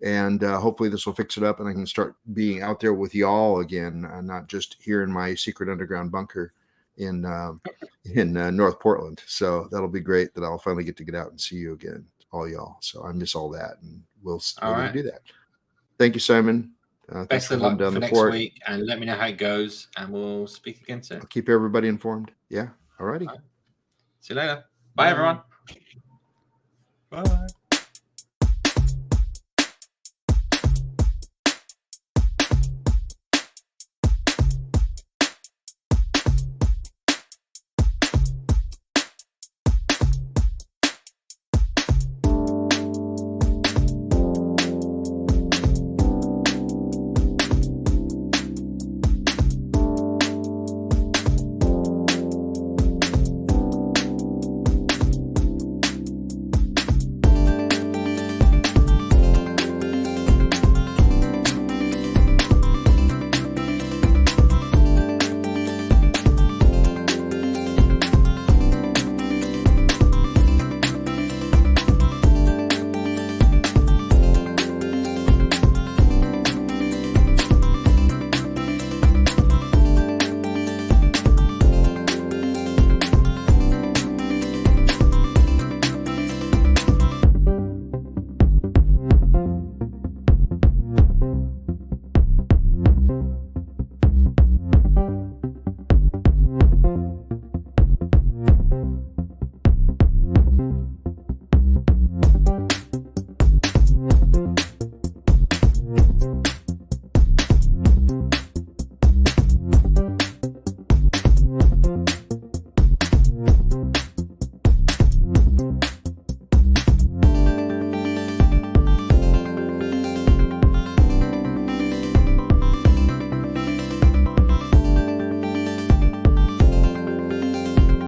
And hopefully this will fix it up and I can start being out there with y'all again, not just here in my secret underground bunker in North Portland. So that'll be great that I'll finally get out and see you again, all y'all. So I miss all that, and we'll do that. Thank you, Simon. Best of luck for next week, and let me know how it goes, and we'll speak again soon. I'll keep everybody informed. Yeah. All righty. See you later. Bye, everyone. Bye.